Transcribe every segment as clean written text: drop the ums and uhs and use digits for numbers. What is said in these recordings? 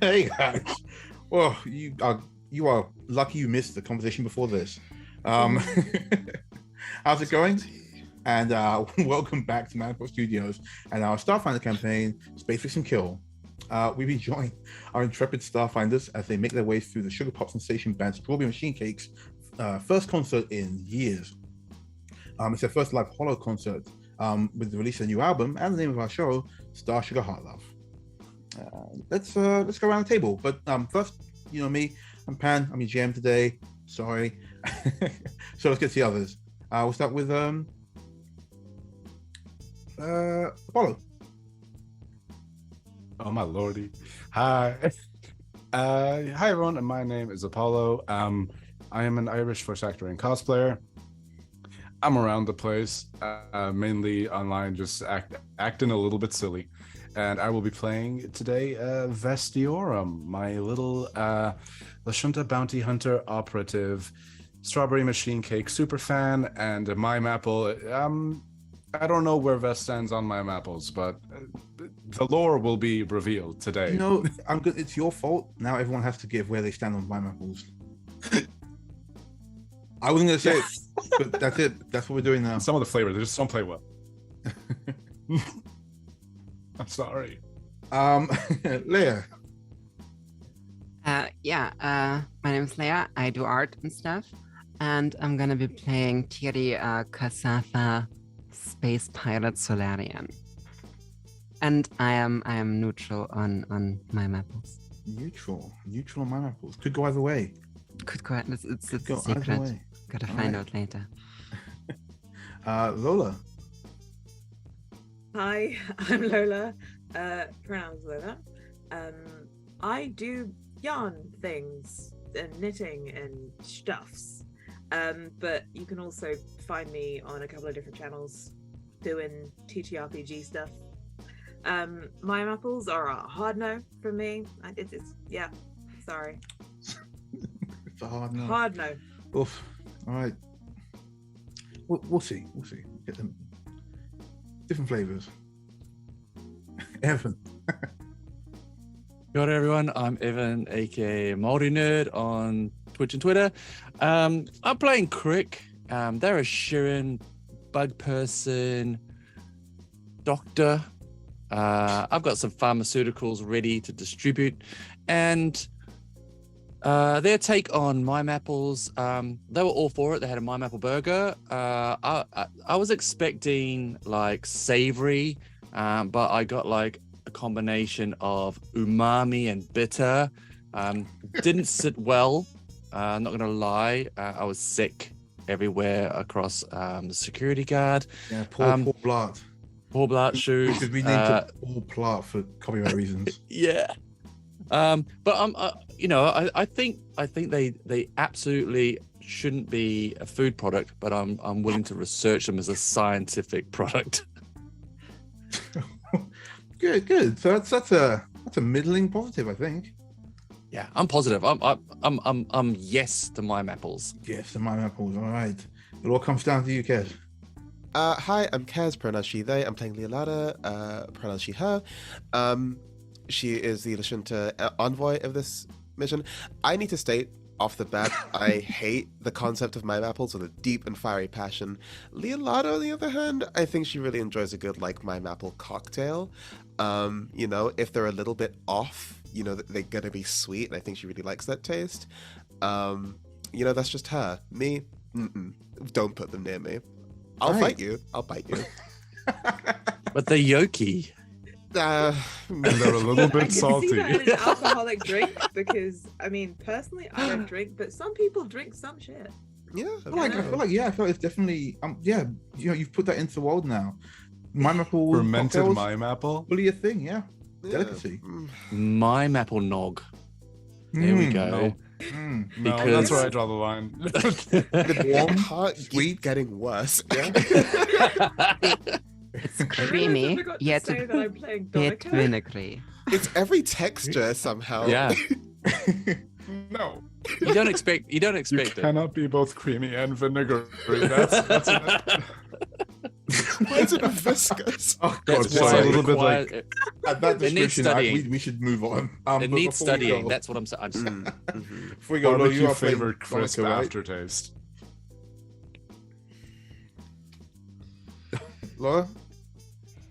Hey guys. Well, you are lucky you missed the conversation before this. Um, how's it going? And welcome back to Maniport Studios and our Starfinder campaign, Spaceflix and Kill. We've been joined our intrepid Starfinders as they make their way through the Sugar Pop Sensation band Strawberry Machine Cake's first concert in years. It's their first live holo concert with the release of a new album and the name of our show, Star Sugar Heartlove. Let's go around the table. But first, you know me, I'm Pan. I'm your GM today. Sorry. So let's get to the others. We'll start with Apollo. Oh my lordy. Hi. Hi everyone, and my name is Apollo. I am an Irish voice actor and cosplayer. I'm around the place, mainly online, just acting a little bit silly. And I will be playing today Vestiorum, my little Lashunta Bounty Hunter operative, Strawberry Machine Cake super fan, and Mime Apple. I don't know where Vest stands on Mime Apples, but the lore will be revealed today. You know, it's your fault. Now everyone has to give where they stand on Mime Apples. I wasn't going to say it, but that's it. That's what we're doing now. Some of the flavors, they just don't play well. I'm sorry. Leia. My name is Leia. I do art and stuff, and I'm gonna be playing Tiri Kasatha, Space Pilot Solarian. And I am neutral on Mime Apples. Neutral on Mime Apples. Could go either way. Could go. It's a Go secret. either way. Gotta find out later. Lola. Hi, I'm Lola, pronouns Lola. I do yarn things and knitting and stuffs, but you can also find me on a couple of different channels doing TTRPG stuff. Mime Apples are a hard no from me. Sorry. It's a hard no. Hard no. Oof. All right. We'll see. Get them. Different flavors. Evan. Good everyone, I'm Evan, aka Māori Nerd on Twitch and Twitter. I'm playing Crick. They're a Shirin, bug person, doctor. I've got some pharmaceuticals ready to distribute, and their take on Mime Apples, they were all for it. They had a Mime Apple burger. I was expecting like savory, but I got like a combination of umami and bitter. Didn't sit well. I'm not gonna lie. I was sick everywhere across the security guard. Yeah, Paul Blart. Paul Blart shoes. Should be named to Paul Blart for copyright reasons. Yeah. But I think they absolutely shouldn't be a food product, but I'm willing to research them as a scientific product. Good. So that's a middling positive, I think. Yeah, I'm positive. I'm yes to Mime Apples. Yes, the Mime Apples. All right. It all comes down to you, Kez. Hi, I'm Kaz, pronouns she, they. I'm playing Leolada, pronouns she, her. She is the Lashunta envoy of this mission. I need to state off the bat, I hate the concept of Mime Apples with a deep and fiery passion. Leolada, on the other hand, I think she really enjoys a good, like, Mime Apple cocktail. If they're a little bit off, they're gonna be sweet, and I think she really likes that taste. That's just her. Me, don't put them near me. I'll fight you. I'll bite you. But they're yolky. And they're a little bit salty. I can see that in an alcoholic drink because, personally, I don't drink, but some people drink some shit. Yeah. I feel like it's definitely, you've put that into the world now. Mime Apple Fermented cocktails, Mime Apple? fully a thing, yeah. Delicacy. Mime Apple nog. There we go. No. No, Because- that's where I draw the line. The can't keep getting worse. Yeah. It's creamy, I forgot to yet say a that I'm playing bit Donica. vinegary. It's every texture somehow. Yeah. No. You don't expect You it. cannot be both creamy and vinegary. That's Why is it viscous? Oh, That's God, why a sorry. little bit require- like- At that It needs description, studying. we should move on. it But needs before we studying. go- That's what I'm saying. Before we go, Lo, you Barbecue are playing flavored crisp Donica, right? aftertaste. Laura?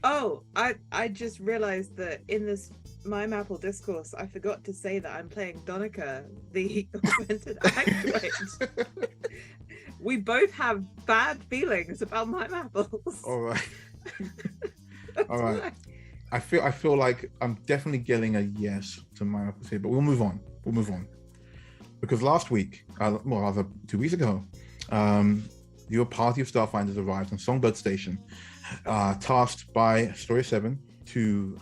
Oh, I just realized that in this My Maple discourse, I forgot to say that I'm playing Donica, the augmented acolyte. We both have bad feelings about My Maples. All right. That's all right. why. I feel like I'm definitely getting a yes to my apples here, but we'll move on. We'll move on. Because last week, well, rather 2 weeks ago, your party of Starfinders arrived on Songbird Station, tasked by Story 7 to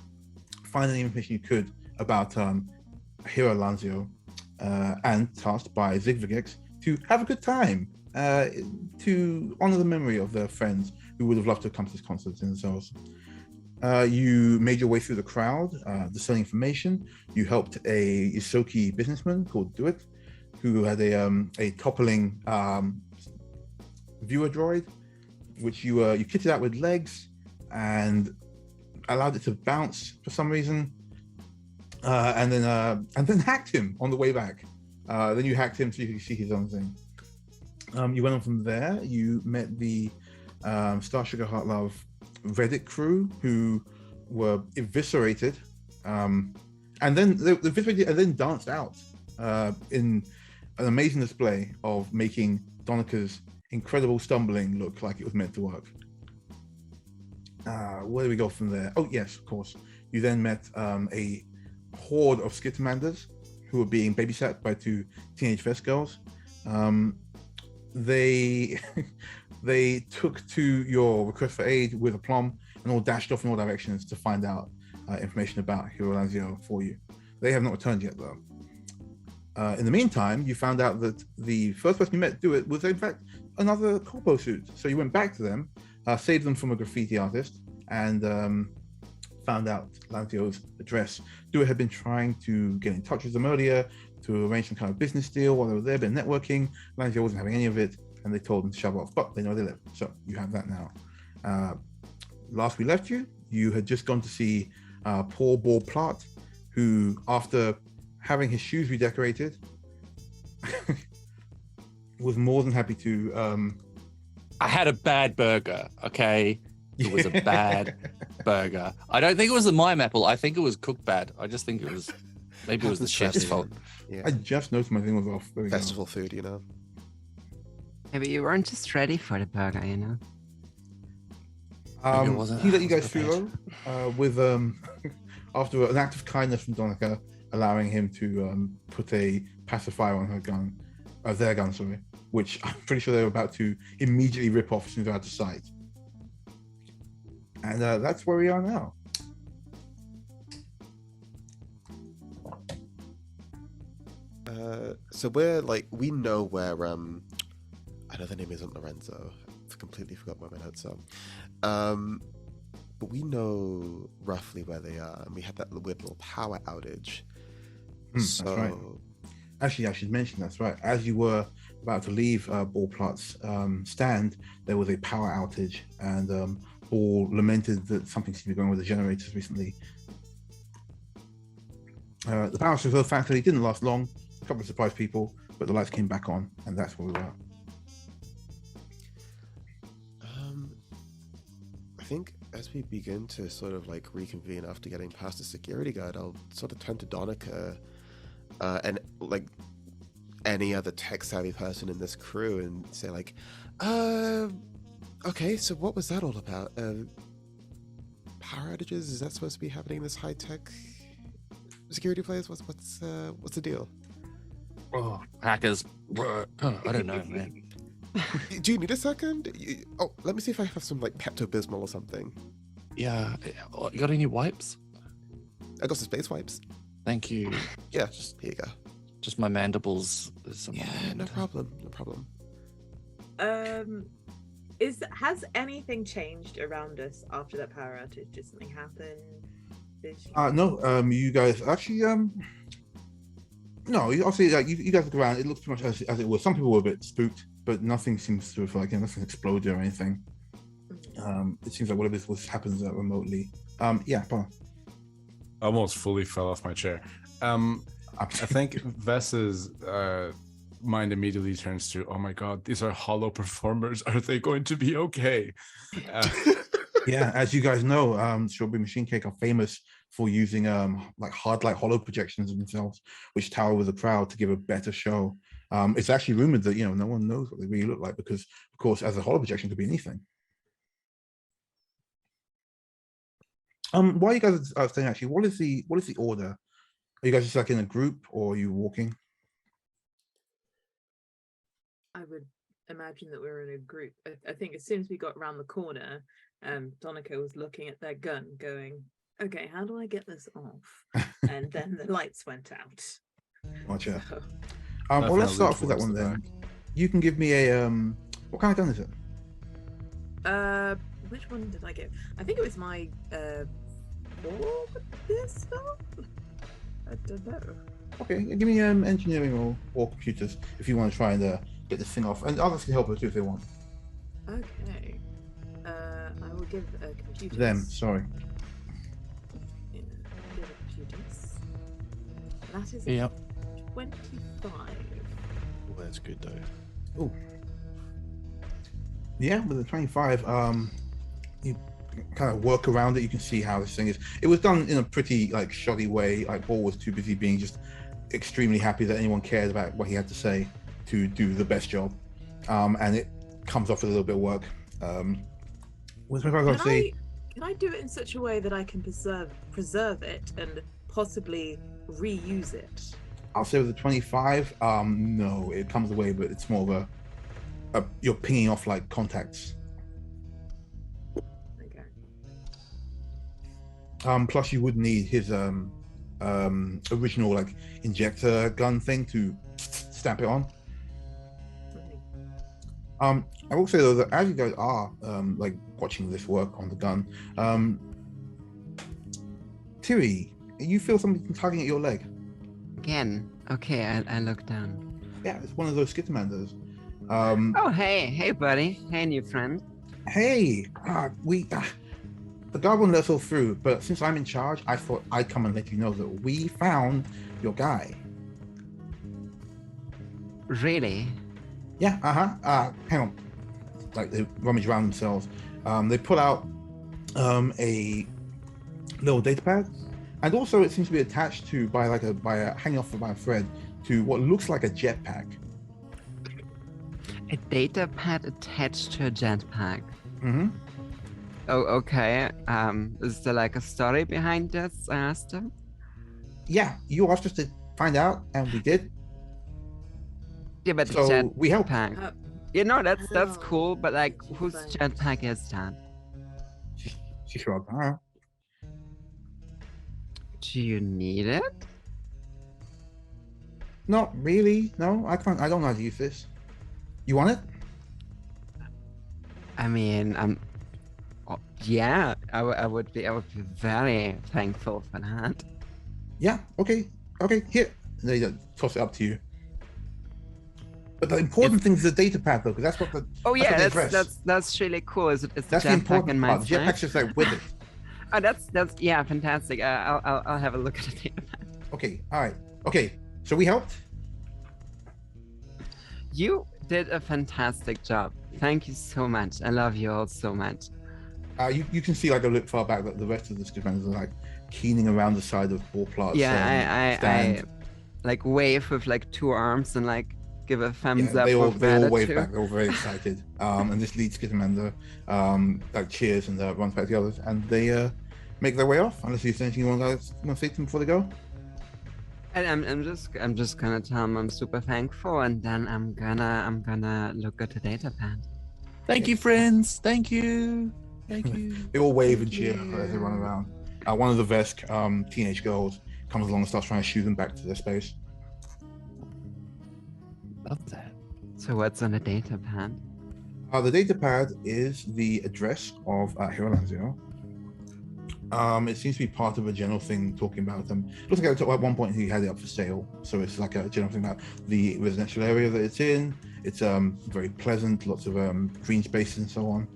find any information you could about Hero Lanzio, and tasked by Zigvigix to have a good time, to honor the memory of their friends who would have loved to come to this concert themselves. You made your way through the crowd, discerning information. You helped a Isoki businessman called Duet, who had a toppling viewer droid, which you kitted out with legs and allowed it to bounce for some reason, and then hacked him on the way back. Then you hacked him so you could see his own thing. You went on from there. You met the Star Sugar Heartlove Reddit crew who were eviscerated, and then they eviscerated and then danced out in an amazing display of making Donica's incredible stumbling look like it was meant to work. Where do we go from there? Oh yes, of course. You then met a horde of Skittermanders who were being babysat by two teenage Vest girls. They they took to your request for aid with aplomb and all dashed off in all directions to find out information about Hero Lanzio for you. They have not returned yet, though. In the meantime, you found out that the first person you met do it was, in fact, another corpo suit. So you went back to them, saved them from a graffiti artist, and found out Lanzio's address. Duet had been trying to get in touch with them earlier to arrange some kind of business deal while they were there, been networking. Lanzio wasn't having any of it, and they told them to shove off, but they know they live. So you have that now. Last we left you, you had just gone to see Paul Ball-Platt, who, after having his shoes redecorated, was more than happy to... I had a bad burger, okay? It was a bad burger. I don't think it was the mime apple. I think it was cooked bad. I just think it was... Maybe it was the chef's fault. Yeah. I just noticed my thing was off. There we go. Festival food, you know. Maybe you weren't just ready for the burger, you know? Maybe it wasn't- He let you I guys was through though, with after an act of kindness from Donica, allowing him to put a pacifier on her gun, their gun, sorry, which I'm pretty sure they were about to immediately rip off as soon as they're out of sight. And that's where we are now. So we're like, we know where I know the name isn't Lorenzo. I've completely forgot where my notes are. But we know roughly where they are, and we had that weird little power outage. That's right. Actually, I should mention that's right. As you were about to leave Ball-Platt's stand, there was a power outage, and Ball lamented that something seemed to be going with the generators recently. The power survival factory didn't last long. A couple of surprised people, but the lights came back on, and that's where we were. I think as we begin to sort of like reconvene after getting past the security guard, I'll sort of turn to Donica and like any other tech-savvy person in this crew and say like, okay, so what was that all about? Power outages? Is that supposed to be happening in this high-tech security place? What's the deal? Oh, hackers. I don't know, man. Do you need a second? Oh, let me see if I have some like Pepto-Bismol or something. Yeah. You got any wipes? I got some space wipes. Thank you. Yeah, here you go. Just my mandibles. There's some Yeah, no problem. No problem. Has anything changed around us after that power outage? Did something happen? No, you guys actually no, obviously like you guys look around, it looks pretty much as it was. Some people were a bit spooked, but nothing seems to have like nothing exploded or anything. It seems like whatever this happens remotely. Yeah, Paul. I almost fully fell off my chair. I think Vess's mind immediately turns to, oh my god, these are hollow performers. Are they going to be okay? Yeah, as you guys know, Strawberry Machine Cake are famous for using like hollow projections of themselves, which tower with a crowd to give a better show. It's actually rumored that no one knows what they really look like because, of course, as a hollow projection could be anything. While you guys are staying, actually, what is the order? Are you guys just like in a group or are you walking? I would imagine that we're in a group. I think as soon as we got around the corner, Donica was looking at their gun going, okay, how do I get this off? And then the lights went out. Gotcha. So, Well, let's start off with that towards one the then. back. You can give me a what kind of gun is it? which one did I get? I think it was my orb pistol? I don't know. Okay, give me engineering or computers if you want to try and get this thing off, and others can help us too if they want. Okay. I will give computers. Them, sorry. Yeah, give computers. That is Yep. 25. Well, that's good though. Oh, yeah, with the 25, you kind of work around it. You can see how this thing is. It was done in a pretty like shoddy way. Like Paul was too busy being just extremely happy that anyone cared about what he had to say to do the best job, and it comes off with a little bit of work. With 25, I'd say. Can I do it in such a way that I can preserve it and possibly reuse it? I'll say with the 25, no, it comes away, but it's more of a you're pinging off like contacts. Okay. Plus you would need his original like injector gun thing to stamp it on. I will say though that as you guys are like watching this work on the gun, Tiri, you feel something tugging at your leg. Again. Okay, I look down. Yeah, it's one of those Skittermanders. Oh, hey, buddy. Hey, new friend. Hey, the guard won't let us all through, but since I'm in charge, I thought I'd come and let you know that we found your guy. Really? Yeah, hang on. Like they rummage around themselves. They pull out a little data pad, and also it seems to be attached to by a hanging off by a thread to what looks like a jetpack. A data pad attached to a jetpack. Mm-hmm. Oh, okay. Is there like a story behind this? I asked him. Yeah, you asked us to find out, and we did. Yeah, but the So we helped. jetpack. You know, that's Oh. cool, but like, whose Fine. jetpack is that? She shrugged. All right. Do you need it? Not really. No, I can't. I don't know how to use this. You want it? I mean, yeah, I would be very thankful for that. Yeah. Okay. Here. And they toss it up to you. But the important thing is the data pad, though, because that's what the. Oh yeah, what they that's really cool. Is the That's the jetpack in important my part. The jetpack's stack? just like with it. Oh, that's yeah, fantastic. I'll have a look at the data pad. Okay. All right. Okay. So we helped. You did a fantastic job. Thank you so much. I love you all so much. You can see like a look far back that the rest of the Skittermanders are like keening around the side of Ballplat's Yeah, I stand. like wave with like two arms and like give a thumbs Yeah, up. they all with wave gratitude. back. They're all very excited. And this lead Skittermander like cheers and runs back to the others, and they make their way off. Unless there's anything you want to say to them before they go. And I'm just gonna tell them I'm super thankful, and then I'm gonna look at the data pad. Thank you, friends. Thank you. Thank you. They all wave and Thank cheer you. as they run around. One of the Vesk teenage girls comes along and starts trying to shoo them back to their space. Love that. So what's on the data pad? The data pad is the address of Heartlove Zero. It seems to be part of a general thing talking about them. Looks like at one point he had it up for sale, so it's like a general thing about the residential area that it's in. It's very pleasant, lots of green spaces and so on.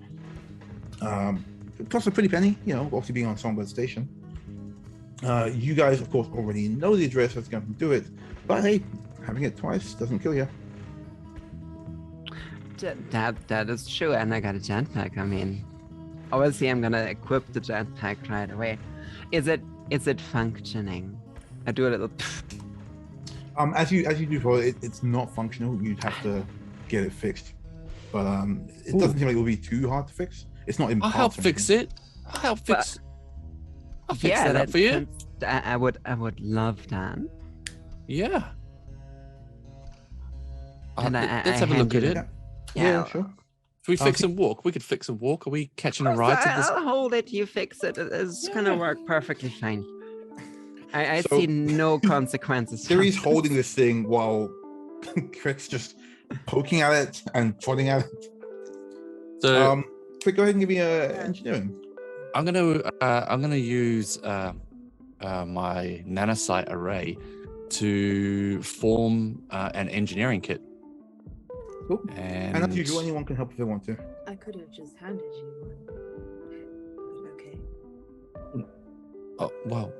It costs a pretty penny, you know, obviously being on Songbird Station. You guys, of course, already know the address that's going to do it, but hey, having it twice doesn't kill you. That is true, and I got a jetpack. I mean, obviously, I'm gonna equip the jetpack right away. Is it functioning? I do a little. As you do for it, it's not functional. You'd have to get it fixed, but it doesn't seem like it will be too hard to fix. It's not impossible. I'll help fix it. I'll fix that up for you. I would love that. Yeah. And let's have a look at it. Yeah, sure. Should we fix and walk? We could fix and walk. Are we catching a ride to this? I'll hold it. You fix it. It's gonna work perfectly fine. I see no consequences. Siri's holding this thing while Crick's just poking at it and prodding at it. So, Crick, go ahead and give me engineering. I'm gonna use my nanosite array to form an engineering kit. Cool. And as usual, anyone can help if they want to. I could have just handed you one. But okay. Oh well.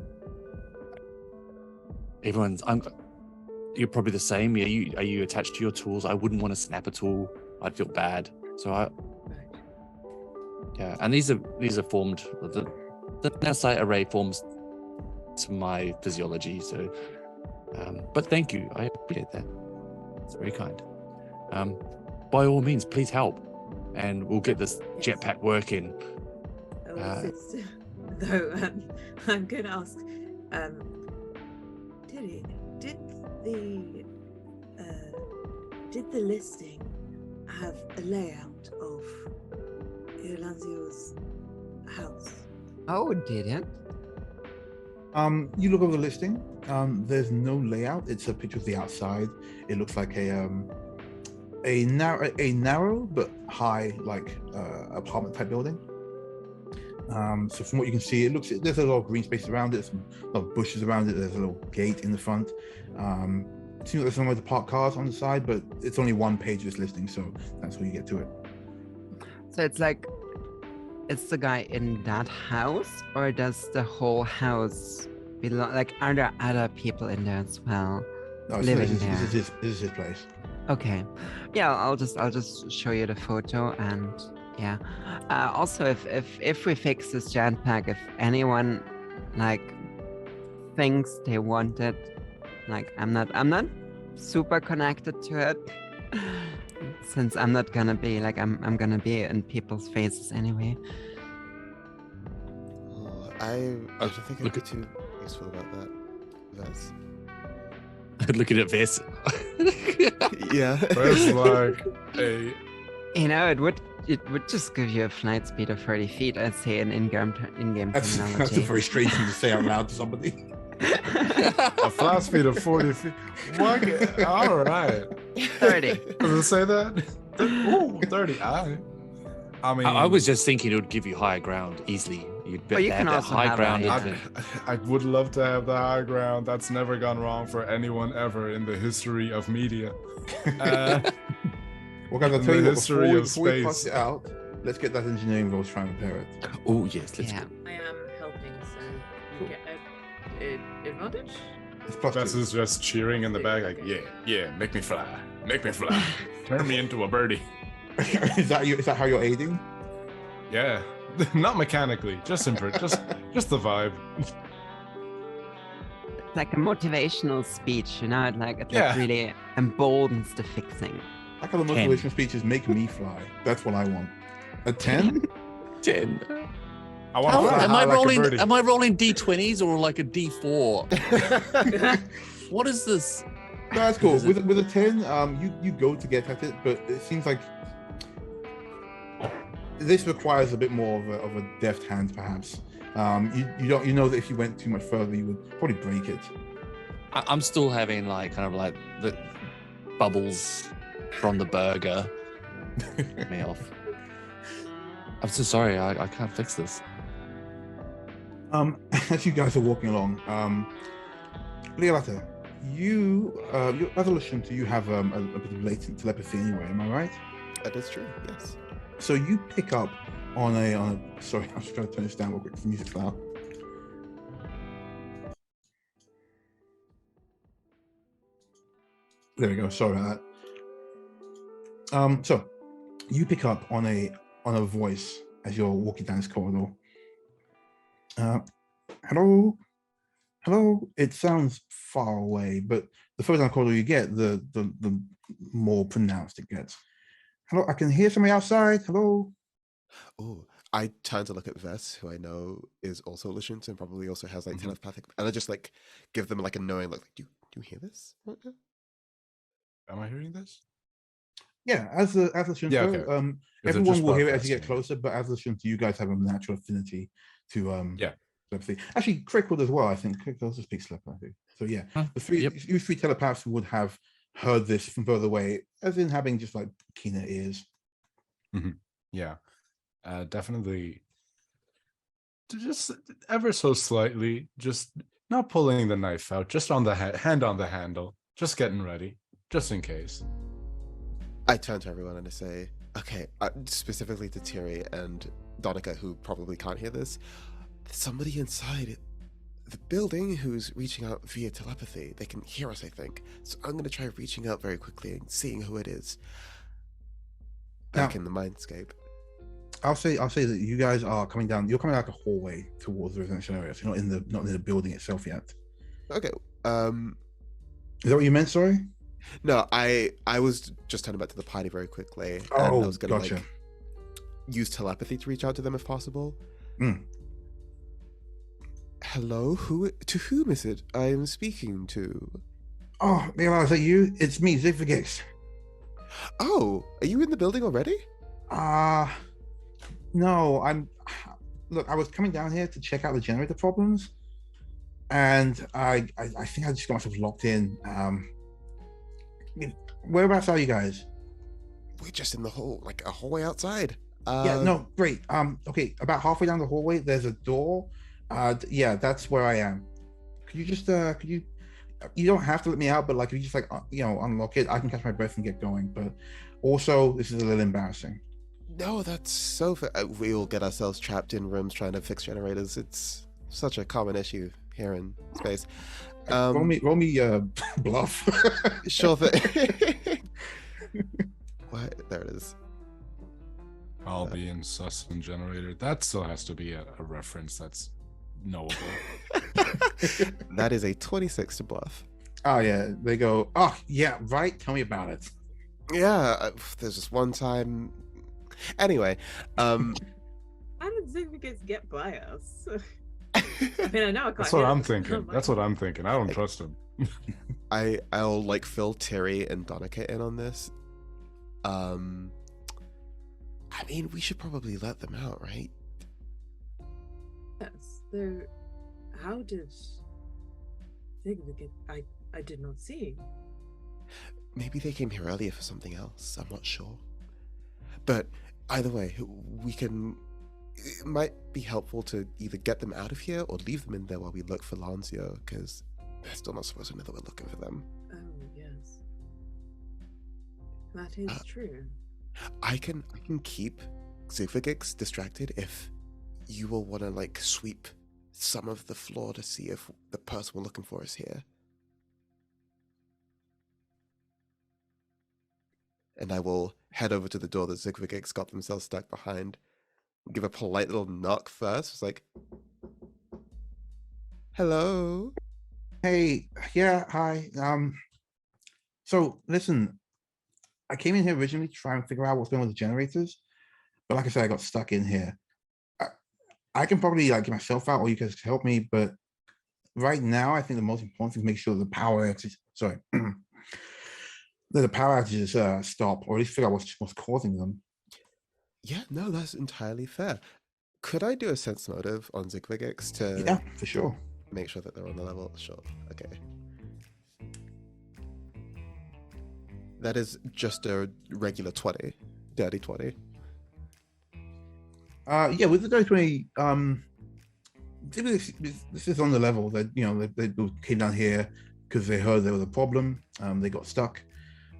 You're probably the same. Are you attached to your tools? I wouldn't want to snap a tool. I'd feel bad. So yeah. And these are formed. The nanosite array forms to my physiology. So, but thank you. I appreciate that. It's very kind. By all means, please help, and we'll get this jetpack working. Though I'm going to ask, did the listing have a layout of Iolanzio's house? Oh, did it? You look over the listing. There's no layout. It's a picture of the outside. It looks like a narrow but high, like apartment type building. So from what you can see, there's a lot of green space around it, a lot of bushes around it. There's a little gate in the front. Seems like there's somewhere to park cars on the side, but it's only one page of this listing, so that's where you get to it. So it's like, it's the guy in that house, or does the whole house belong? Like, are there other people in there as well? No, living this there. is his place. Okay, yeah, I'll just show you the photo, and yeah. Also, if we fix this jetpack, if anyone like thinks they want it, like I'm not super connected to it, since I'm not gonna be like I'm gonna be in people's faces anyway. I don't think I'd be too useful about that. That's Looking at this. yeah. That's like a. You know, it would just give you a flight speed of 30 feet. I'd say in in-game That's terminology. a very strange thing to say out loud to somebody. A flat speed of 40 feet. What? All right. 30. Does it say that? Ooh, 30. I mean, I was just thinking it would give you higher ground easily. You'd bet you have can that also high have ground. a- I would love to have the high ground. That's never gone wrong for anyone ever in the history of media. Well, guys, I'll In tell the you what, history of before we pass space. it out, let's get that engineering roll to try and repair it. Oh yes, let's Yeah. go. I am helping, so you get an advantage. It's plus Jess 2. is just cheering in the back, like, yeah, make me fly. Make me fly. Turn me into a birdie. Is that how you're aiding? Yeah. Not mechanically, just just the vibe. It's like a motivational speech, you know? It like Yeah. really emboldens the fixing. I call the 10. motivational speeches make me fly. That's what I want. A 10? 10. I want to fly Am high I like a rolling? birdie. Am I rolling d20s or like a d4? What is this? No, that's cool. Is it- With a 10, you go to get at it, but it seems like this requires a bit more of a deft hand, perhaps. You know that if you went too much further, you would probably break it. I'm still having like kind of like the bubbles from the burger. Get me off. I'm so sorry. I can't fix this. As you guys are walking along, Leolata, you as a Lashunta, you have a bit of latent telepathy anyway. Am I right? That is true. Yes. So you pick up on a. Sorry, I'm just going to turn this down real quick. The music's loud. There we go. Sorry about that. So you pick up on a voice as you're walking down this corridor. Hello, hello. It sounds far away, but the further down the corridor you get, the more pronounced it gets. Hello, I can hear somebody outside. Hello. Oh, I turn to look at Vess, who I know is also Lishant and probably also has like telepathic, and I just like give them like a knowing look. Like, do you hear this? Am I hearing this? Yeah, as the Shinto, Yeah, okay. everyone will hear it as you get broadcasting? closer, but as the Shinto, you guys have a natural affinity to Yeah. telepathy. Actually, Crick would as well. I think Crick also speaks telepathy. So yeah, you three telepaths would have heard this from further away, as in having just like keener ears. Yeah, definitely. Just ever so slightly, just not pulling the knife out, just on the hand on the handle, just getting ready, just in case. I turn to everyone and I say, okay, specifically to Thierry and Donica, who probably can't hear this, there's somebody inside the building who's reaching out via telepathy. They can hear us, I think. So I'm going to try reaching out very quickly and seeing who it is. Back in the mindscape. I'll say that you guys are coming down. You're coming out like a hallway towards the residential area. So you're not in the building itself yet. Okay. Is that what you meant? Sorry. No, I was just turning back to the party very quickly. And I was gonna like use telepathy to reach out to them if possible. Hello, to whom is it I am speaking to? Oh, Mila, is that you? It's me, Zigvigix. Oh, are you in the building already? No, look, I was coming down here to check out the generator problems, and I think I just got myself locked in. Whereabouts are you guys? We're just in the hall, like a hallway outside. Yeah, no, great. Okay, about halfway down the hallway, there's a door. Yeah, that's where I am. Could you just, you don't have to let me out, but like, if you just like, unlock it, I can catch my breath and get going. But also, this is a little embarrassing. No, that's so fair. We all get ourselves trapped in rooms trying to fix generators. It's such a common issue here in space. Roll me bluff. Sure thing. What? There it is. I'll be in sus and generator. That still has to be a reference that's knowable. That is a 26 to bluff. Oh yeah, they go. Oh yeah, right. Tell me about it. Yeah, there's just one time. Anyway, how did Zigvigix get by us? I mean, I know I can't. That's what I'm thinking. That's what I'm thinking. I don't trust him. I'll like fill Thierry and Donica in on this. I mean, we should probably let them out, right? Yes. Though, how did Zigvigix? I did not see. Maybe they came here earlier for something else. I'm not sure. But either way, it might be helpful to either get them out of here or leave them in there while we look for Lanzio, because they're still not supposed to know that we're looking for them. Oh, yes. That is true. I can keep Zigvigix distracted if you will want to like sweep some of the floor to see if the person we're looking for is here. And I will head over to the door that Zigvigix got themselves stuck behind. Give a polite little knock first. It's like, hello. Hey, yeah, hi. So listen, I came in here originally to try and figure out what's going on with the generators, but like I said, I got stuck in here. I can probably like get myself out, or you guys can help me. But right now, I think the most important thing is make sure the power outages. Sorry. The power outages stop, or at least figure out what's causing them. Yeah, no, that's entirely fair. Could I do a sense motive on Zigvigix to... Yeah, for sure. Make sure that they're on the level? Sure, okay. That is just a regular 20. Dirty 20. Yeah, with the dirty 20, this is on the level that, they came down here because they heard there was a problem. They got stuck.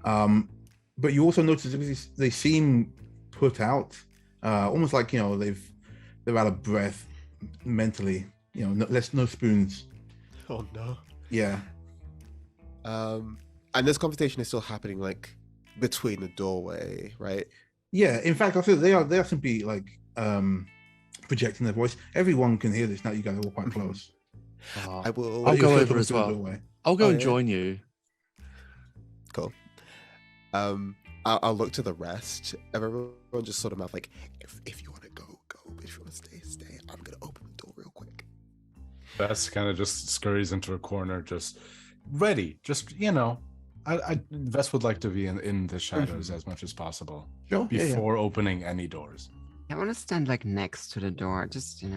But you also notice they seem put out. almost like they're out of breath mentally. No spoons. Oh no. Yeah. And this conversation is still happening like between the doorway, right? Yeah. In fact, I feel they are simply like projecting their voice. Everyone can hear this now. You guys are all quite close. Oh, I will. I'll You're go still over talking as through the well. doorway. I'll go Oh, and yeah. join you. Cool. I'll look to the rest of everyone, just sort of mouth like, if you want to go, go. But if you want to stay, stay. I'm gonna open the door real quick. Bess kind of just scurries into a corner, just ready. Just Vess would like to be in the shadows as much as possible Sure. Yeah, yeah. before opening any doors. I want to stand like next to the door, just I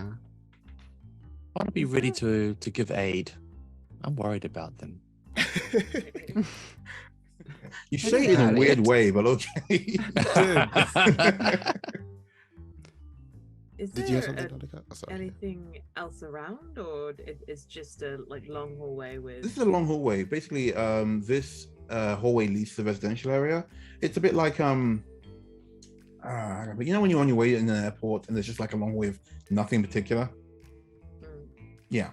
want to be ready to give aid. I'm worried about them. You say it in a Got weird it. way, but okay. Is Did you have there something, Monica? Oh, sorry. anything else around, or it's just a like long hallway with? This is a long hallway. Basically, this hallway leads to the residential area. It's a bit like but when you're on your way in an airport and there's just like a long way of nothing in particular. Mm, Yeah.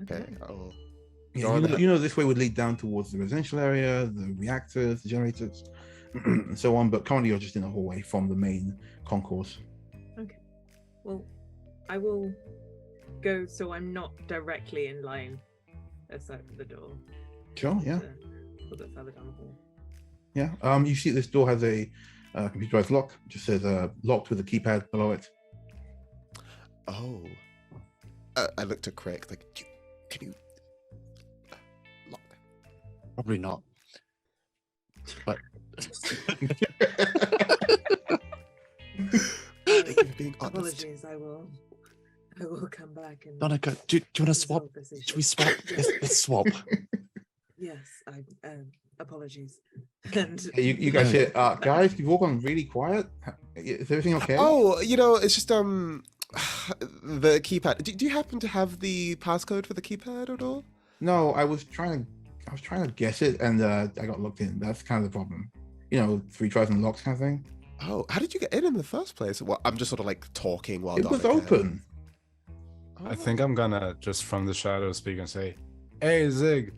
Okay. Yeah, this way would lead down towards the residential area, the reactors, the generators, and so on. But currently, you're just in a hallway from the main concourse. Okay. Well, I will go so I'm not directly in line aside from the door. Sure. Yeah. A little bit further down the hall. Yeah. You see this door has a computerized lock. It just says locked with a keypad below it. Oh. I looked at Craig like, can you lock that? Probably not. But Thank you for being honest. Apologies. I will come back and. Monica, do you want to swap? resolve this Should we issue. swap? Let's swap. Yes. Apologies. And You guys hear, guys, you've all gone really quiet. Is everything okay? Oh, it's just the keypad. Do you happen to have the passcode for the keypad at all? No, I was trying to guess it, and I got locked in. That's kind of the problem. 3 tries and locks kind of thing. Oh, how did you get in the first place? Well, I'm just sort of like talking while It was Donica- open. I think I'm gonna just from the shadows speak and say, "Hey Zig,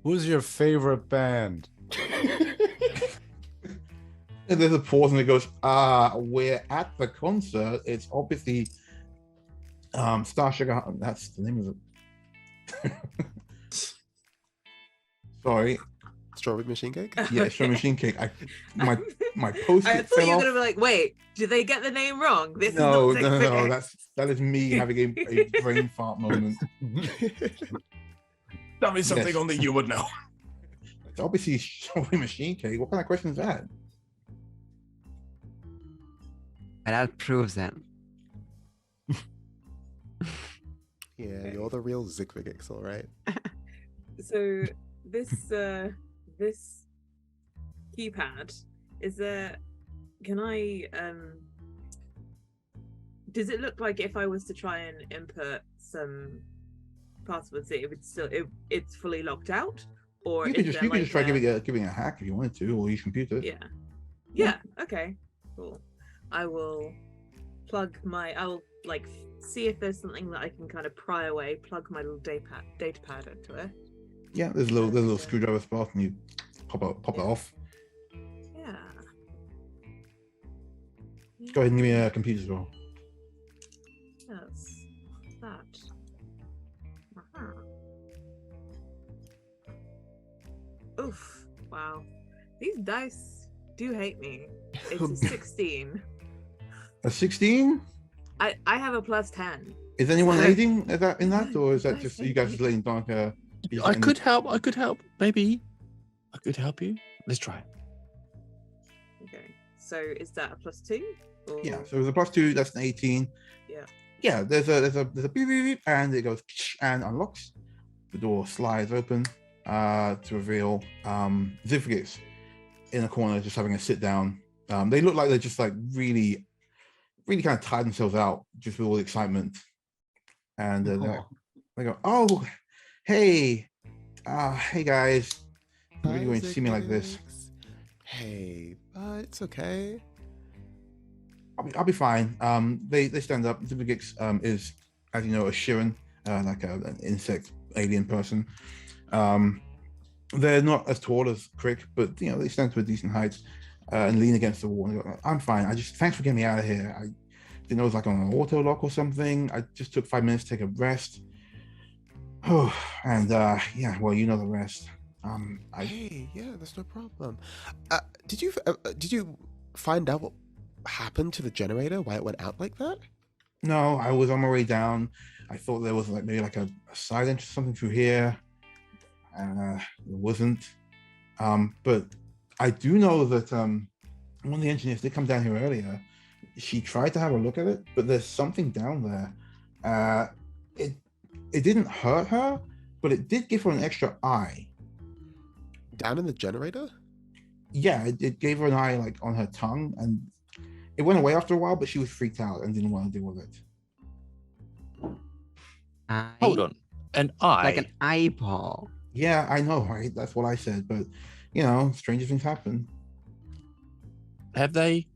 who's your favorite band?" And there's a pause, and it goes, we're at the concert. It's obviously Star Sugar. That's the name of it. Sorry. Strawberry machine cake. Yeah, Strawberry Machine Cake. My post-it I thought fell you were off. gonna be like, wait, did they get the name wrong? This No, is not no, Six no. Figure. That is me having a brain fart moment. Tell me something Yes. only you would know. It's obviously Strawberry Machine Cake. What kind of question is that? But that proves it. Yeah, you're the real Zigvigix, all right. So this this keypad, is there? Can I does it look like if I was to try and input some passwords, it would still it's fully locked out, or You is could just there like try a- giving it a hack if you wanted to, or use computer. Yeah. Okay. Cool. I will I'll like see if there's something that I can kind of pry away, plug my little data pad into it. Yeah, there's a little screwdriver spot, and you pop it off. Yeah. Go ahead and give me a computer as well. Yes. That. Aha. Oof. Wow. These dice do hate me. It's a 16. A 16? I have a plus 10. Is anyone aiding in that, or is that just you guys just letting Donka? I could help. Maybe I could help you. Let's try. Okay. So is that a plus 2? Or... Yeah. So with a plus 2, that's an 18. Yeah. Yeah. There's a beep, beep, beep, and it goes and unlocks. The door slides open to reveal Zifgix in a corner, just having a sit down. They look like they're just like really kind of tired themselves out just with all the excitement. And they go, "Oh, hey guys, you really want to see me like this?" Hey, but it's okay. I'll be fine. They stand up. Zibigix is, as you know, a Shirin, like an insect alien person. They're not as tall as Crick, but they stand to a decent height and lean against the wall. And go, I'm fine. Thanks for getting me out of here. I didn't know it was like on an auto lock or something. I just took 5 minutes to take a rest. Oh, and yeah, well, you know the rest. Hey, yeah, that's no problem. Did you find out what happened to the generator? Why it went out like that? No, I was on my way down. I thought there was maybe like a side entrance, something through here. It wasn't. But I do know that one of the engineers did come down here earlier. She tried to have a look at it, but there's something down there. It didn't hurt her, but it did give her an extra eye. Down in the generator? Yeah, it gave her an eye like on her tongue, and it went away after a while, but she was freaked out and didn't want to deal with it. Hold on. An eye? Like an eyeball. Yeah, I know, right? That's what I said, but stranger things happen. Have they?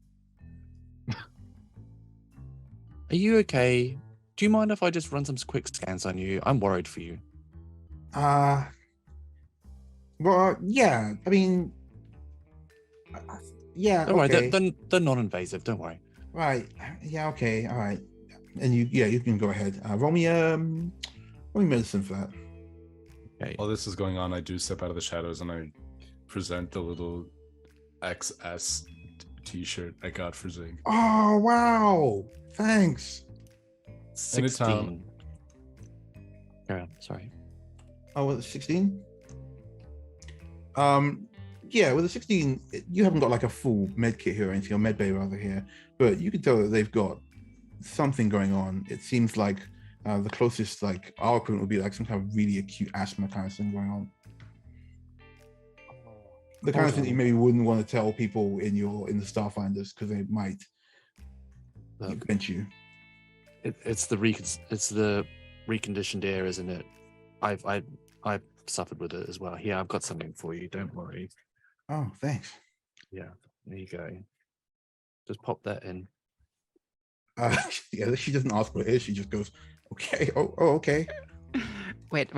Are you okay? Do you mind if I just run some quick scans on you? I'm worried for you. Well, yeah. I mean, yeah. Don't okay. worry, they're non-invasive. Don't worry. Right. Yeah. Okay. All right. And you can go ahead. Roll me medicine for that. Okay. While this is going on, I do step out of the shadows and I present the little XS T-shirt I got for Zig. Oh wow! Thanks. 16. Yeah, sorry. Oh, was it 16? Yeah, with a 16, you haven't got like a full med kit here or anything, or med bay rather here, but you can tell that they've got something going on. It seems like the closest like our equivalent would be like some kind of really acute asthma kind of thing going on. The kind of thing that you maybe wouldn't want to tell people in the Starfinders because they might bench you. It's the reconditioned air, isn't it? I've suffered with it as well. Here, I've got something for you. Don't worry. Oh, thanks. Yeah, there you go. Just pop that in. Yeah, she doesn't ask what it is. She just goes, okay. Oh, okay. Wait.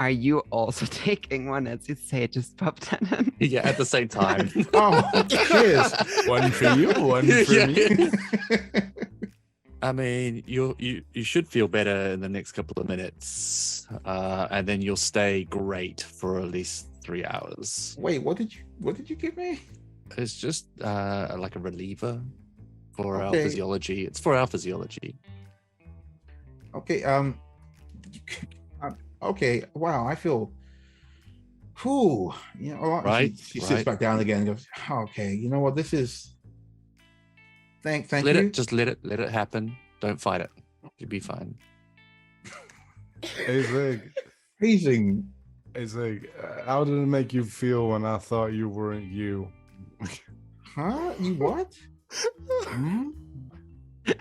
Are you also taking one as you say? Just pop that in. Yeah, at the same time. Oh, cheers. One for you, one for me. I mean, you should feel better in the next couple of minutes, and then you'll stay great for at least 3 hours. Wait, what did you give me? It's just like a reliever for our physiology. It's for our physiology. Okay. Okay. Wow. I feel. Whew. Right. She sits back down again and goes, okay. You know what? This is. Thank you. Just let it happen. Don't fight it. You'll be fine. Hey Zig. Amazing. Hey Zig, how did it make you feel when I thought you weren't you? Huh? You what? Hmm? What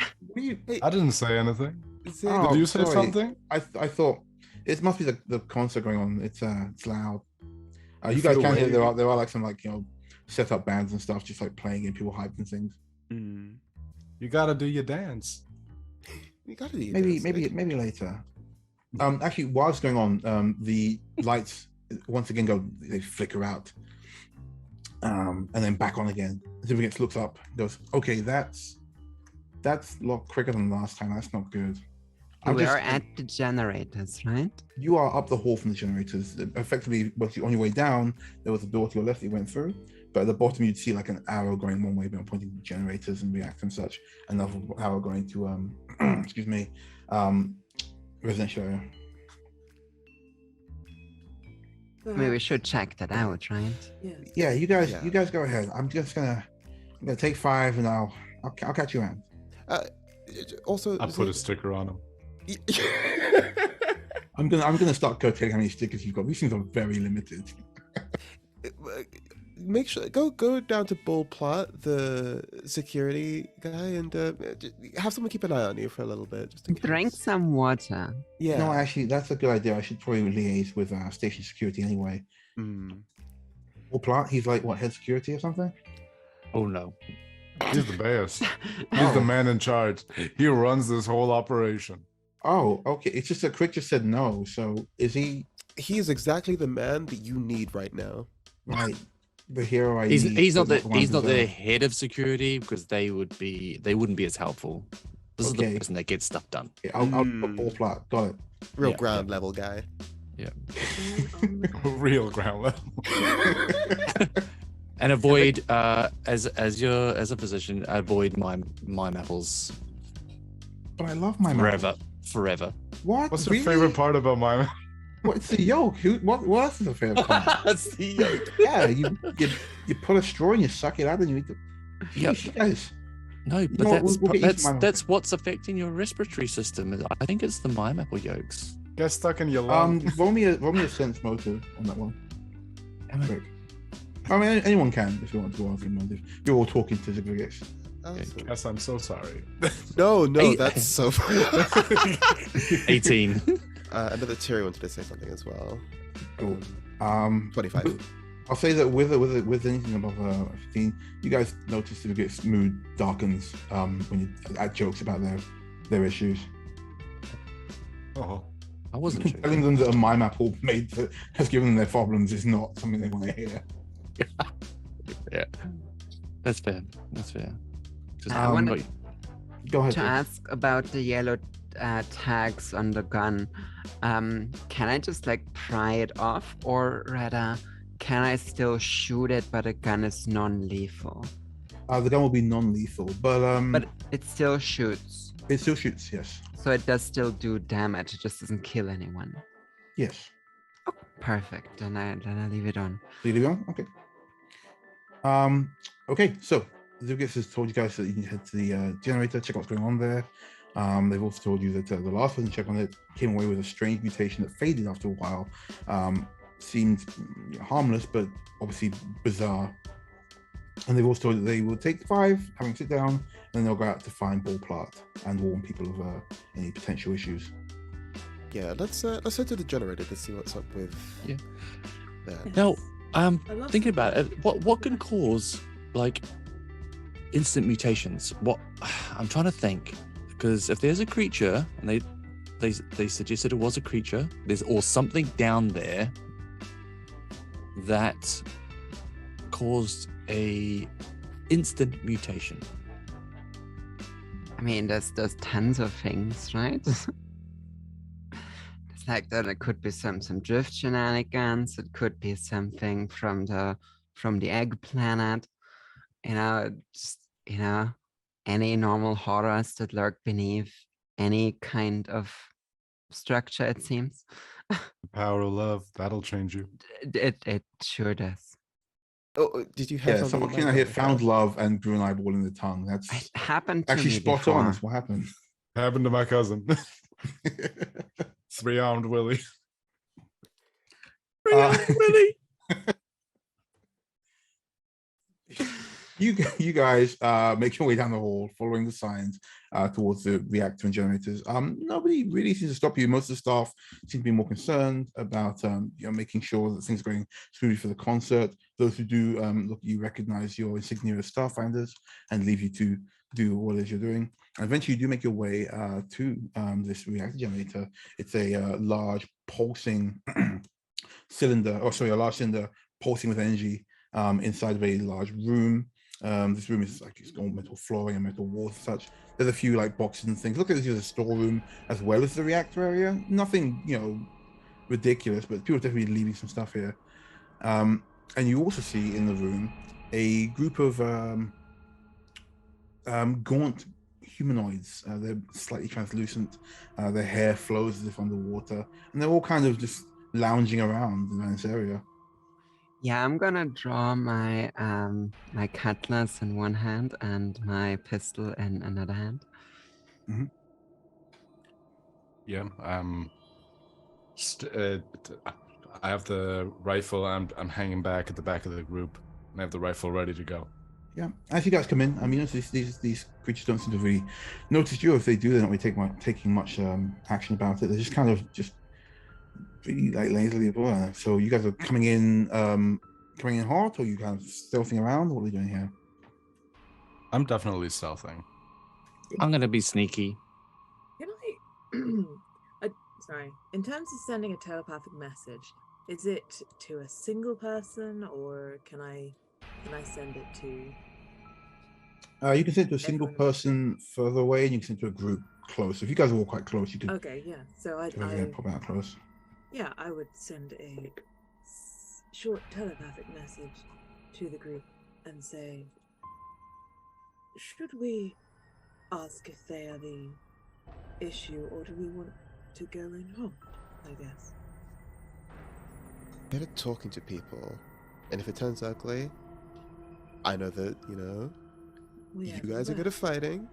I didn't say anything. Oh, did you say sorry. something? I thought it must be the concert going on. It's loud. You You guys feel can hear wavy? there are like some set up bands and stuff just like playing and people hyping things. You gotta do your dance. You gotta do Maybe later. Actually, while it's going on, the lights once again they flicker out, and then back on again. Zibigix looks up, goes, "Okay, that's a lot quicker than last time. That's not good." We are at the generators, right? You are up the hall from the generators. Effectively, once you're on your way down, there was a door to your left that you went through, but at the bottom you'd see like an arrow going one way, but pointing to the generators and reactor and such. Another arrow going to excuse me, residential area. Maybe we should check that out, right? Yeah, you guys go ahead. I'm gonna take 5 and I'll catch you around. Also, I put a sticker on him. I'm gonna start curtailing how many stickers you've got. These things are very limited. Make sure go down to Bull Plot, the security guy, and have someone keep an eye on you for a little bit. Just in case. Drink some water. Yeah. No, actually, that's a good idea. I should probably liaise with station security anyway. Mm. Or Plant, he's like what, head security or something? Oh no. He's the best. He's Oh. the man in charge. He runs this whole operation. Oh, okay. It's just that Crick just said no. So is he He is exactly the man that you need right now. right? The hero I He's need. he's not but the one he's not the deserve. head of security because they wouldn't be as helpful. This is Okay. the person that gets stuff done. Okay, I'll put Paul Platt. Got it. Real Yeah, ground level guy. Real ground level. And avoid as a physician, avoid mime apples But I love my mouth. forever. What? What's your Really? favorite part about my? What's the yolk? What else is a favorite part? That's the yolk. Yeah, you put a straw and you suck it out and you eat it. Yep. Sheesh, guys. No, but know what, we'll get used to mime that's what's affecting your respiratory system. I think it's the mime apple yolks. Get stuck in your lung. Roll me a sense motive on that one. Damn it. Quick. I mean, anyone can if you want to ask him. If you're all talking to Zigrigex. Awesome. Yes, I'm so sorry. No, Hey- that's so. 18. Another Terry wanted to say something as well. Cool. 25. I'll say that with anything above 15, you guys notice Zigrigex mood darkens when you add jokes about their issues. Oh, I wasn't sure. Telling them that a mime apple has given them their problems is not something they want to hear. Yeah, that's fair. That's fair. Just, I wanted Go ahead. to Jake. ask about the yellow tags on the gun. Can I just like pry it off, or rather, can I still shoot it, but the gun is non-lethal? The gun will be non-lethal, but It still shoots, it still shoots. Yes, so it does still do damage. It just doesn't kill anyone. yes. Perfect. Then I leave it on. Leave it on. Okay. Okay. So Zigrigex has told you guys that you can head to the generator, check what's going on there. They've also told you that the last person to check on it came away with a strange mutation that faded after a while. Seemed harmless, but obviously bizarre. And they've also told you that they will take 5, having sit down, and then they'll go out to find Paul Platt and warn people of any potential issues. Yeah, let's head to the generator to see what's up with. Yeah. That. now, I love thinking about it, what can cause like instant mutations? What I'm trying to think, because if there's a creature, and they suggested it was a creature, or something down there that caused a instant mutation. I mean, there's tons of things, right? It's like that. It could be some drift shenanigans. It could be something from the egg planet. Just any normal horrors that lurk beneath any kind of structure. It seems the power of love, that'll change you. it sure does. Oh, did you have Yeah, something? someone came out here, found love, and grew an eyeball in the tongue. That's It happened to actually me spot before. on. That's what happened. Happened to my cousin. 3-armed Willie. Really? You guys make your way down the hall, following the signs towards the reactor and generators. Nobody really seems to stop you. Most of the staff seem to be more concerned about making sure that things are going smoothly for the concert. Those who do look at you recognize your insignia as Starfinders and leave you to do what it is you're doing. And eventually, you do make your way to this reactor generator. It's a large pulsing cylinder, a large cylinder pulsing with energy inside of a large room. This room is like it's all metal flooring and metal walls and such. There's a few like boxes and things. Look at this as a storeroom as well as the reactor area. Nothing, ridiculous, but people are definitely leaving some stuff here. And you also see in the room a group of gaunt humanoids. They're slightly translucent. Their hair flows as if underwater, and they're all kind of just lounging around in this area. Yeah, I'm gonna draw my my cutlass in one hand and my pistol in another hand. Yeah. I have the rifle. I'm hanging back at the back of the group, and I have the rifle ready to go. Yeah, as you guys come in, I mean, these creatures don't seem to really notice you. If they do, they're not really taking much action about it. They're just kind of pretty like lazily. So you guys are coming in hot, or you kind of stealthing around? What are you doing here? I'm definitely stealthing. I'm gonna be sneaky. Can I? Sorry. In terms of sending a telepathic message, is it to a single person, or can I send it to? You can send it to a single Everyone in the person further away, and you can send it to a group close. If you guys are all quite close, you could Okay, yeah. So pop out close. yeah, I would send a short telepathic message to the group and say, should we ask if they are the issue, or do we want to go in home? I guess. Better talking to people. And if it turns ugly, I know that, you guys are good at fighting,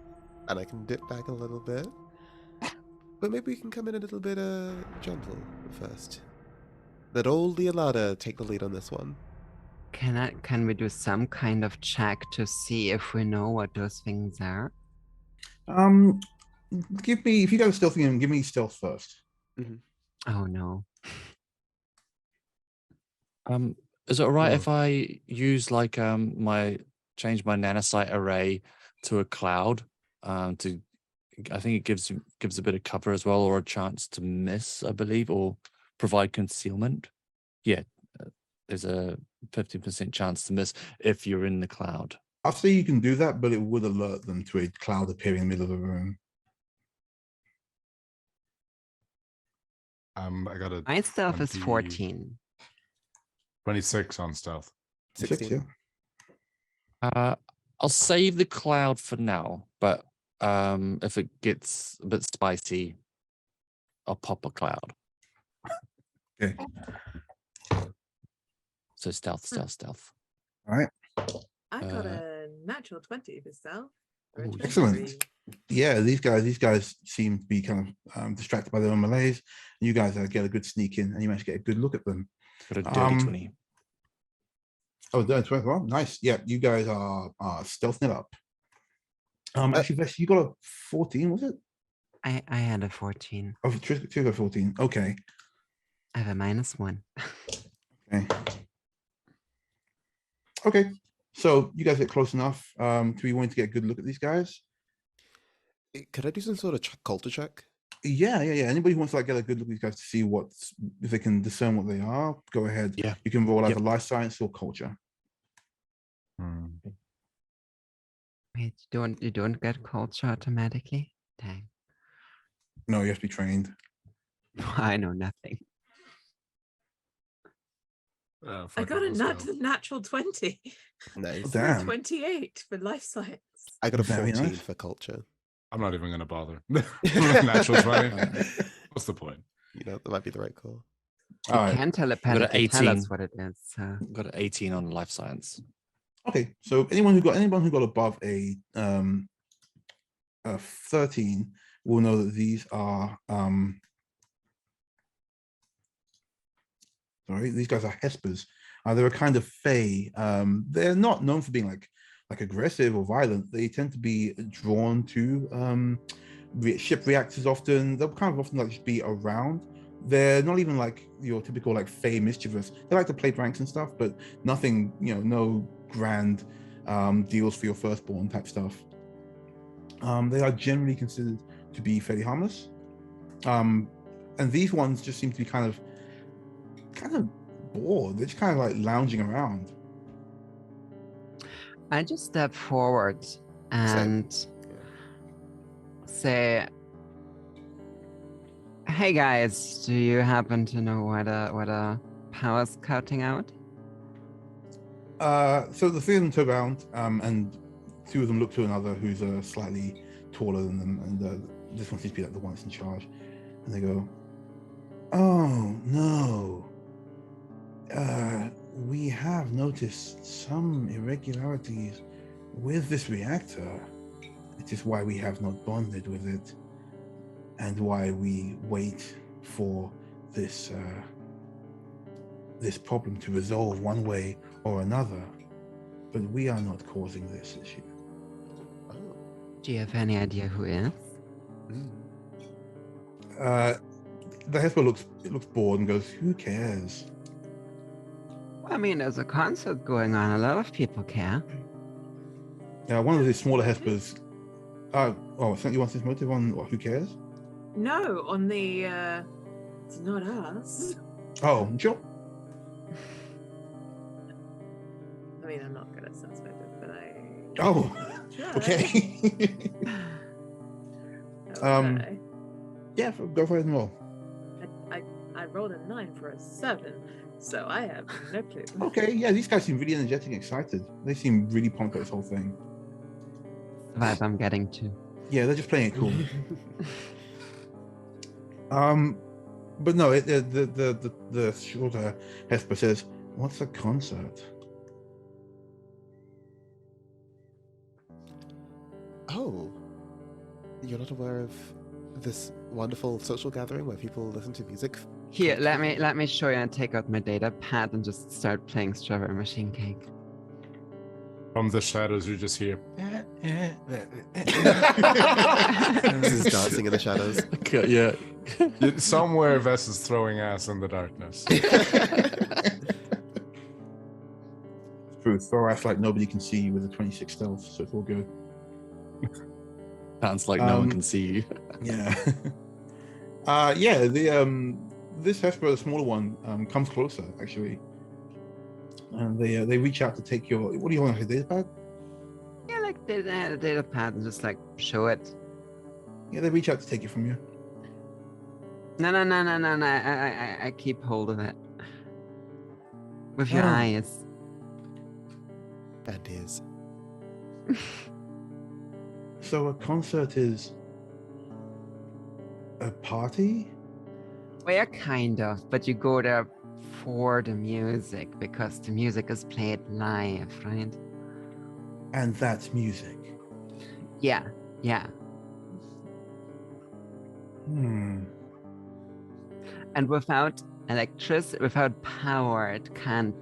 and I can dip back a little bit. But maybe we can come in a little bit gentle first. Let old Leolada take the lead on this one. Can we do some kind of check to see if we know what those things are? Give me, if you guys are stealthing, give me stealth first. Oh no. Is it alright Ooh. if I use like change my nanosite array to a cloud? I think it gives a bit of cover as well, or a chance to miss, I believe, or provide concealment. Yeah, there's a 50% chance to miss if you're in the cloud. I'll say you can do that, but it would alert them to a cloud appearing in the middle of the room. I got a My stealth is 20 14. 26 on stealth. 16. Yeah. I'll save the cloud for now, but if it gets a bit spicy, I'll pop a cloud. Okay. So stealth. All right. I got a natural 20 for stealth. Ooh, excellent. Yeah, these guys seem to be kind of distracted by their own malaise. You guys get a good sneak in, and you manage to get a good look at them. Got a dirty 20. Oh, dirty 20. Well, nice. Yeah, you guys are stealthing it up. Actually, Vex, you got a 14, was it? I had a 14. Oh, two got 14. Okay. I have a -1. Okay. Okay. So you guys get close enough. Do we want to get a good look at these guys? Could I do some sort of culture check? Yeah. Anybody who wants to get a good look at these guys to see if they can discern what they are, go ahead. Yeah. You can roll either life science or culture. Wait, you don't get culture automatically? Dang. No, you have to be trained. I know nothing. I got a natural 20. Nice. Oh, damn. 28 for life science. I got a Very 14 nice. for culture. I'm not even going to bother. Natural 20. What's the point? That might be the right call. You All right. can telepathically tell 18. us what it is. So. Got an 18 on life science. Okay, so anyone who got above a 13 will know that these are these guys are Hespers. They're a kind of fae. They're not known for being like aggressive or violent. They tend to be drawn to ship reactors often. They'll kind of often like just be around. They're not even like your typical like fae mischievous. They like to play pranks and stuff, but nothing, no grand deals for your firstborn type stuff. They are generally considered to be fairly harmless. And these ones just seem to be kind of bored. They're just kind of like lounging around. I just step forward and say, "Hey guys, do you happen to know what a power's cutting out?" So the three of them turn around, and two of them look to another who's slightly taller than them, and this one seems to be like the one that's in charge. And they go, "Oh no, we have noticed some irregularities with this reactor. It is why we have not bonded with it, and why we wait for this problem to resolve one way or another. But we are not causing this issue." Do you have any idea who is? The Hesper looks bored and goes, "Who cares?" I mean, there's a concert going on. A lot of people care. One of the smaller Hespers. Something you want this motive on? Who cares? No, on the it's not us. Oh, sure. I mean, I'm not good at sense motive, but I. Oh, Try. okay. Okay. Yeah, go for it and roll. I rolled a 9 for a 7, so I have no clue. Okay, yeah, these guys seem really energetic and excited. They seem really pumped about this whole thing. The vibe I'm getting to. Yeah, they're just playing it cool. But no, the shorter Hesper says, "What's a concert?" Oh, you're not aware of this wonderful social gathering where people listen to music? Here, let me show you and take out my data pad and just start playing Strawberry Machine Cake. From the shadows, you just hear. This is dancing in the shadows. Okay, yeah. Somewhere Vess is throwing ass in the darkness. True, throw ass like nobody can see you with a 26 stealth, so it's all good. Sounds like no one can see you. Yeah. This Hesper, the smaller one, comes closer actually, and they reach out to take your. What do you want? A data pad? Yeah, like the data pad and just like show it. Yeah, they reach out to take it from you. No. I keep hold of it with your Oh. eyes. And is. So a concert is a party? Well, yeah, kind of, but you go there for the music because the music is played live, right? And that's music. Yeah. And without electricity, without power, it can't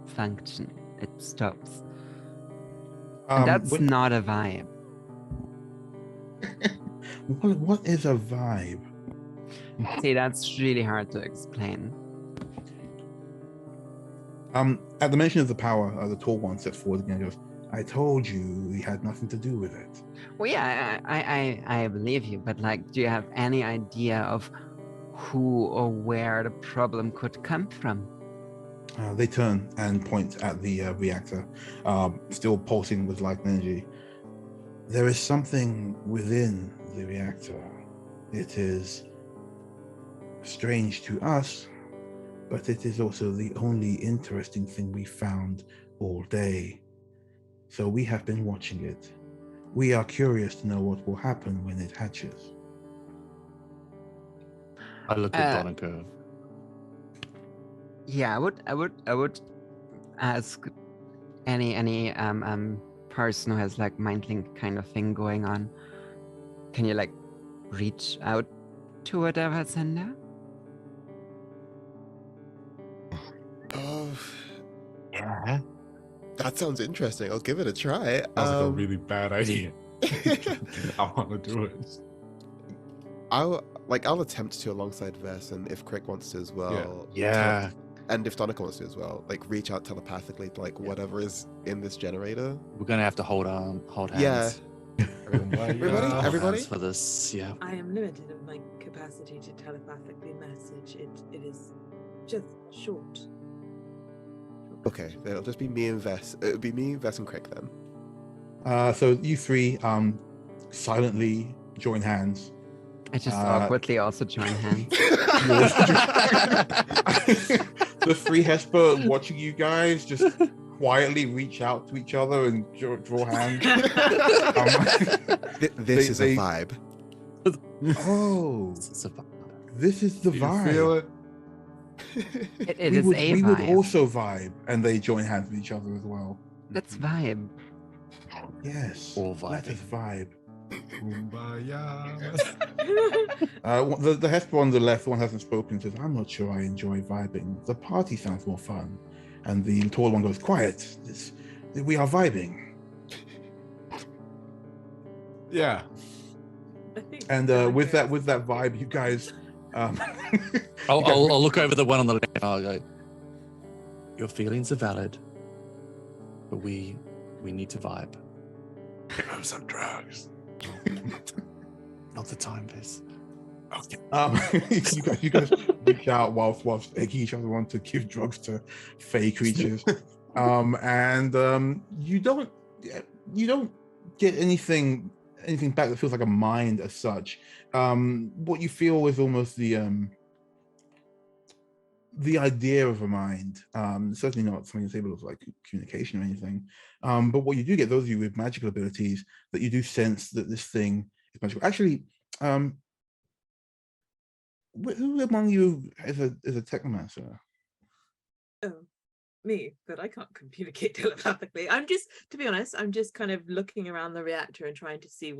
function. It stops. And that's not a vibe. What is a vibe? See, that's really hard to explain. At the mention of the power, the tall one steps forward again and goes, "I told you we had nothing to do with it." Well, yeah, I believe you, but like, do you have any idea of who or where the problem could come from? They turn and point at the reactor, still pulsing with light energy. There is something within the reactor. It is strange to us, but it is also the only interesting thing we found all day. So we have been watching it. We are curious to know what will happen when it hatches. I look at Donica. Yeah, I would ask any person who has like mind link kind of thing going on. Can you like reach out to whatever's in there? Oh, Yeah. that sounds interesting. I'll give it a try. Sounds like a really bad idea. I want to do it. I'll attempt to alongside Vess, and if Crick wants to as well. Yeah. And if Donica wants to as well, like reach out telepathically to like whatever is in this generator. We're gonna have to hold hands. Yeah. Everybody? Hold Everybody? hands for this. Yeah. I am limited in my capacity to telepathically message. It is just short. Okay, it'll just be me and Vess. It'll be me, Vess, and Crick then. So you three silently join hands. I just awkwardly also join hands. The three Hesper watching you guys just quietly reach out to each other and draw hands. This is a vibe. Oh, It's a- this is the Do you vibe. feel it? It we is would, a we would vibe. also vibe, and they join hands with each other as well. That's vibe. Yes, All that is vibe. Kumbaya. The Hesper on the left, the one hasn't spoken, says, "I'm not sure I enjoy vibing. The party sounds more fun." And the tall one goes, "Quiet. We are vibing." Yeah. I think And with that vibe, you guys. I'll look over the one on the left. And I'll go. Your feelings are valid, but we need to vibe. Give him some drugs. Not the time, Viz. Okay. You guys reach out whilst egging each other on to give drugs to fey creatures, and you don't get anything back that feels like a mind as such. What you feel is almost the idea of a mind. Certainly not something that's able of like communication or anything. But what you do get, those of you with magical abilities, that you do sense that this thing is magical. Actually, who among you is a technomancer? Oh, me, but I can't communicate telepathically. To be honest, I'm just kind of looking around the reactor and trying to see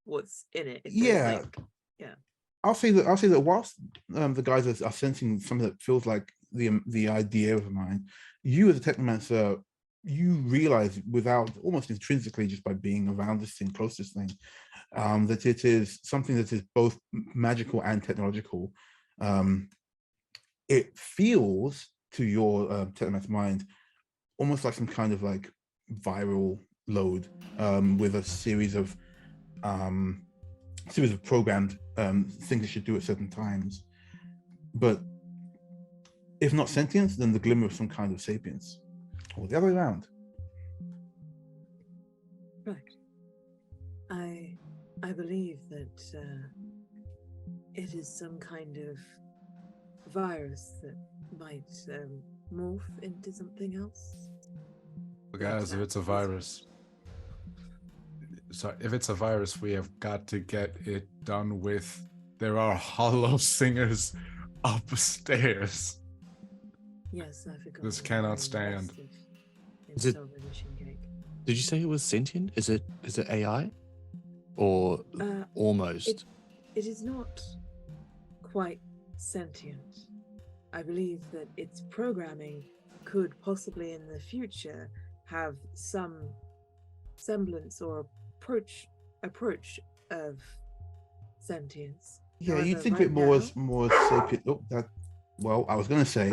what's in it. If there's, Yeah. I'll say that whilst the guys are sensing something that feels like the idea of a mind, you as a technomancer, you realize without, almost intrinsically, just by being around this thing, close to this thing, that it is something that is both magical and technological. It feels to your technomancer mind almost like some kind of like viral load, with a series of programmed things it should do at certain times. But if not sentience, then the glimmer of some kind of sapience, or the other way around. Right. I believe that it is some kind of virus that might morph into something else. Well, guys, if it's a virus, we have got to get it done with. There are hollow singers upstairs. Yes, I forgot. This cannot stand. Is it- Did you say it was sentient? Is it AI? Or almost? It is not quite sentient. I believe that its programming could possibly in the future have some semblance or approach of sentience. Yeah, However, you'd think right it more now- sapient. Well, I was going to say,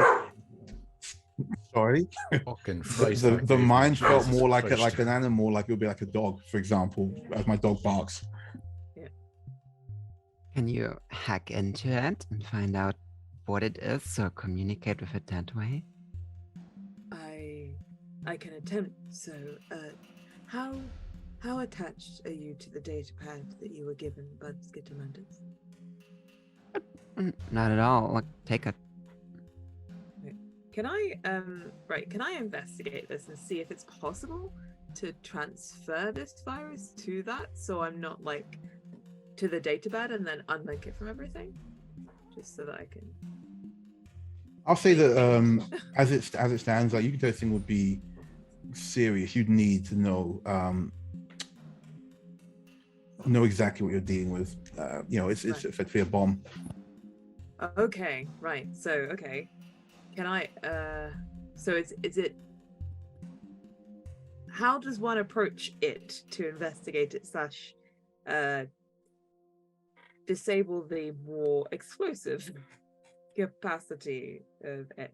sorry, Fucking the mind felt more like an animal, like it would be like a dog, for example, as my dog barks. Can you hack into it and find out what it is or communicate with it that way? I can attempt. So, how attached are you to the data pad that you were given by the Skitterlanders? Not at all. Like, take it. Can I investigate this and see if it's possible to transfer this virus to that, so I'm not like to the databed and then unlink it from everything, just so that I can. I'll say that as it stands, like, you can tell this thing would be serious. You'd need to know exactly what you're dealing with. It's Right. effectively a bomb. Okay, right. So okay, can I? So is it? How does one approach it to investigate it slash disable the more explosive capacity of it?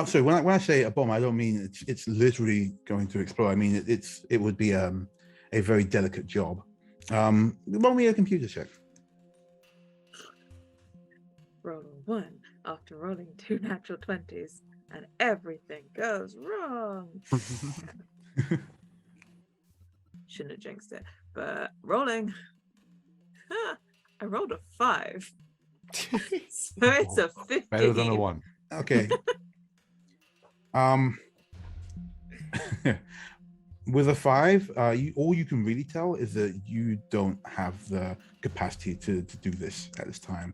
So when I say a bomb, I don't mean it's literally going to explode. I mean it would be a very delicate job. Roll me a computer check. Roll a 1 after rolling 2 natural 20s, and everything goes wrong. Shouldn't have jinxed it, but rolling. I rolled a 5. So it's a 15. Better than a 1. Okay. With a 5, all you can really tell is that you don't have the capacity to do this at this time.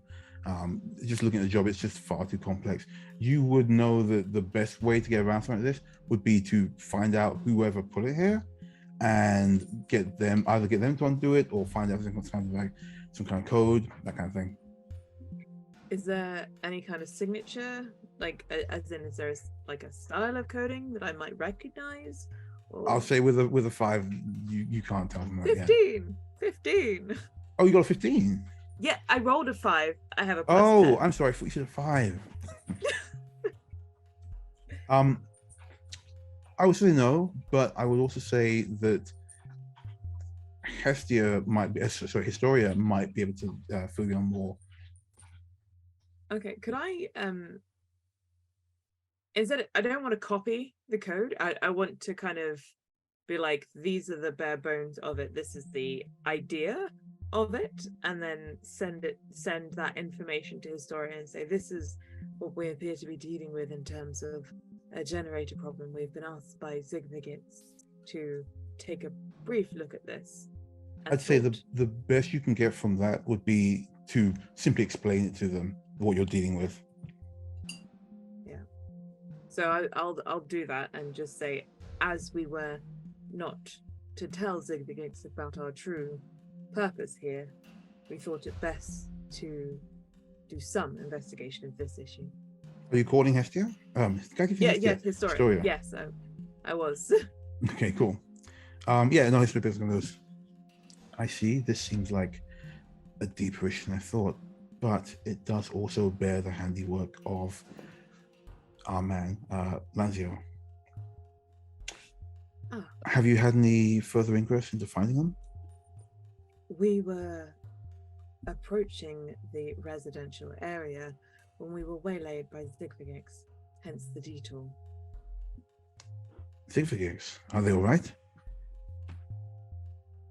Just looking at the job, it's just far too complex. You would know that the best way to get around something like this would be to find out whoever put it here and either get them to undo it, or find out some kind of code, that kind of thing. Is there any kind of signature, like as in, is there a style of coding that I might recognize? Or... I'll say with a 5, you can't tell them that. 15. Oh, you got a 15. Yeah, I rolled a 5. I have a +10. Oh, I'm sorry. I thought you said a 5. I would say no, but I would also say that Historia might be able to fill you on more. Okay, could I instead, I don't want to copy the code. I want to kind of be like, these are the bare bones of it. This is the idea of it, and then send that information to Historia and say, this is what we appear to be dealing with in terms of a generator problem. We've been asked by Zigvigits to take a brief look at this. I'd say the best you can get from that would be to simply explain it to them, what you're dealing with. Yeah. So I'll do that and just say, as we were not to tell Zigvigits about our true purpose here, we thought it best to do some investigation of this issue. Are you calling Hestia? Can I give you Hestia? Yes, Historia. Yes, I was. Okay, cool. Yeah, no, Historia goes, I see, this seems like a deeper issue than I thought, but it does also bear the handiwork of our man, Lanzio. Have you had any further ingress into finding them? We were approaching the residential area when we were waylaid by Zigvigits, hence the detour. Zigvigits, are they all right?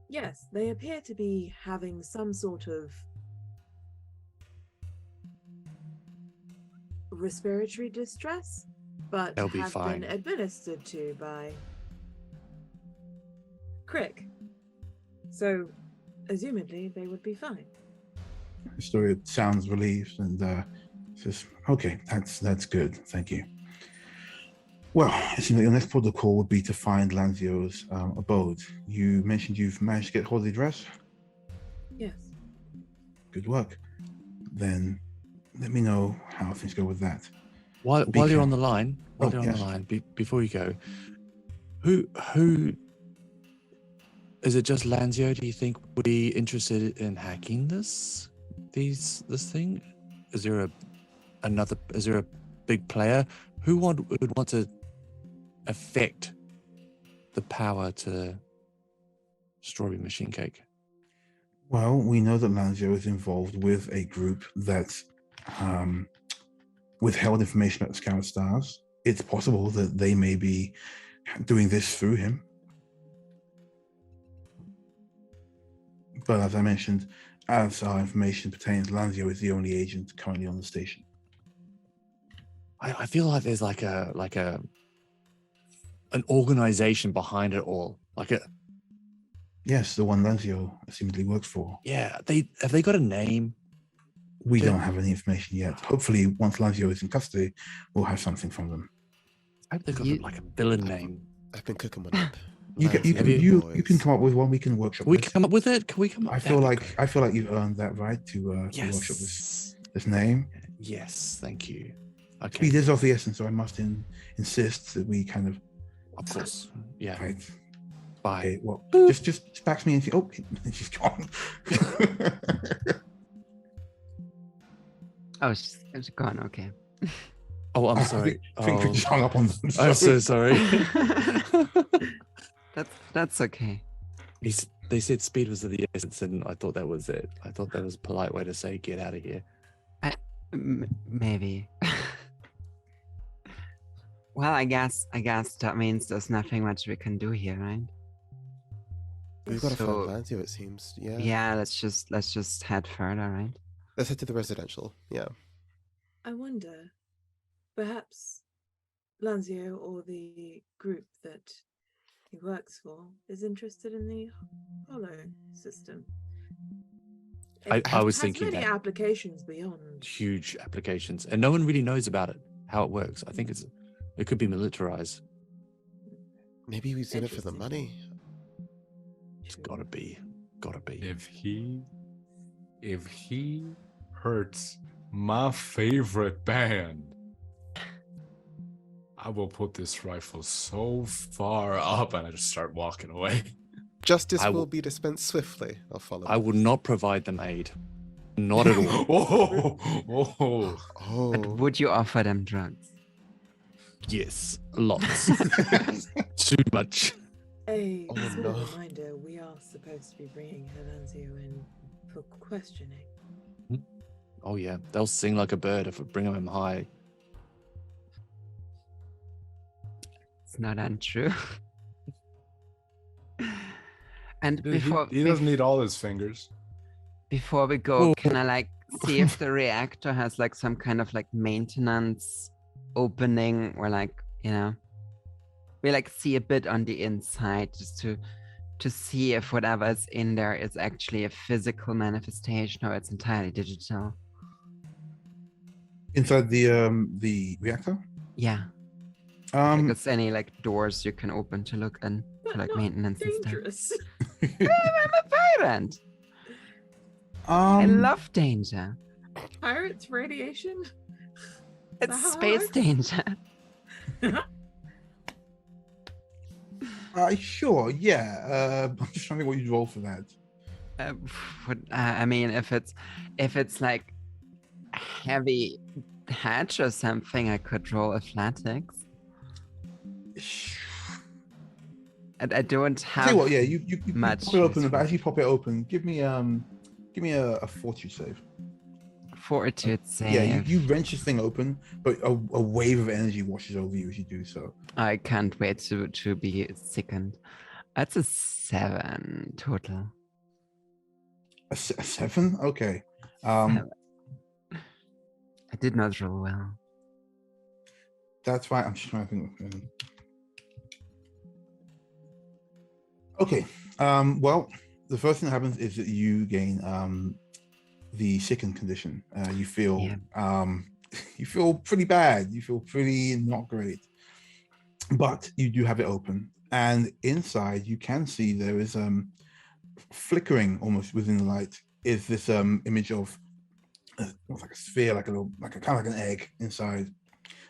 Yes, they appear to be having some sort of respiratory distress, but They'll be have fine. been administered to by Crick. So, assumedly, they would be fine. Historia sounds relieved and says, okay, that's good, thank you. Well, it seems like your next protocol would be to find Lanzio's abode. You mentioned you've managed to get hold of the address? Yes. Good work. Then let me know how things go with that. While you're on the line, yes. Before you go, who is it? Just Lanzio? Do you think would be interested in hacking this thing? Is there a big player who would want to affect the power to Strawberry Machine Cake? Well, we know that Lanzio is involved with a group that withheld information about the Scout Stars. It's possible that they may be doing this through him. But as I mentioned, as our information pertains, Lanzio is the only agent currently on the station. I feel like there's like an organization behind it all. Yes, the one Lanzio assumedly works for. Yeah, have they got a name? We don't have any information yet. Hopefully, once Lanzio is in custody, we'll have something from them. I hope they've got like a villain name. I've been cooking one up. You can come up with one. We can workshop. Can we come up with it? Can we come up? I feel like you've earned that right to workshop this name. Yes, thank you. Okay. Speed is of the essence, so I must insist that we kind of. Of course. Yeah. Right. Bye. Okay, well, just backs me into. Oh, she's gone. Oh, she's gone. Okay. Oh, I'm sorry. I think we just hung up on them. I'm so sorry. That's okay. They said speed was of the essence, and I thought that was it. I thought that was a polite way to say get out of here. Maybe. Well, I guess that means there's nothing much we can do here, right? We've got to find Lanzio, it seems. Yeah. Yeah, let's just head further, right? Let's head to the residential. Yeah. I wonder, perhaps Lanzio or the group that he works for is interested in the Hollow system. I was thinking many that. applications beyond. Huge applications, and no one really knows about it, how it works. I think it could be militarized. Maybe he's in it for the money. It's gotta be. If he hurts my favorite band, I will put this rifle so far up, and I just start walking away. Justice will be dispensed swiftly. I'll follow. I will not provide them aid. Not at all. But would you offer them drugs? Yes, lots. Too much. A Oh, small no. reminder: we are supposed to be bringing Herlanzio in for questioning. Oh yeah, they'll sing like a bird if we bring him high. It's not untrue. And Dude, before he doesn't need all his fingers. before we go, Well- can I like see if the reactor has like some kind of like maintenance opening, or like, you know, we like see a bit on the inside just to see if whatever's in there is actually a physical manifestation or it's entirely digital. Inside the reactor. Yeah. Like Um, there's any like doors you can open to look in But for like not maintenance and stuff. dangerous. I'm a pirate. I love danger. Pirates, radiation. It's how it space works? danger. Sure, yeah. I'm just trying to think what you'd roll for that. I mean, if it's like heavy hatch or something, I could roll athletics. And I don't Tell have. you what, yeah, you much pop it open, use but for as you pop it open, give me a fortitude save. Fortitude save. Yeah, you wrench this thing open, but a wave of energy washes over you as you do so. I can't wait to be sickened. That's a 7 total. A 7? Okay. Seven. I did not roll well. That's fine. I'm just trying to think. Okay. Well, the first thing that happens is that you gain the sickened condition. You feel you feel pretty bad. You feel pretty not great. But you do have it open, and inside you can see there is flickering almost within the light is this image of like a sphere, like a kind of like an egg inside.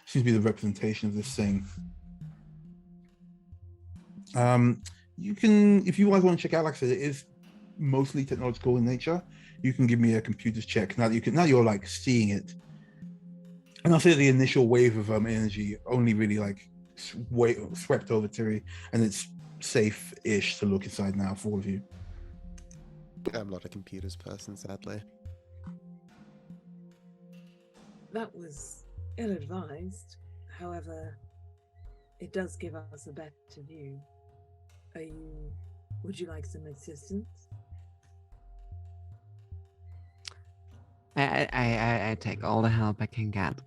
Seems to be the representation of this thing. You can, if you guys want to check out, like I said, it is mostly technological in nature. You can give me a computer's check now that now you're like seeing it. And I'll say the initial wave of energy only really like swept over Tiri, and it's safe-ish to look inside now for all of you. I'm not a computers person, sadly. That was ill-advised. However, it does give us a better view. Would you like some assistance? I take all the help I can get.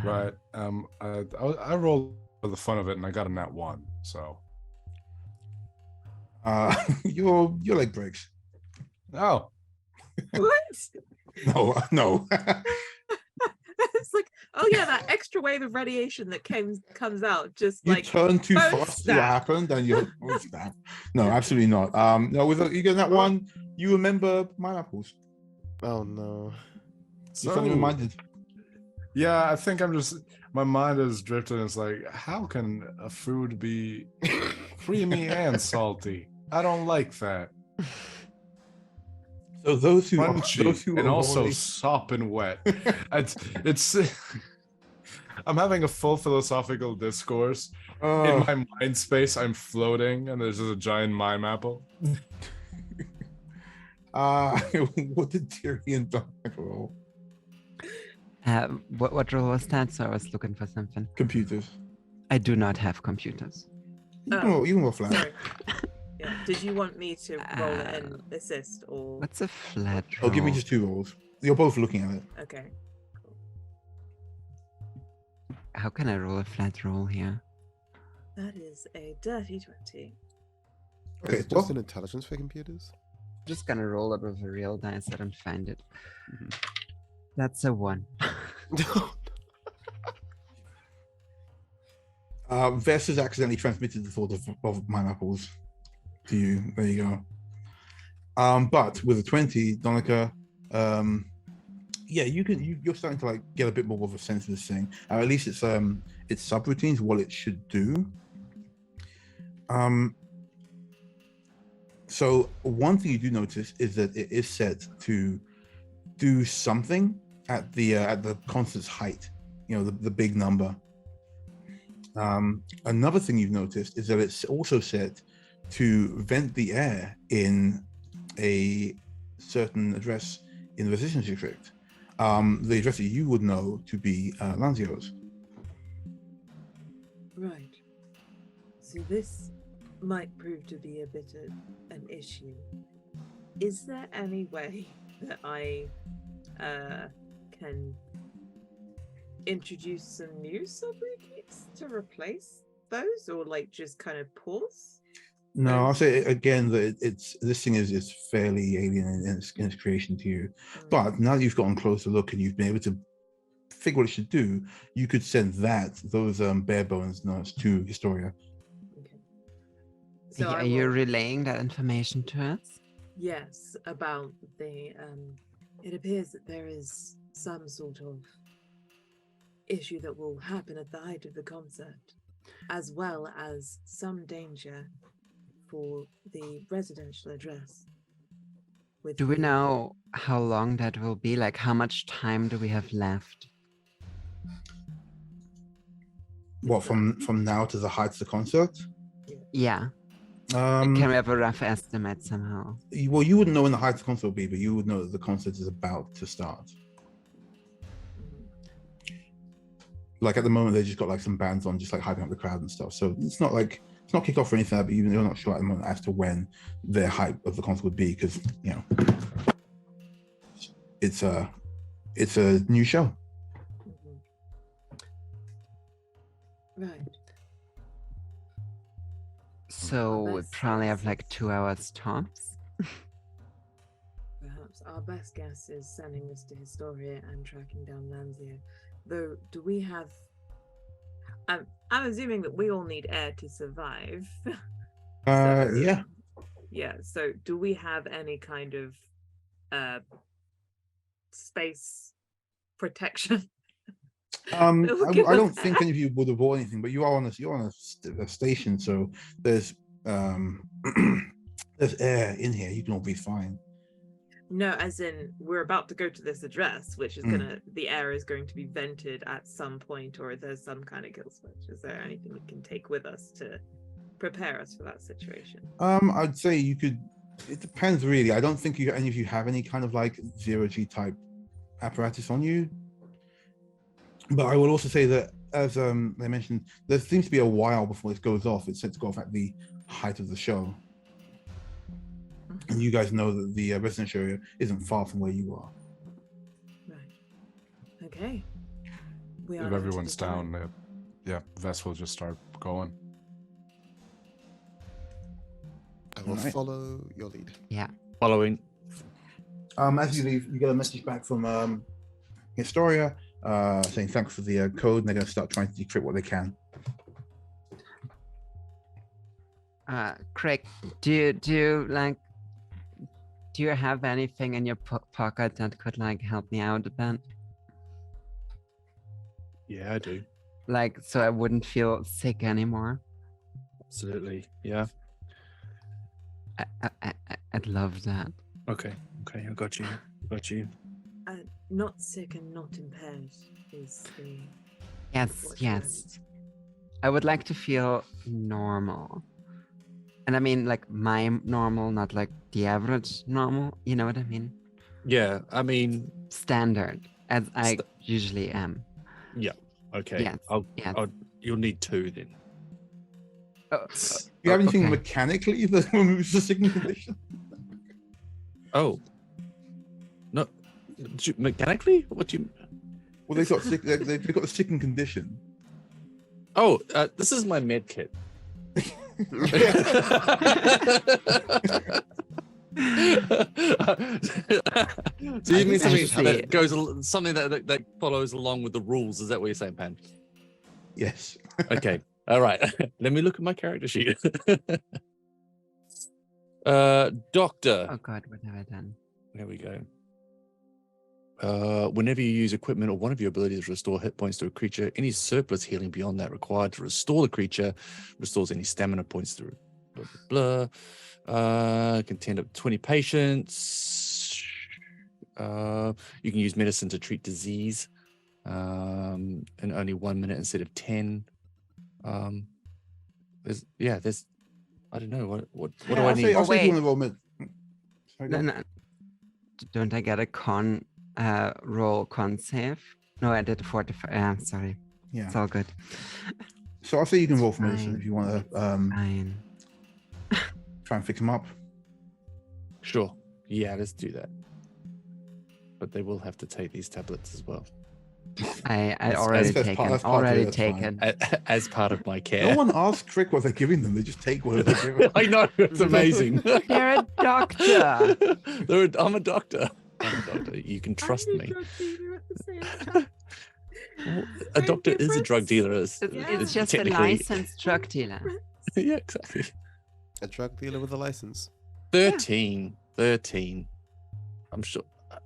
Right. I rolled for the fun of it, and I got a nat 1. So. Your leg breaks. Oh. What? No. It's like, oh yeah, that extra wave of radiation that comes out, just You like turn too both fast to see what snap. happened, and you snap. No, absolutely not. No, with you get that one, you remember my apples. Oh no. You're suddenly reminded. Yeah, I think my mind is drifting. It's like, how can a food be creamy and salty? I don't like that. So those who Crunchy and are also already- sopping wet. It's I'm having a full philosophical discourse. In my mind space, I'm floating, and there's just a giant mime apple. What did Tyrion Dominic roll? What role was that? So I was looking for something. Computers. I do not have computers. You can roll flat. Sorry. Yeah. Did you want me to roll it and assist, or What's a flat Oh, roll? give me just 2 rolls. You're both looking at it. okay? How can I roll a flat roll here? That is a dirty 20. Okay, Is it well, just an intelligence for computers? Just gonna roll it with a real dice. I don't find it. Mhm. That's a 1. Vess has accidentally transmitted the thought of mime apples to you. There you go. But with a 20, Donica, yeah, you're starting to like get a bit more of a sense of this thing. At least it's subroutines, what it should do. So one thing you do notice is that it is set to do something at the constant's height. the big number. Another thing you've noticed is that it's also set to vent the air in a certain address in the Resistance District. The address that you would know to be Lanzio's. Right. So this might prove to be a bit of an issue. Is there any way that I can introduce some new subroutines to replace those, or like just kind of pause? No, I'll say again that this thing is fairly alien in its creation to you. But now that you've gotten a closer look and you've been able to figure what it should do, you could send those bare bones notes to Historia. Okay. So Are you relaying that information to us? Yes, about the it appears that there is some sort of issue that will happen at the height of the concert, as well as some danger for the residential address. Do we know how long that will be? Like, how much time do we have left? What, from now to the height of the concert? Yeah. Can we have a rough estimate somehow? Well, you wouldn't know when the height of the concert will be, but you would know that the concert is about to start. Like at the moment, they just got like some bands on, just like hyping up the crowd and stuff. So it's not kicked off or anything, but you're not sure at the moment as to when their hype of the concert would be, because it's a new show. Right. So we probably have like 2 hours tops. Perhaps our best guess is sending this to Historia and tracking down Lanzio. Though, do we have? I'm assuming that we all need air to survive. Yeah. Yeah. So, do we have any kind of space protection? I don't think any of you would have bought anything, but you're on a station, so there's there's air in here. You can all be fine. No, as in we're about to go to this address, which is the air is going to be vented at some point, or there's some kind of kill switch. Is there anything we can take with us to prepare us for that situation? I'd say you could. It depends, really. I don't think any of you have any kind of like zero-G type apparatus on you. But I will also say that, as they mentioned, there seems to be a while before this goes off. It's set to go off at the height of the show. And you guys know that the residential area isn't far from where you are. Right. Okay. If everyone's down, Vess will just start going. I will follow your lead. Yeah. Following. As you leave, you get a message back from Historia saying thanks for the code, and they're going to start trying to decrypt what they can. Craig, do you have anything in your pocket that could like help me out a bit? Yeah, I do. Like, so I wouldn't feel sick anymore. Absolutely. Yeah. I'd love that. Okay. I got you. Not sick and not impaired is the... Yes. I would like to feel normal. And I mean, like, my normal, not like the average normal. You know what I mean? Yeah, I mean... Standard, as I usually am. Yeah, okay. Yes. You'll need 2 then. Do you have anything mechanically that removes the sickening condition? Oh. No. Mechanically? What do you... Well, they've got the sickening condition. Oh, this is my med kit. Do you mean something that follows along with the rules? Is that what you're saying, Pan? Yes. Okay. All right. Let me look at my character sheet. Doctor. Oh God, what have I done? There we go. Whenever you use equipment or one of your abilities to restore hit points to a creature, any surplus healing beyond that required to restore the creature restores any stamina points through. Blah, blah, blah. Can tend up 20 patients. You can use medicine to treat disease. in only 1 minute instead of 10. There's I don't know what do I need? I'll say if you wait. want to roll mid. Sorry, go No, on. no. Don't I get a roll con save? No, I did 45. Yeah, sorry. Yeah. It's all good. So I'll say you can It's roll for medicine fine. if you want to Fine. try and fix him up. Sure. Yeah, let's do that. But they will have to take these tablets as well. I That's- already that's taken. part of it, that's taken. As part of my care. No one asks Crick what they're giving them. They just take whatever they're giving. I know, it's amazing. You're a doctor. I'm a doctor. You can trust I'm a me. drug dealer at the same time. Well, a Great doctor is a drug difference. dealer. It's just a technically- licensed drug dealer. Yeah, exactly. A drug dealer with a license. 13. I'm sure.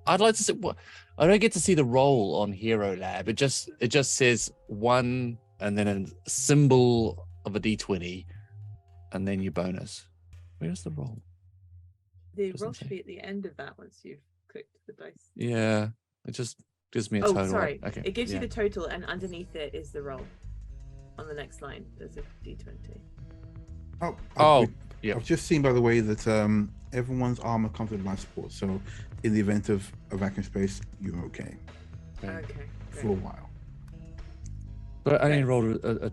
I'd like to see what I don't get to see the roll on Hero Lab. It just says 1 and then a symbol of a D20 and then your bonus. Where's the roll? The Doesn't roll should say. be at the end of that once you've clicked the dice. Yeah, it just gives me a Oh, total. sorry. Okay. It gives yeah. you the total, and underneath it is the roll. On the next line, there's a D20. Oh, yeah. I've just seen, by the way, that everyone's armor comes with life support. So in the event of a vacuum space, you're okay Okay. for a Great. while. But I only rolled a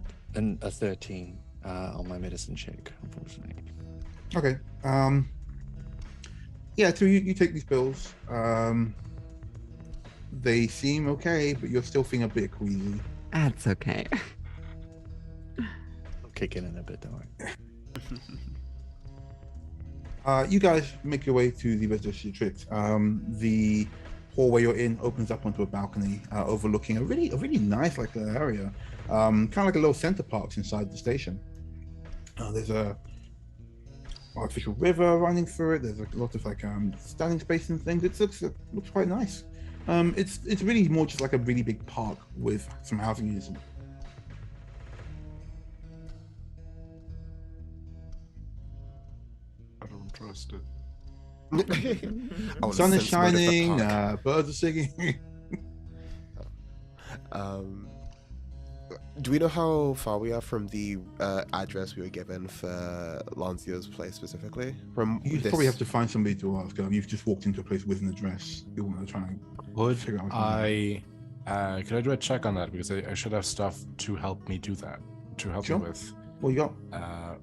13 on my medicine check, unfortunately. Okay. Yeah, so you take these pills. They seem okay, but you're still feeling a bit queasy. That's okay. I'll kick in a bit, don't worry. You guys make your way to the residential district. The hallway you're in opens up onto a balcony overlooking a really nice area, kind of like a little center parks inside the station. There's a artificial river running through it. There's a lot of standing space and things. It looks quite nice. It's really more just like a really big park with some housing units. I don't trust it. I wanna Sun is sense murder the shining, park. birds are singing. Do we know how far we are from the address we were given for Lancio's place specifically? From You this... probably have to find somebody to ask. You've just walked into a place with an address. You want to try and Would figure out. could I do a check on that, because I should have stuff to help me do that, to help Sure. me with. Well, you got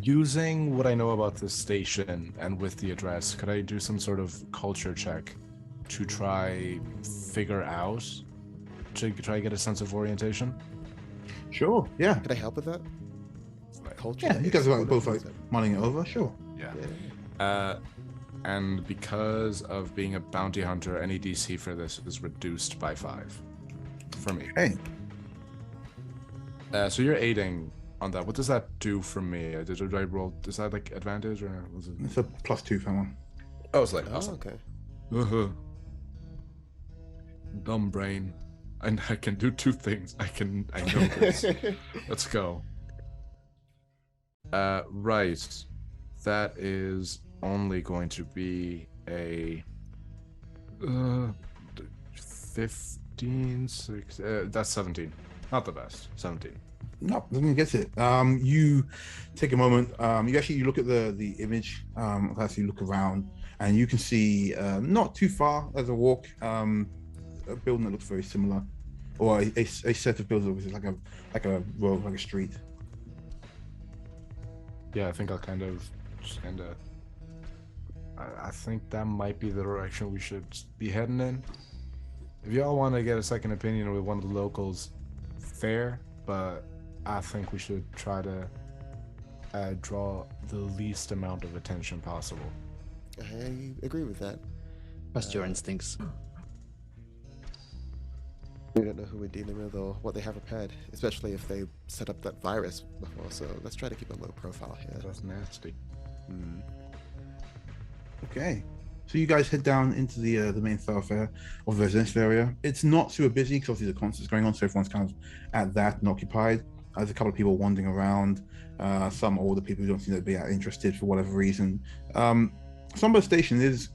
Using what I know about this station and with the address, could I do some sort of culture check to try figure out, to try get a sense of orientation? sure. Yeah. Can I help with that? Culture? Yeah. You guys are What both is it? mulling it over. Sure. Yeah. Yeah. And because of being a bounty hunter, any DC for this is reduced by 5 for me. Hey. So you're aiding on that. What does that do for me? Did I roll? Is that like advantage or was it? It's a +2 for that one. Oh, it's like Oh, awesome. okay. Uh-huh. Dumb brain. And I can do 2 things. I know this. Let's go. Right. That is only going to be a 15, 6, that's 17. Not the best. 17. No, doesn't get it. You take a moment. You look at the image. As you look around, and you can see not too far as a walk, a building that looks very similar, or a set of buildings like a road, like a street. Yeah, I think I'll I think that might be the direction we should be heading in. If y'all want to get a second opinion with one of the locals, fair, but I think we should try to draw the least amount of attention possible. I agree with that. Trust your instincts. We don't know who we're dealing with or what they have prepared, especially if they set up that virus before, so let's try to keep a low profile here. That's nasty. Hmm. Okay. So you guys head down into the main thoroughfare of the residential area. It's not super busy because obviously the concert's going on, so everyone's kind of at that and occupied. There's a couple of people wandering around. Some older people who don't seem to be interested for whatever reason. Some of the station is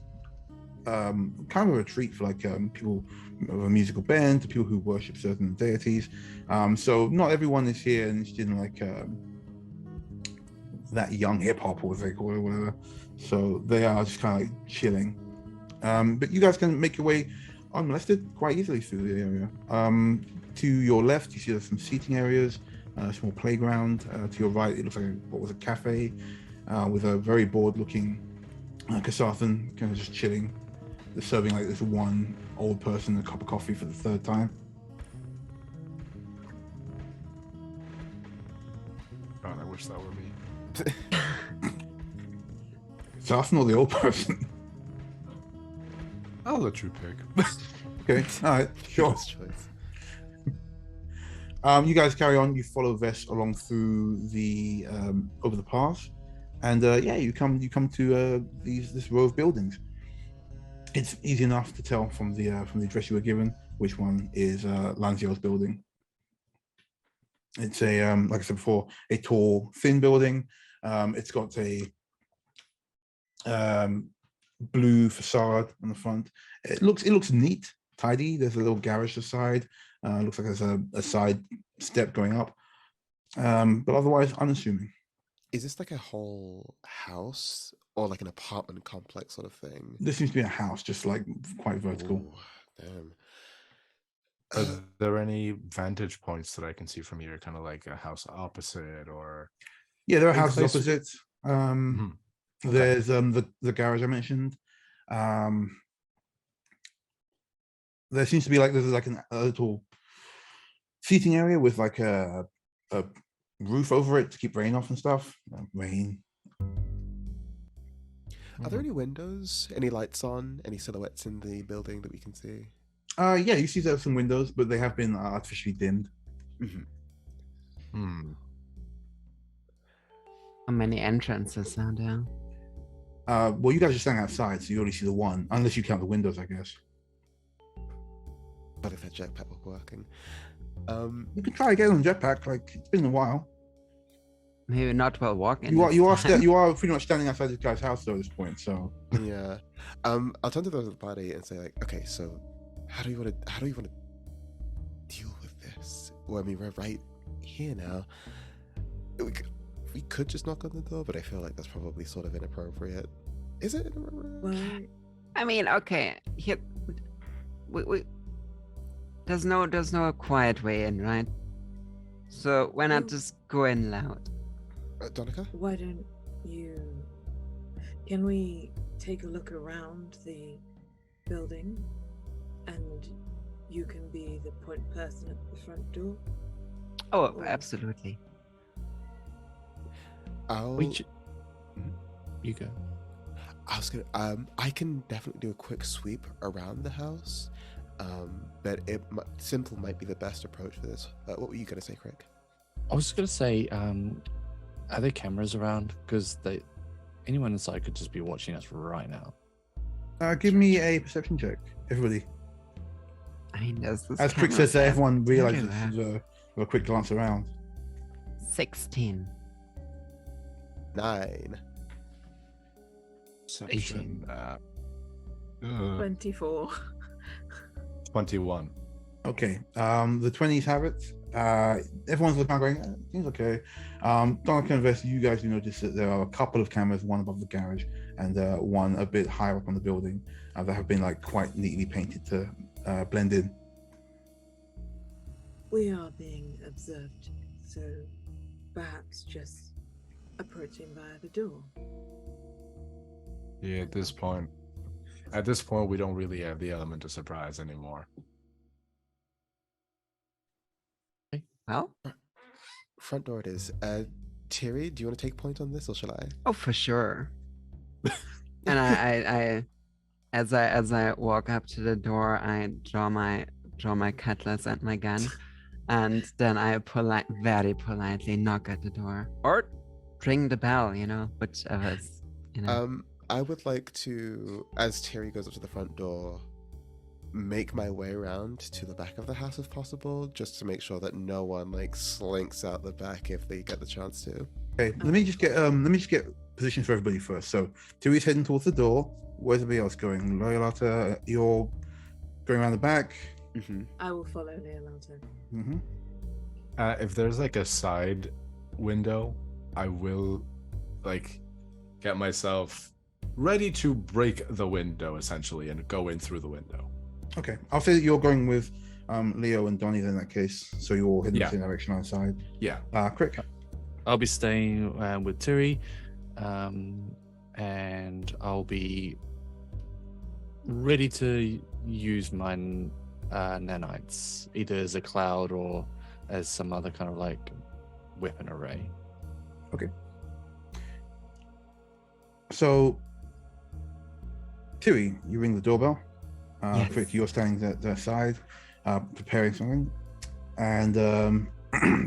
kind of a retreat for like people of a musical band, to people who worship certain deities. So not everyone is here and interested in like that young hip hop or what they call it or whatever. So they are just kind of like chilling. But you guys can make your way unmolested quite easily through the area. To your left, you see there's some seating areas, a small playground. To your right, it looks like what was a cafe with a very bored-looking Kasathan kind of just chilling. They're serving like this one old person a cup of coffee for the third time. God, I wish that were me. Kasathan or the old person? I'll let you pick. Okay, all right, sure. First choice. You guys carry on. You follow Vess along through the over the pass, and yeah, you come to this row of buildings. It's easy enough to tell from the address you were given which one is Lanzio's building. It's a like I said before, a tall, thin building. It's got a blue facade on the front. It looks neat, tidy. There's a little garage to the side. Looks like there's a side step going up, but otherwise unassuming. Is this like a whole house or like an apartment complex sort of thing? This seems to be a house, just like quite vertical. Ooh, damn. Are there any vantage points that I can see from here, kind of like a house opposite or? Yeah, there are In houses place- opposite. Mhm. Okay. There's the garage I mentioned. There seems to be like there's like a little seating area with like a roof over it to keep rain off and stuff. Rain. Are there any windows? Any lights on? Any silhouettes in the building that we can see? Yeah, you see there's some windows, but they have been artificially dimmed. Hmm. How many entrances are there? Well, you guys are standing outside, so you only see the one, unless you count the windows, I guess. But if that jetpack were working. You can try again on jetpack. Like it's been a while. Maybe not while walking. You are this time. you are pretty much standing outside this guy's house though at this point. So Yeah. I'll turn to those of the party and say like, okay, so how do you want to deal with this? Well, I mean, we're right here now. We could just knock on the door, but I feel like that's probably sort of inappropriate. Is it inappropriate? Well, I mean, okay. Here, we there's no quiet way in, right? So why not Oh. just go in loud? Donica? why don't you? Can we take a look around the building, and you can be the point person at the front door? Oh, Oh. absolutely. You go. I was gonna. I can definitely do a quick sweep around the house, but simple might be the best approach for this. What were you gonna say, Craig? I was just gonna say, are there cameras around? Because anyone inside could just be watching us right now. give me a perception check, everybody. I mean, there's this. As Crick camera says, that set. everyone Don't do realizes that. this is a quick glance around. 16. 9. Perception. 24. 21. Okay. The 20s have it. Everyone's looking around going, seems okay. Donica and Vess, you guys do notice that there are a couple of cameras, one above the garage and one a bit higher up on the building that have been like quite neatly painted to blend in. We are being observed, so perhaps just approaching via the door. Yeah, at this point, we don't really have the element of surprise anymore. Well, Front door it is. Thierry, do you want to take point on this, or shall I? oh, for sure. And I as I walk up to the door, I draw my cutlass and my gun, and then I very politely knock at the door or ring the bell, whichever's, I would like to, as Thierry goes up to the front door, make my way around to the back of the house if possible, just to make sure that no one slinks out the back if they get the chance to. Okay, let me just get positions for everybody first. So Tiri's heading towards the door. Where's everybody else going? Loyalata, you're going around the back. I will follow Leolata. Mm-hmm. If there's like a side window, I will like get myself ready to break the window essentially and go in through the window. Okay, I'll say that you're going with Leo and Donnie in that case. So you're all heading Yeah. the same direction outside. Yeah. Crick. I'll be staying with Tiri, and I'll be ready to use my nanites, either as a cloud or as some other kind of like weapon array. Okay. So, Tiri, you ring the doorbell. Yes. Crick, you're standing at the side, preparing something, and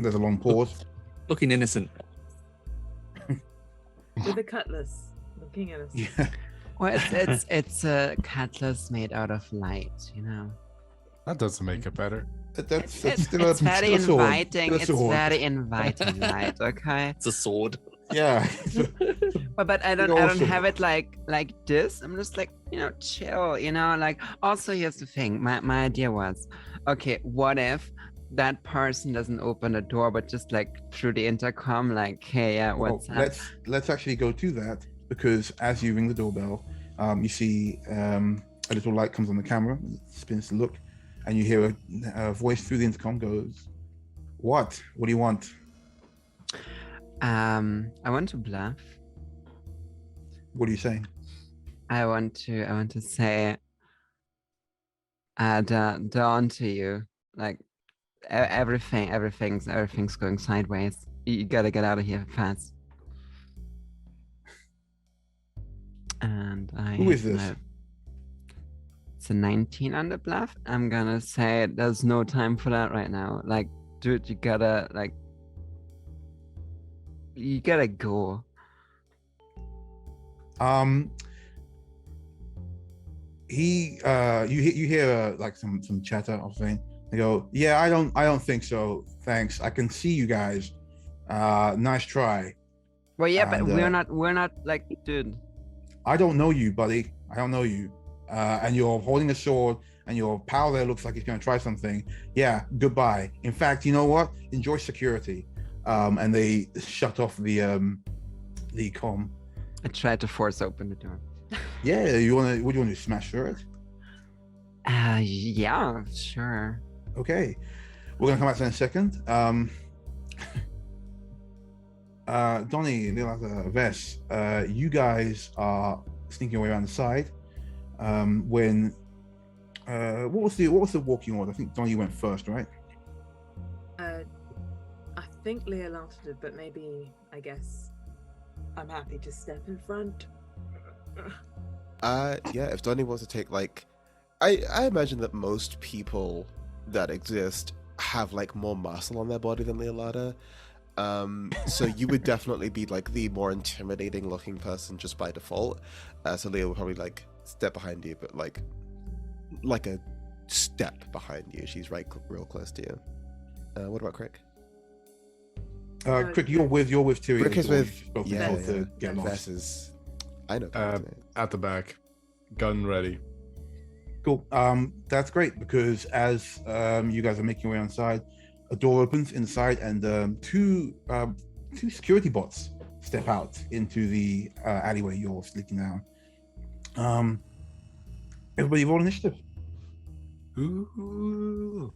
there's a long pause. Looking innocent. With a cutlass, looking at us. Yeah. Well, it's a cutlass made out of light, you know. That doesn't make it better. That's It's still very a sword. inviting. Still a It's sword. very inviting light. Okay. It's a sword. Yeah. But I don't Also- have it like this. I'm just like, chill, like also here's the thing. My idea was, okay, what if that person doesn't open the door but just like through the intercom, like, hey, yeah, what's Well, up? let's actually go to that, because as you ring the doorbell, you see a little light comes on the camera, spins to look, and you hear a voice through the intercom goes, What do you want? I want to bluff. What are you saying? I want to say dawn to you. Like everything's going sideways. You gotta get out of here fast. And Who is this? It's a 19 on the bluff. I'm gonna say there's no time for that right now. Like, dude, you gotta go. You hear like some chatter of thing. They go, yeah, I don't think so. Thanks. I can see you guys. Nice try. Well, yeah, but And, we're not like, dude. I don't know you, buddy. I don't know you. And you're holding a sword, and your pal there looks like he's going to try something. Yeah, goodbye. In fact, you know what? Enjoy security. And they shut off the comm. I tried to force open the door. Yeah, what do you want to do? Smash through it? Yeah, sure. Okay, we're gonna come back to that in a second. Donnie, Vess, you guys are sneaking away around the side. When what was the walking order? I think Donnie went first, right? I think Leolata did, but maybe, I guess, I'm happy to step in front. Yeah, if Donnie wants to take like, I imagine that most people that exist have like more muscle on their body than Leolata. So you would definitely be like the more intimidating looking person just by default. So Leo will probably like step behind you, but like a step behind you. She's right real close to you. What about Crick? Crick, you're with Tyrion. Crick is with to get lost. Vess is. I know. At the back, gun ready. Cool. That's great, because as you guys are making your way inside, a door opens inside, and two security bots step out into the alleyway you're sneaking down. Everybody roll initiative. Ooh.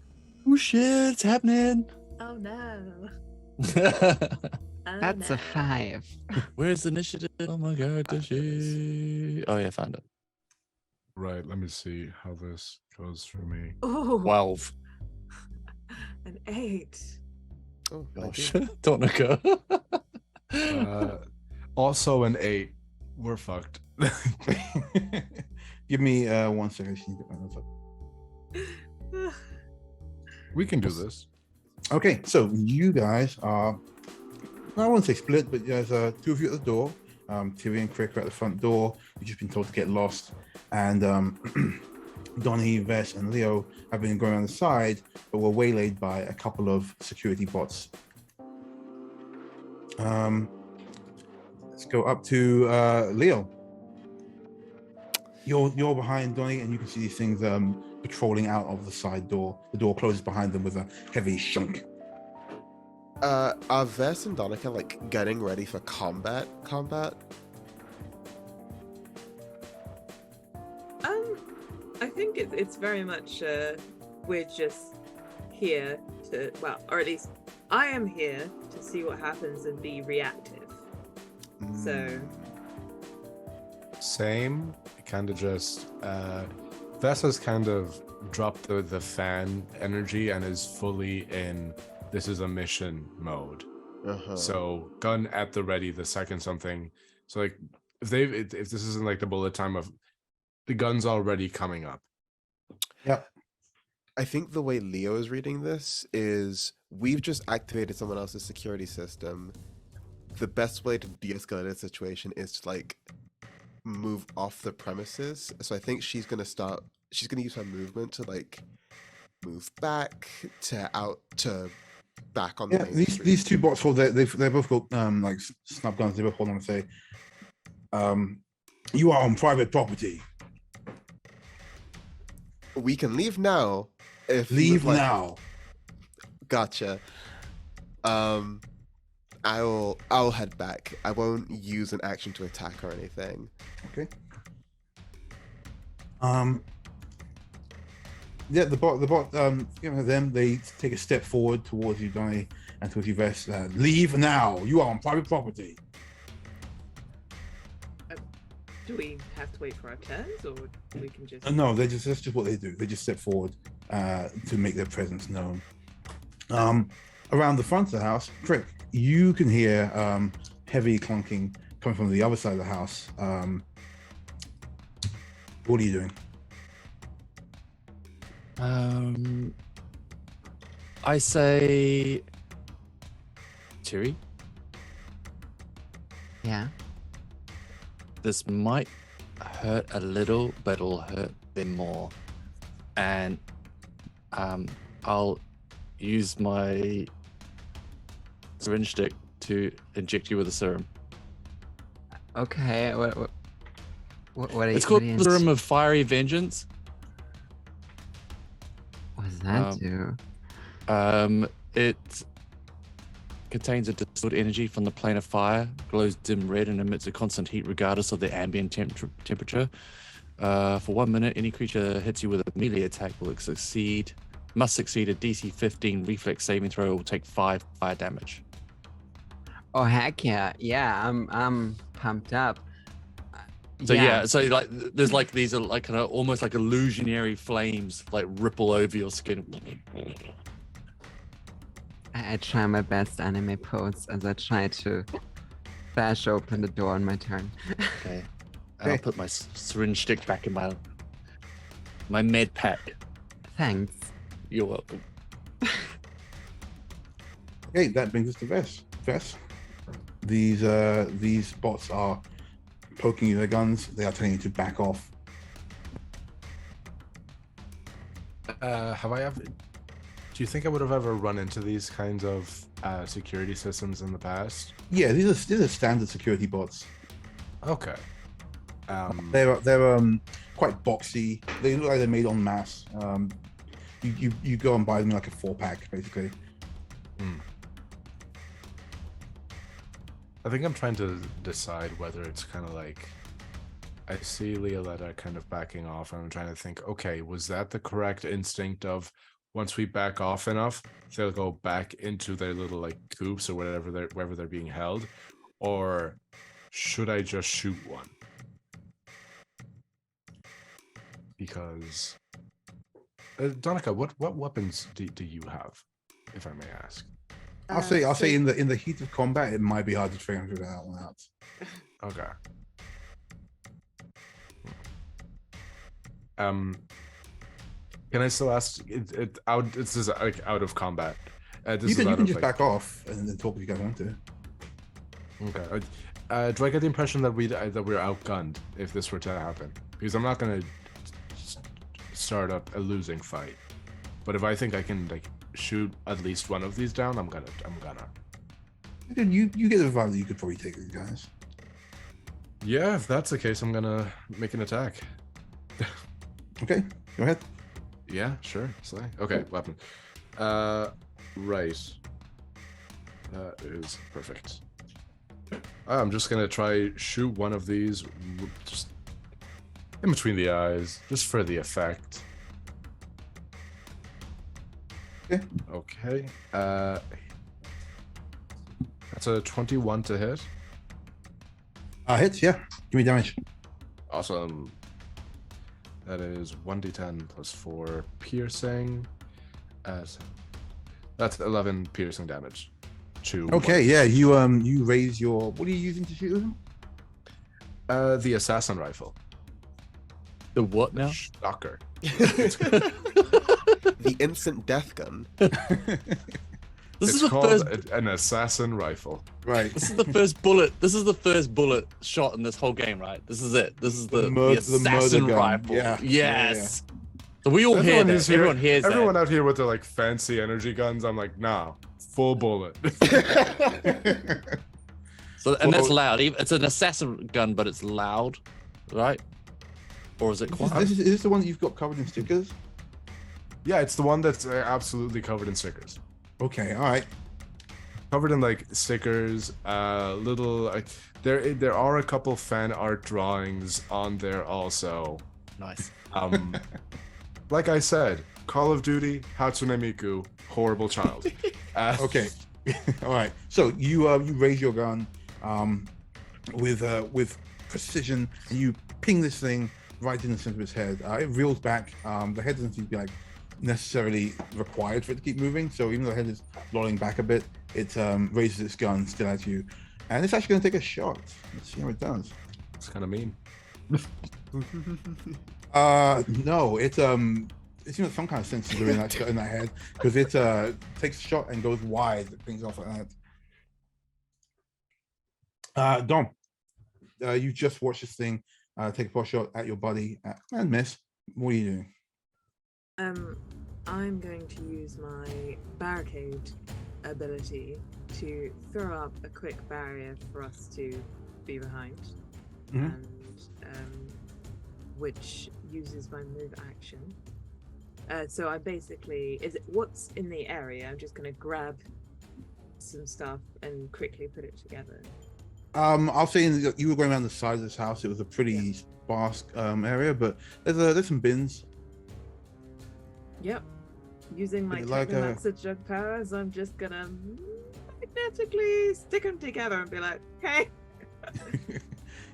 Oh shit, it's happening. Oh no. That's a 5. Where's the initiative? Oh my god, the shit. Oh yeah, found it. Right, let me see how this goes for me. Oh, 12. an 8. Oh, Gosh, 19. don't know. Also an 8. We're fucked. Give me 1 second. I just need to get my notes up. We can do this. Okay, so you guys are, I won't say split, but there's two of you at the door. Tyrion and Crick are at the front door. You've just been told to get lost. And Donnie, Vess, and Leo have been going on the side, but were waylaid by a couple of security bots. Let's go up to Leo. You're behind Donnie, and you can see these things patrolling out of the side door. The door closes behind them with a heavy shunk. Are Vess and Donica like getting ready for combat? I think it's very much we're just here to, well, or at least I am here to see what happens and be reactive. So same, kind of just Vess has kind of dropped the fan energy and is fully in this is a mission mode. So gun at the ready the second something. So like if this isn't like the bullet time of the gun's already coming up. Yep. I think the way Leo is reading this is we've just activated someone else's security system. The best way to de-escalate a situation is to like move off the premises. So I think she's gonna use her movement to like move back to back on the main street. These two bots hold they both got like snub guns. They both hold on and say, "You are on private property. We can leave now. If Leave now." Gotcha. I'll head back. I won't use an action to attack or anything. Okay. Yeah, the bot, them, they take a step forward towards you, Donnie, and towards you, Vess. Leave now. You are on private property. do we have to wait for our turns, or we can just? No, that's just what they do. They just step forward to make their presence known. Around the front of the house, Frick, you can hear heavy clunking coming from the other side of the house. What are you doing? I say, Tiri, Yeah. this might hurt a little, but it'll hurt them more. And I'll use my syringe stick to inject you with a serum. Okay. What are you? It's called what are you- the Serum of Fiery Vengeance. What does that do? It contains a distilled energy from the plane of fire, glows dim red, and emits a constant heat regardless of the ambient temperature. For 1 minute, any creature hits you with a melee attack must succeed a DC 15 reflex saving throw or will take 5 fire damage. Oh heck yeah! Yeah, I'm pumped up. So like there's like these are like kind of almost like illusionary flames like ripple over your skin. I try my best anime pose as I try to bash open the door on my turn. Okay. And I'll put my syringe stick back in my med pack. Thanks. You're welcome. Okay, that brings us to Vess. Vess, these bots are poking you with their guns. They are telling you to back off. Have I ever? Do you think I would have ever run into these kinds of security systems in the past? Yeah, these are standard security bots. Okay. They're quite boxy. They look like they're made en masse. You go and buy them like a 4-pack, basically. I think I'm trying to decide whether it's kind of like I see Leoletta kind of backing off, and I'm trying to think, okay, was that the correct instinct of once we back off enough, they'll go back into their little like coops or wherever they're being held, or should I just shoot one? Because Donica, what weapons do you have, if I may ask? I'll say in the heat of combat, it might be hard to figure that one out. Okay. Can I still ask? This is like out of combat. You can just back off and then talk if you guys want to. Okay. Do I get the impression that we're outgunned if this were to happen? Because I'm not gonna start up a losing fight, but if I think I can like shoot at least one of these down, I'm gonna. You get the vibe that you could probably take these guys. Yeah, if that's the case, I'm gonna make an attack. Okay, go ahead. Yeah, sure. Slay. Okay, weapon. Right. That is perfect. I'm just gonna try shoot one of these just in between the eyes, just for the effect. Okay. Okay. That's a 21 to hit. Hits, yeah. Give me damage. Awesome. That is 1d10 plus 4 piercing. That's 11 piercing damage. Okay, yeah. You raise your. What are you using to shoot them? The assassin rifle. The what now? Shocker. The instant death gun. This It's is the called first. an assassin rifle. Right. This is the first bullet. This is the first bullet shot in this whole game, right? This is it. This is the assassin murder gun. rifle. Yeah. Yes. So we all hear Everyone that. is here- Everyone hears Everyone that. out here with their like fancy energy guns, I'm like, nah, full bullet. So and that's loud. It's an assassin gun, but it's loud, right? Or is it quiet? Is this the one that you've got covered in stickers? Yeah, it's the one that's absolutely covered in stickers. Okay, all right. Covered in like stickers, little. There are a couple fan art drawings on there also. Nice. Like I said, Call of Duty, Hatsune Miku, horrible child. Okay. All right. So you raise your gun with precision, and you ping this thing right in the center of its head. It reels back. The head doesn't seem to be like necessarily required for it to keep moving. So even though the head is lolling back a bit, it raises its gun still at you, and it's actually going to take a shot. Let's see how it does. It's kind of mean. No, it's some kind of sensor in that head, because it takes a shot and goes wide, things off like that. Dom, you just watched this thing take a pot shot at your buddy and miss. What are you doing? I'm going to use my barricade ability to throw up a quick barrier for us to be behind, Mhm. and which uses my move action. So I basically, what's in the area? I'm just going to grab some stuff and quickly put it together. I'll say you were going around the side of this house. It was a pretty sparse area, but there's some bins. Yep. Using my Like a- Technomancer jug powers, I'm just gonna magnetically stick them together and be like, hey.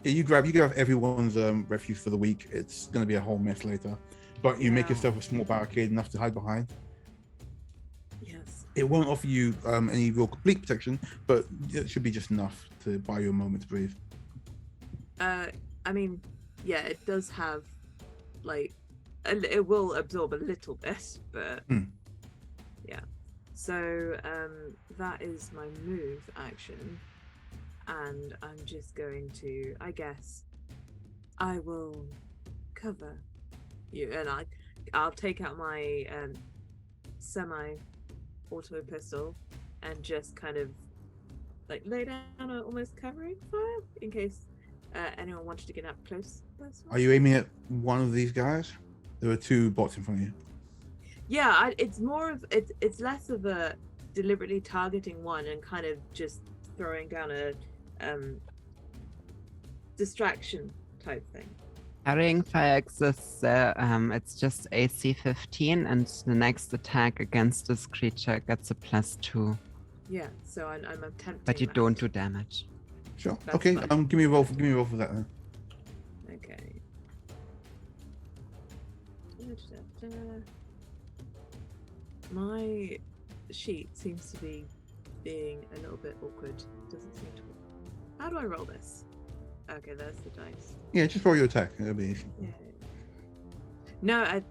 Yeah, you grab everyone's refuse for the week. It's going to be a whole mess later, but you make Yeah. yourself a small barricade enough to hide behind. Yes. It won't offer you any real complete protection, but it should be just enough to buy you a moment to breathe. I mean, yeah, it does have, like, it will absorb a little bit, but yeah. So that is my move action, and I'm just going to, I guess, I will cover you, and I'll take out my semi-auto pistol and just kind of like lay down a almost covering fire in case anyone wanted to get up close. Are you aiming at one of these guys? There are two bots in front of you. Yeah, it's more of it's less of a deliberately targeting one and kind of just throwing down a distraction type thing. Carrying fire exists there. It's just AC 15, and the next attack against this creature gets a +2. Yeah, so I'm attempting. But you that. don't do damage. Sure. That's Okay. fine. Give me a roll for that then. Okay. My sheet seems to be being a little bit awkward. Doesn't seem to. How do I roll this? Okay, there's the dice. Yeah, just roll your attack. It'll be easy. Yeah. No,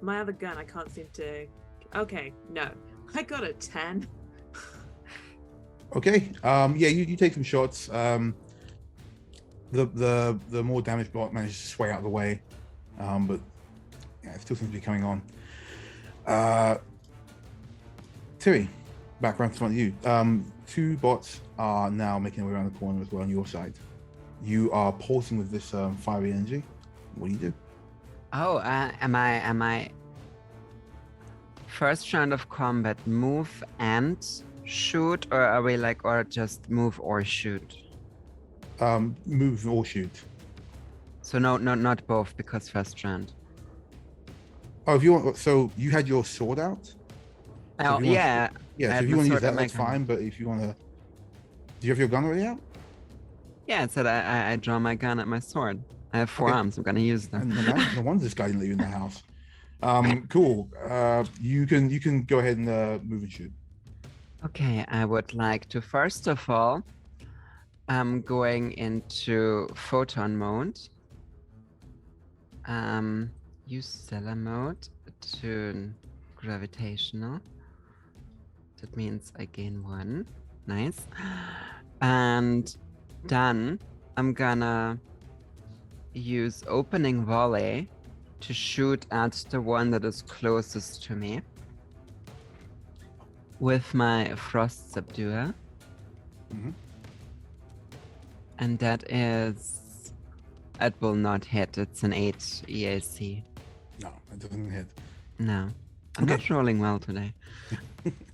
my other gun I can't seem to. Okay, no, I got a 10. Okay. Yeah, you take some shots. The more damaged bot manages to sway out of the way, but yeah, it still seems to be coming on. Tiri, back around in front of you. Two bots are now making their way around the corner as well on your side. You are pulsing with this fiery energy. What do you do? Oh, am I first round of combat move and shoot, or are we like, or just move or shoot? Move or shoot. So no, not both, because first round. Oh, if you want, so you had your sword out. So Oh if you want- yeah. Yeah. I So had if you my want to use sword that, and my that's gun. fine. But if you want to, do you have your gun already out? Yeah, it said I draw my gun at my sword. I have four Okay. arms. I'm gonna use them. No wonder this guy didn't let you in the house. Cool. You can go ahead and move and shoot. Okay, I would like to first of all, I'm going into photon mode. Use stellar mode to gravitational. That means I gain 1. Nice. And done. I'm gonna use opening volley to shoot at the one that is closest to me with my frost subduer. Mhm. And that is, it will not hit. It's an 8 EAC. No, it doesn't hit. No, I'm Okay. not rolling well today.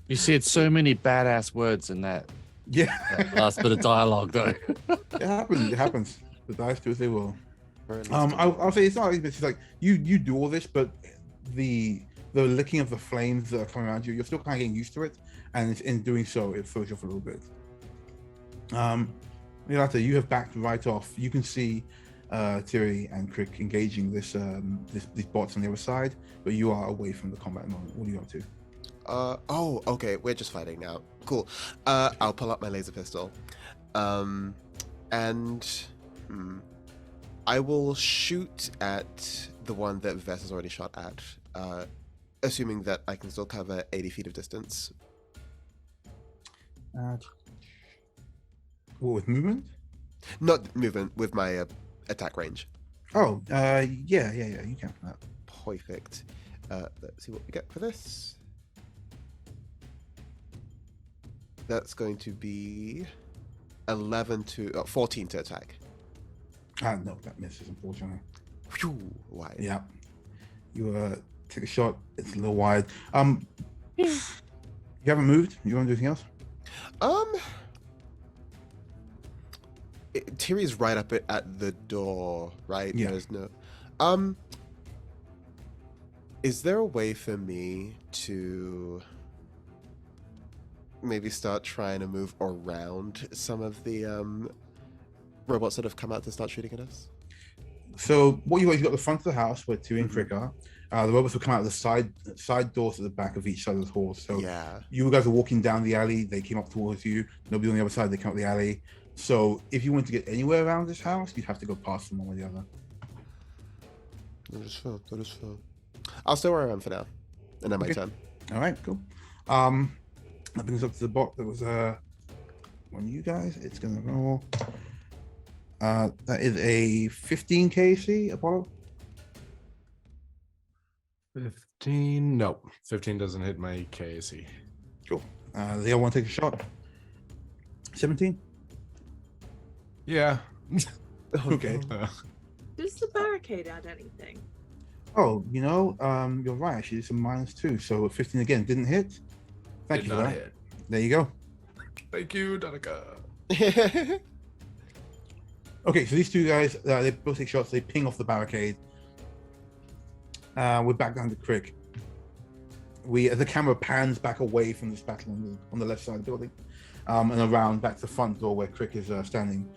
You said so many badass words in that Yeah, last bit of dialogue, though. it happens. It happens. The dice do as they will. Very I'll say it's not like this. It's like you do all this, but the licking of the flames that are coming around you, you're still kind of getting used to it, and in doing so, it throws you off a little bit. Milata, you have backed right off. You can see Tiri and Crick engaging these bots on the other side, but you are away from the combat moment. What are you up to? Oh, okay. We're just fighting now. Cool. I'll pull up my laser pistol. And I will shoot at the one that Vess has already shot at, assuming that I can still cover 80 feet of distance. What, with movement? Not movement, with my attack range. Oh, yeah, you can for that. Perfect. Let's see what we get for this. That's going to be 14 to attack. No, that misses, unfortunately. Phew, wide. Yeah. You take a shot, it's a little wide. You haven't moved? You want to do anything else? Tiri's right up at the door, right? Yeah. There's no. Is there a way for me to maybe start trying to move around some of the robots that have come out to start shooting at us? So what you got the front of the house where Tiri and Crick are. The robots will come out of the side doors at the back of each side of the hall. So Yeah. you guys are walking down the alley. They came up towards you. Nobody on the other side. They came up the alley. So if you want to get anywhere around this house, you'd have to go past them one way or the other. That is fair. That is fair. I'll stay where I am for now, and then my Okay. turn. All right, cool. That brings us up to the bot. That was one of you guys. It's gonna roll. That is a 15 KC, Apollo. 15. No, 15 doesn't hit my KAC. Cool. The other one take a shot. 17. Yeah. Okay. Does the barricade add anything? Oh, you're right. Actually, it's a -2. So 15 again didn't hit. Thank Did you for not that. hit. There you go. Thank you, Danica. Okay, so these two guys, they both take shots. They ping off the barricade. We're back down to Crick. The camera pans back away from this battle on the left side of the building, and around back to the front door where Crick is standing,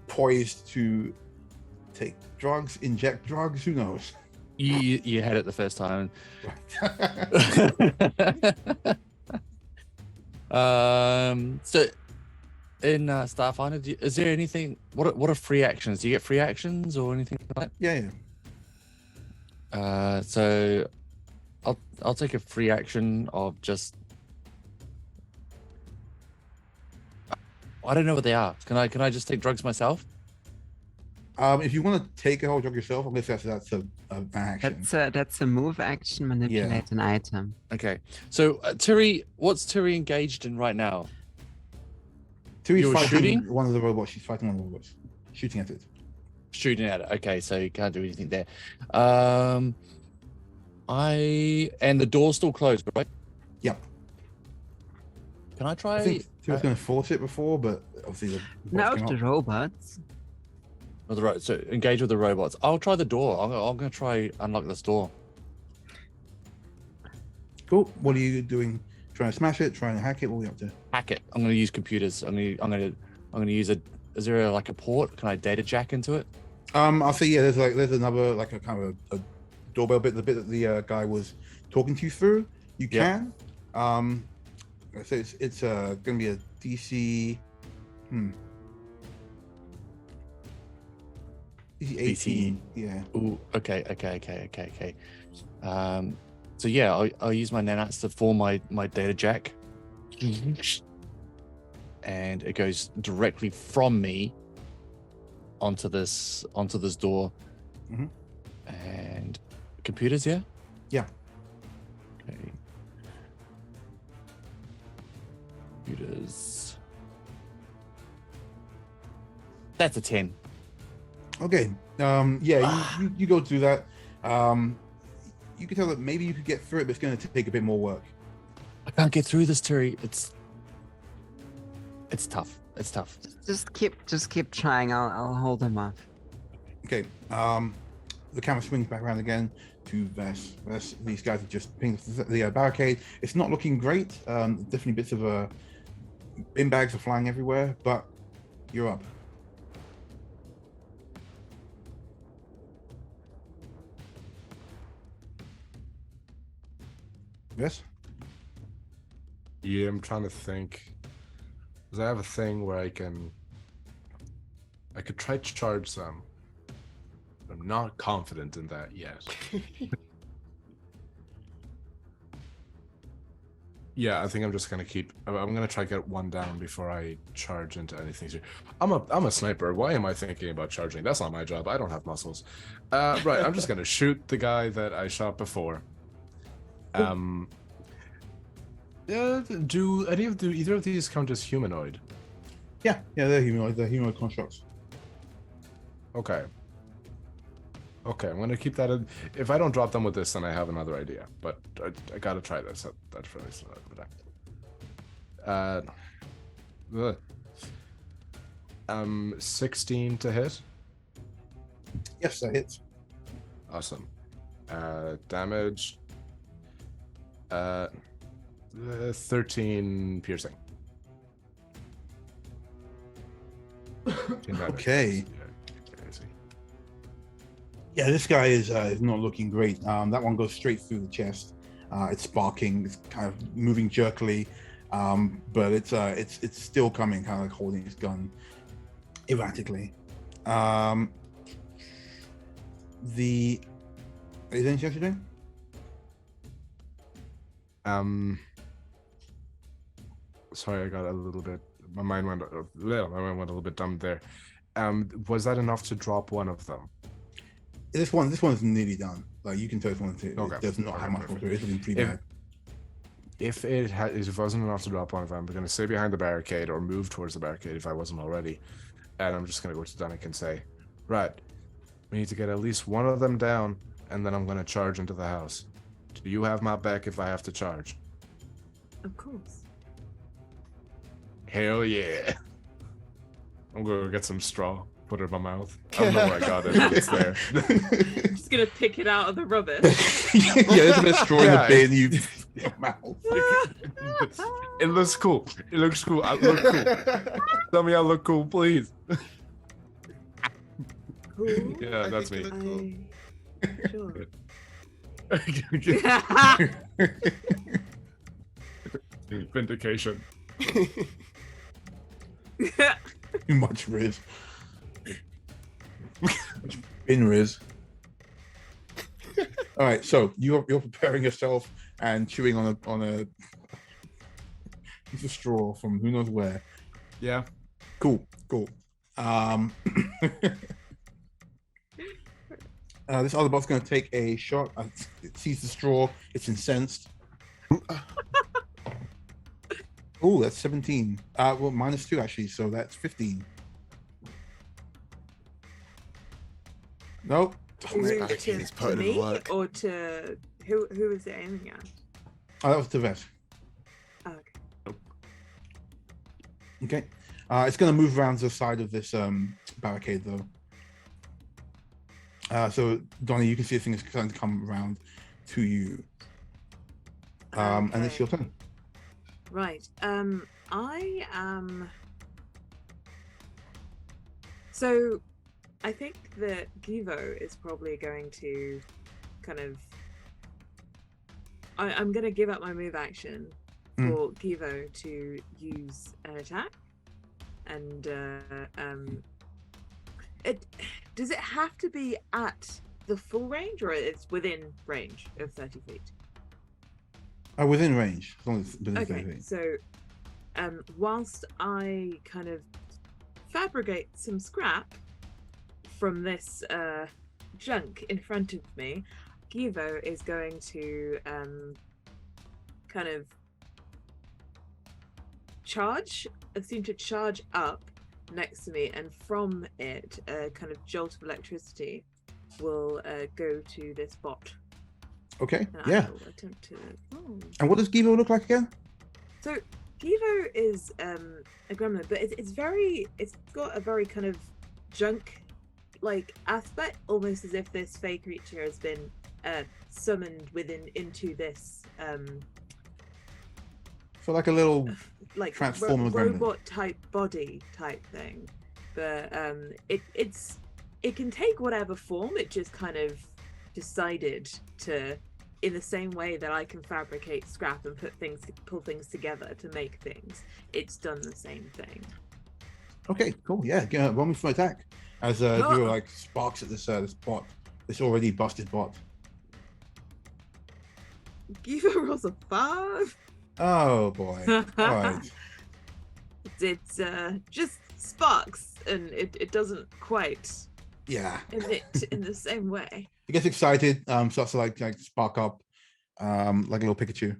poised to take drugs, inject drugs. Who knows? You had it the first time. So in Starfinder, is there anything? What are free actions? Do you get free actions or anything like Yeah. that? So I'll take a free action of just. I don't know what they are. Can I just take drugs myself? If you want to take a whole drug yourself, I guess that's an action. That's a move action, manipulate an item. Okay. So Tiri, what's Tiri engaged in right now? Tiri's you're fighting shooting? one of the robots. She's fighting one of the robots. shooting at it. Shooting at it. Okay, so you can't do anything there. And the door's still closed, right? Yep. Can I try? I think he was going to force it before, but obviously the Now bots came the up. robots. So engage with the robots. I'll try the door. I'm going to try unlock this door. Cool. What are you doing? Trying to smash it? Trying to hack it? What are we up to? Hack it. I'm going to use computers. I'm going to use a. Is there like a port? Can I data jack into it? I'll say yeah. There's another like a kind of a doorbell bit. The bit that the guy was talking to you through. You can. So it's going to be a DC. DC 18. Yeah. Ooh. Okay. So yeah, I'll use my nanites to form my data jack, and it goes directly from me onto this door. Mhm. And computers, yeah. Yeah. Okay. Computers. That's a 10. Okay. Yeah. You go through that. You can tell that maybe you could get through it, but it's going to take a bit more work. I can't get through this, Terry. It's tough. It's tough. Just keep trying. I'll hold him off. Okay. The camera swings back around again to Vess. These guys have just pinged the barricade. It's not looking great. Definitely bits of bin bags are flying everywhere, but you're up. Yes. Yeah, I'm trying to think. Because I have a thing where I could try to charge them. I'm not confident in that yet. Yeah, I think I'm just gonna I'm gonna try to get one down before I charge into anything. I'm a sniper. Why am I thinking about charging? That's not my job. I don't have muscles. Right, I'm just gonna shoot the guy that I shot before. Yeah, do either of these count as humanoid? Yeah, they're humanoid. They're humanoid constructs. Okay, I'm gonna keep that in. If I don't drop them with this, then I have another idea. But I gotta try this. That's really slow. 16 to hit. Yes, that hits. Awesome. Damage. 13 piercing. Okay. Yeah, this guy is not looking great. That one goes straight through the chest. It's sparking. It's kind of moving jerkily, but it's still coming, kind of like holding his gun erratically. Is there anything else you're doing? Sorry, I got a little bit. My mind went a little bit dumb there. Was that enough to drop one of them? This one's nearly done. Like you can tell this one Okay. does not have much more to it. It's looking pretty bad. If it wasn't enough to drop one of them, I'm going to stay behind the barricade or move towards the barricade if I wasn't already. And I'm just going to go to Danik and say, right, we need to get at least one of them down, and then I'm going to charge into the house. Do you have my back if I have to charge? Of course. Hell yeah. I'm going to get some straw, put it in my mouth. I don't know where I got it, but it's there. Just gonna pick it out of the rubbish. Yeah, there's a bit of straw in the bin. Your mouth. It looks cool. It looks cool. I look cool. Tell me I look cool, please. Cool. Yeah, that's me. Sure. Vindication. Too much Riz. Bin Riz. All right, so you're preparing yourself and chewing on a piece of straw from who knows where. Yeah. Cool. This other bot's going to take a shot. It sees the straw. It's incensed. Oh, that's 17. Well, -2 actually, so that's 15. Nope. Who, He's to putting in me work. or to who is it aiming at? Oh, that was Teves. Oh, okay. Okay. It's going to move around to the side of this barricade, though. So, Donnie, you can see the thing is starting to come around to you. And it's your turn. Right. I am. So, I think that Givo is probably going to kind of. I'm going to give up my move action for Givo to use an attack, and does it have to be at the full range, or it's within range of 30 feet? Within range, as long as it's within 30 Okay, feet. so whilst I kind of fabricate some scrap from this junk in front of me, Givo is going to kind of seem to charge up next to me, and from it, a kind of jolt of electricity will go to this bot. Okay, And yeah. I will attempt to. Oh. And what does Givo look like again? So Givo is a gremlin, but it's got a very kind of junk-like aspect, almost as if this fey creature has been summoned into this So like a little like Transformer gremlin. robot type body type thing, but it can take whatever form. It just kind of decided to, in the same way that I can fabricate scrap and pull things together to make things, it's done the same thing. Okay, cool. Yeah, roll me for attack. As Givo like sparks at this bot, this already busted bot. Givo rolls a 5. Oh boy. All right. It's just sparks, and it doesn't quite Yeah. emit in the same way. He gets excited, starts to like spark up, like a little Pikachu.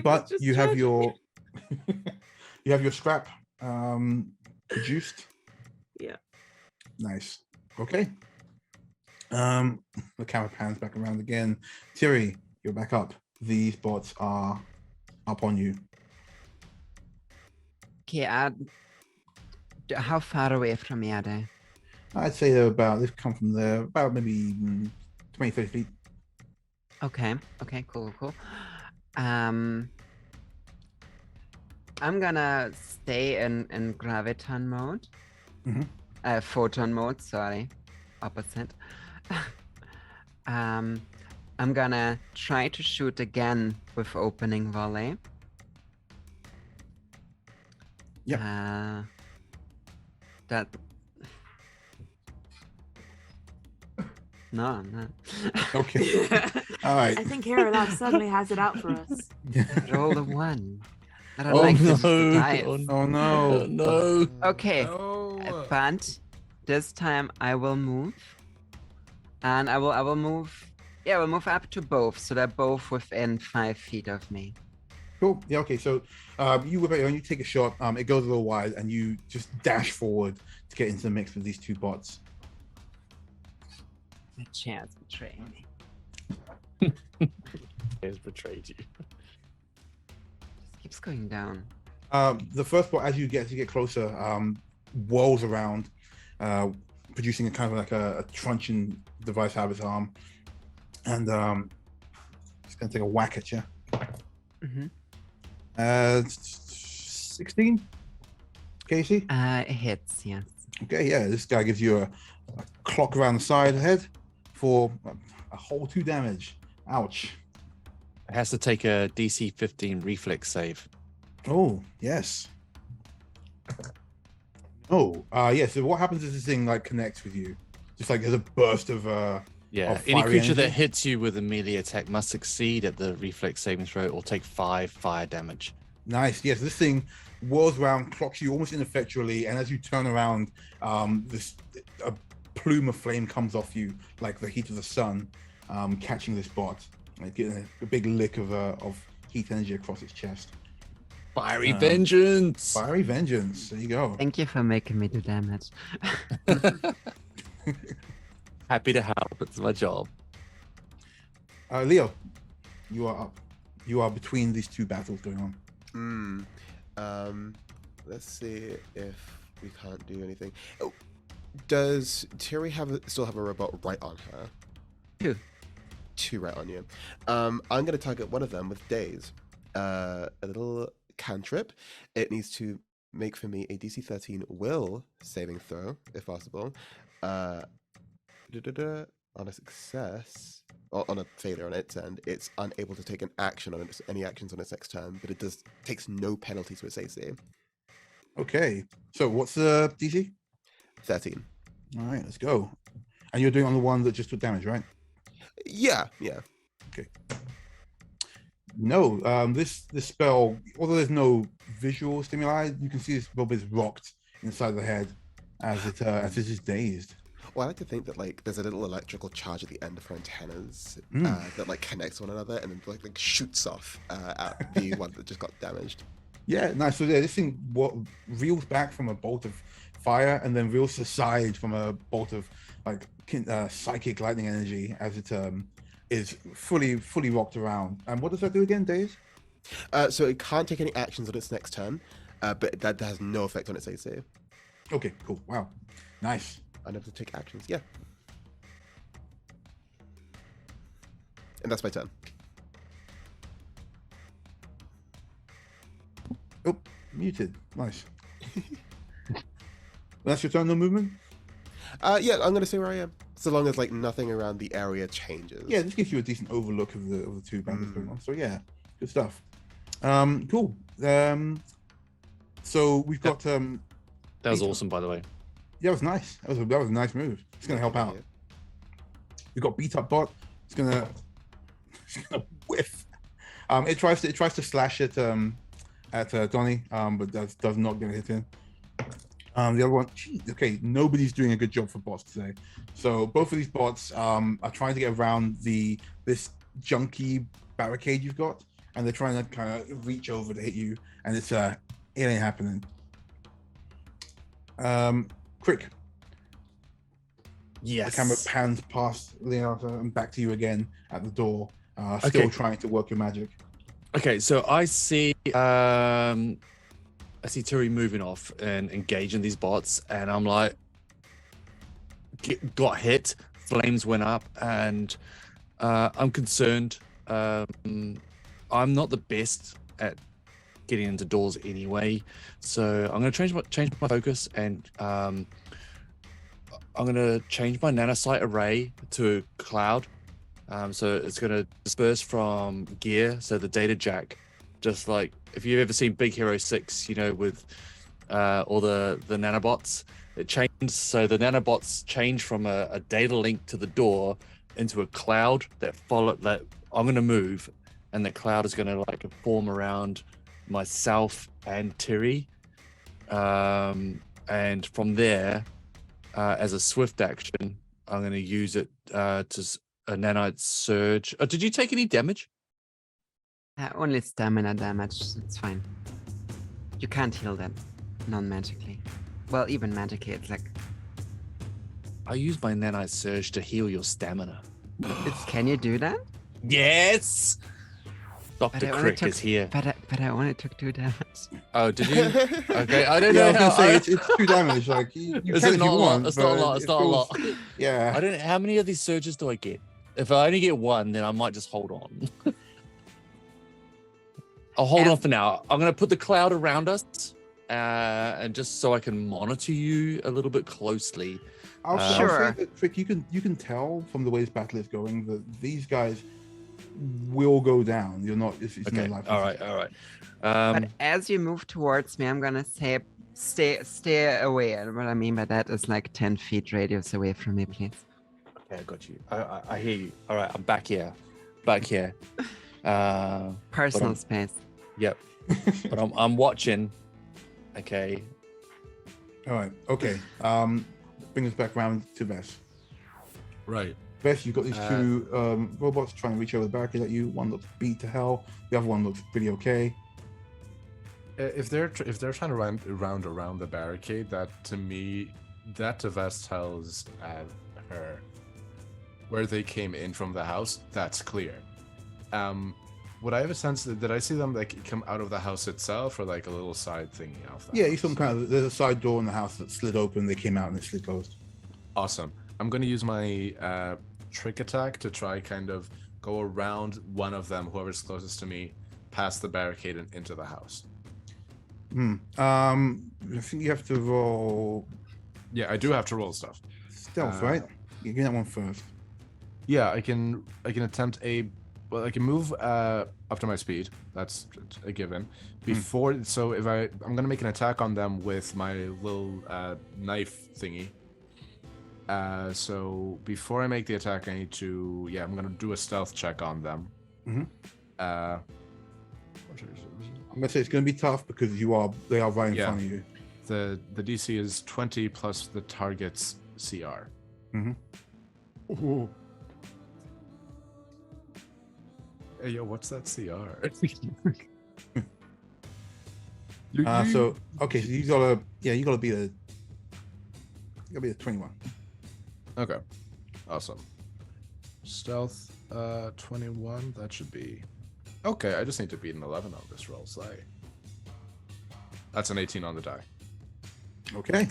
But you have your you have your scrap produced. Yeah. Nice. Okay. The camera pans back around again. Thierry, you're back up. These bots are up on you. Okay, how far away from me are they? I'd say they've come from there about maybe 20, 30 feet. Okay, cool. I'm gonna stay in graviton mode. Photon mode, sorry. Opposite. I'm gonna try to shoot again with opening volley. Yeah. That. No. Okay. All right. I think Heartlove suddenly has it out for us. Roll a 1. I don't Oh like no! this dice. Oh no. Oh no! Okay, No. but this time I will move, and I will move. Yeah, we'll move up to both, so they're both within 5 feet of me. Cool. Yeah. Okay. So, you whip it and you take a shot. It goes a little wide, and you just dash forward to get into the mix with these two bots. The chance betraying me. He has betrayed you. Just keeps going down. The first bot, as you get closer, whirls around, producing a kind of like a truncheon device out of its arm, and it's gonna take a whack at you. 16, Casey. It hits, yes. Okay, yeah, this guy gives you a clock around the side of the head for a whole 2 damage. Ouch. It has to take a DC 15 reflex save. Oh, yes. Oh, yeah, so what happens is this thing like connects with you. Just like there's a burst of Yeah, of any fiery creature that energy. hits you with a melee attack must succeed at the reflex saving throw or take 5 fire damage. Nice. Yes, this thing whirls around, clocks you almost ineffectually, and as you turn around, a plume of flame comes off you like the heat of the sun, catching this bot, like getting a big lick of heat energy across its chest. Fiery vengeance! Fiery vengeance. There you go. Thank you for making me do damage. Happy to help. It's my job. Leo, you are up. You are between these two battles going on. Let's see if we can't do anything. Oh, does Terry still have a robot right on her? Two right on you. I'm gonna target one of them with Daze. A little cantrip. It needs to make for me a DC 13 will saving throw, if possible. On a success, or on a failure on its end, it's unable to take any actions on its next turn, but it takes no penalty to its AC. Okay. So what's the DC? 13. All right, let's go. And you're doing it on the one that just took damage, right? Yeah. Okay. No, this spell, although there's no visual stimuli, you can see this Bob is rocked inside the head as it is dazed. Well, I like to think that like there's a little electrical charge at the end of her antennas that like connects one another and then like shoots off at the one that just got damaged. Yeah, nice. So yeah, this thing reels back from a bolt of fire and then reels to the side from a bolt of like psychic lightning energy as it is fully rocked around. And what does that do again, Daze? So it can't take any actions on its next turn, but that has no effect on its AC. Okay, cool. Wow, nice. Unable to take actions, yeah. And that's my turn. Oh, muted. Nice. That's your turn, no movement? Yeah, I'm gonna stay where I am. So long as like nothing around the area changes. Yeah, this gives you a decent overlook of the two battles going on. So yeah, good stuff. Cool. So we've got That was awesome, by the way. Yeah, it was nice. That was a nice move. It's gonna help out. We've got beat up bot. It's gonna whiff. It tries to slash it at Donnie, but does not get a hit in. The other one, okay, nobody's doing a good job for bots today. So both of these bots are trying to get around this junky barricade you've got, and they're trying to kind of reach over to hit you, and it ain't happening. Crick. Yes. The camera pans past Leonardo and back to you again at the door, still trying to work your magic. Okay, so I see Turi moving off and engaging these bots, and I'm like, got hit, flames went up, and I'm concerned. I'm not the best at getting into doors anyway, so I'm going to change my focus, and I'm going to change my nanosite array to cloud. So it's going to disperse from gear, so the data jack, just like if you've ever seen Big Hero 6, you know, with all the nanobots, it changed. So the nanobots change from a data link to the door into a cloud that I'm going to move, and the cloud is going to like form around myself and Terry. And from there, as a swift action, I'm going to use it to a nanite surge. Did you take any damage? Only stamina damage. It's fine. You can't heal that non-magically. Well, even magically, it's like. I use my nanite surge to heal your stamina. Can you do that? Yes. Dr. Crick is here. But I only took 2 damage. Oh, did you? Okay, I don't know. I was gonna how say it's 2 damage. Like you Is can it if not you a lot? want, It's not a lot. It's not a lot. Yeah. I don't know. How many of these surges do I get? If I only get 1, then I might just hold on. I'll hold on for now. I'm going to put the cloud around us, and just so I can monitor you a little bit closely. I'll Sure. say that, Trick, you can tell from the way this battle is going that these guys will go down. You're not. It's Okay. no life. All right. But as you move towards me, I'm gonna say, stay away. And what I mean by that is like 10 feet radius away from me, please. Okay, I got you. I hear you. All right, I'm back here. Personal space. Yep. But I'm watching. Okay. All right. Okay. Bring us back around to Vess. Right. Vess, you've got these 2 robots trying to reach over the barricade at you. One looks beat to hell. The other one looks pretty okay. If they're trying to run around the barricade, that to me that device tells her where they came in from the house. That's clear. Would I have a sense that did I see them like come out of the house itself, or like a little side thingy off the Yeah, house? you saw them kind of. There's a side door in the house that slid open. They came out and it slid closed. Awesome. I'm going to use my trick attack to try kind of go around one of them, whoever's closest to me, past the barricade and into the house. I think you have to roll Yeah, I do have to roll stuff. stealth, right? You get that one first. Yeah, I can attempt I can move up to my speed. That's a given. Before, so if I'm gonna make an attack on them with my little knife thingy. So before I make the attack, I need to I'm gonna do a stealth check on them. I'm gonna say it's gonna be tough because they are right in front of you. The DC is 20 plus the target's CR. Ooh. Hey, yo, what's that CR? So you gotta be the 21. Okay, awesome. Stealth 21, that should be okay. I just need to beat an 11 on this roll. Slay. That's an 18 on the die. Okay.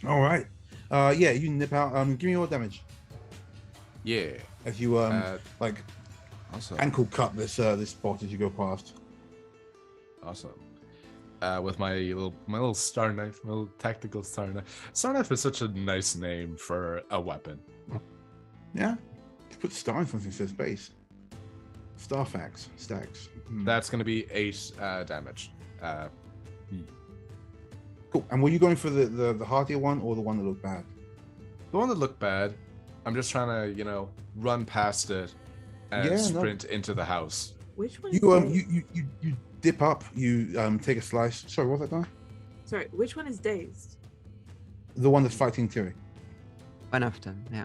All right. You nip out. Give me your damage Yeah. as you like Awesome. ankle cut this spot as you go past. Awesome. With my little star knife, my little tactical star knife. Star knife is such a nice name for a weapon. Yeah. You put star in something that says base. Stacks. That's going to be 8 damage. Cool. And were you going for the hardier one or the one that looked bad? The one that looked bad, I'm just trying to, run past it and sprint into the house. Which one? You dip up. You take a slice. Sorry, what was that guy? Sorry, which one is dazed? The one that's fighting Tiri. One of them, yeah.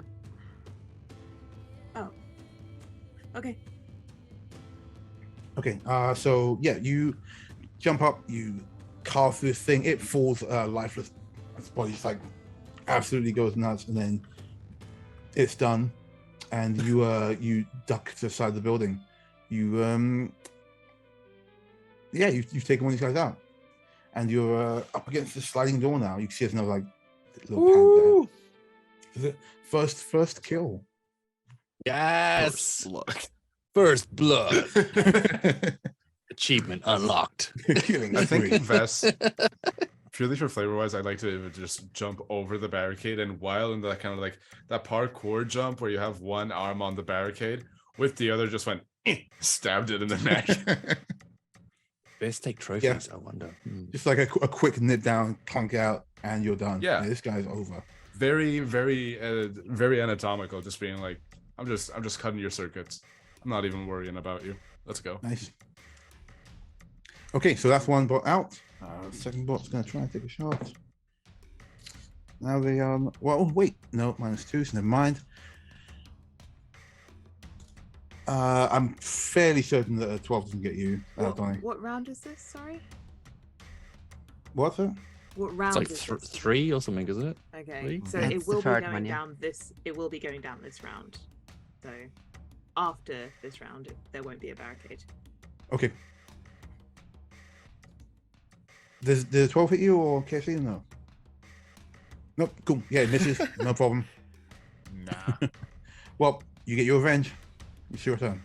Oh. Okay. Okay. You jump up. You carve through this thing. It falls lifeless. Its body just like absolutely goes nuts, and then it's done. And you duck to the side of the building. You've taken one of these guys out, and you're up against the sliding door now. You can see there's another little pad there. First kill. Yes. First blood. First blood. Achievement unlocked. Killing I think spree. Vess, purely for flavor wise, I'd like to just jump over the barricade, and while in that kind of like that parkour jump where you have one arm on the barricade with the other, just went stabbed it in the neck. Best take trophies, I wonder. Just like a quick nip down, clunk out, and you're done. Yeah. This guy's over. Very, very, very anatomical. Just being like, I'm just cutting your circuits. I'm not even worrying about you. Let's go. Nice. Okay, so that's one bot out. Second bot's gonna try and take a shot. Now they wait, no, -2, so never mind. I'm fairly certain that a 12 doesn't get you, Donnie. What round is this? Sorry. What's that? What round It's is like this? 3 or something, isn't it? Okay, Three? so That's it the will be third going one, yeah. down this. It will be going down this round. So after this round, there won't be a barricade. Okay. Does the 12 hit you or KC? No. Nope. Cool. Yeah, it misses. No problem. Nah. Well, you get your revenge. It's your turn.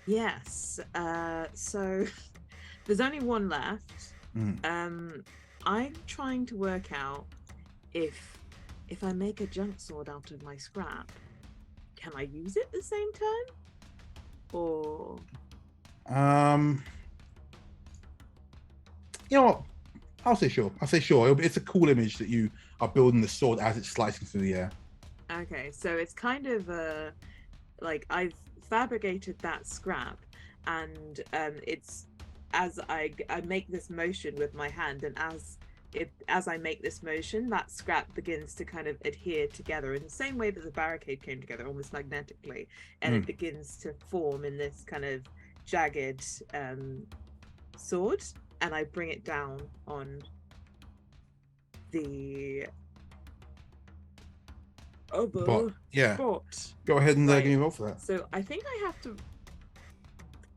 Yes. So there's only one left. I'm trying to work out if I make a junk sword out of my scrap, can I use it the same turn? Or You know what? I'll say sure. It's a cool image that you are building the sword as it's slicing through the air. okay, so it's kind of like I've fabricated that scrap, and it's as I make this motion with my hand, and as I make this motion, that scrap begins to kind of adhere together in the same way that the barricade came together, almost magnetically, and it begins to form in this kind of jagged sword, and I bring it down on the But yeah, spot. go ahead and Right. give me a roll for that. So I think I have to.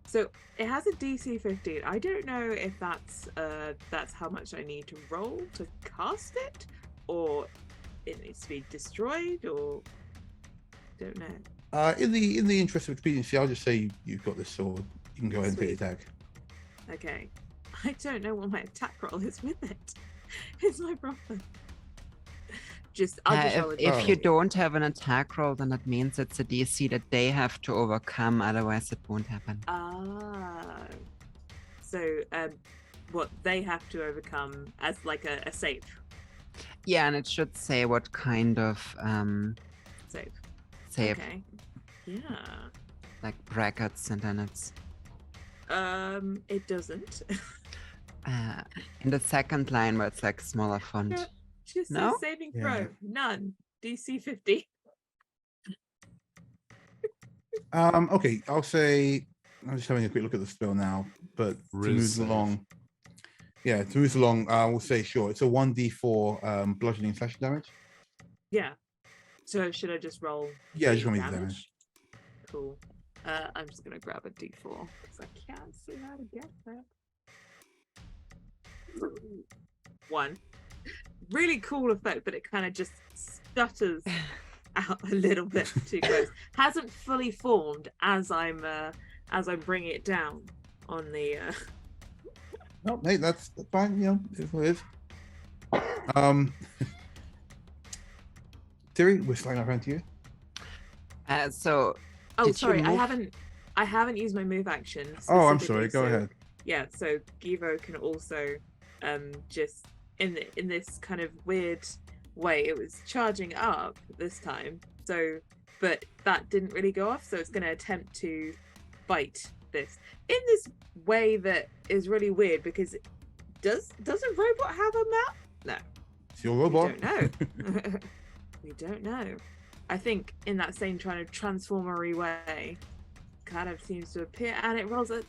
So it has a DC 15. I don't know if that's how much I need to roll to cast it, or it needs to be destroyed, or don't know. In the interest of expediency, I'll just say you've got this sword. You can go ahead and take the attack. Okay. I don't know what my attack roll is with it. It's my problem. I'll just roll a if you D6. don't have an attack roll, then it means it's a DC that they have to overcome. Otherwise, it won't happen. So what they have to overcome as like a save. Yeah, and it should say what kind of Save. save, Okay. Yeah. like brackets, and then it's It doesn't. in the second line where it's like smaller font. Yeah. Just No? says saving Yeah. throw. None. DC 50. Okay, I'll say I'm just having a quick look at the spell now, but to Riz move save. along. Yeah, to move along, we'll say sure. It's a 1d4 bludgeoning slashing damage. Yeah. So should I just roll? Yeah, the just roll me the damage. Cool. I'm just gonna grab a D4 because I can't see how to get that. 1. Really cool effect, but it kind of just stutters out a little bit too close. Hasn't fully formed as I'm bringing it down on the. No, mate, that's fine. You know, it is what it is. Terry, we're sliding around to you. So Oh, Did you sorry, move? I haven't used my move action. Oh, I'm specifically, sorry. Go so- ahead. Yeah, so Givo can also just in this kind of weird way, it was charging up this time. So, but that didn't really go off. So it's going to attempt to bite this in this way that is really weird because does a robot have a map? No, It's your we robot. don't know. We don't know. I think in that same kind of transformery way, kind of seems to appear, and it rolls. I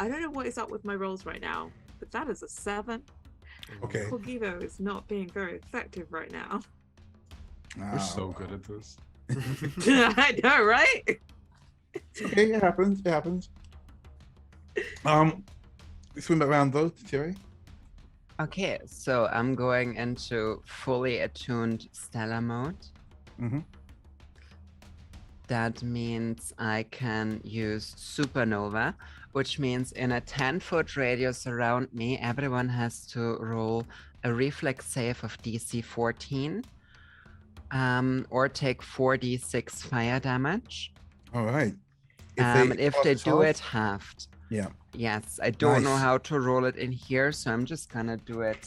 don't know what is up with my rolls right now, but that is a 7. Okay. Poor Givo is not being very effective right now. We're so good at this. I know, right? Okay, it happens. It happens. Swim back around though to Terry. okay, so I'm going into fully attuned stellar mode. Mm-hmm. That means I can use supernova, which means in a 10-foot radius around me, everyone has to roll a reflex save of DC 14, or take 4d6 fire damage. All right. If they pass do half- it halved. Yeah. Yes, I don't know Nice. how to roll it in here, so I'm just gonna do it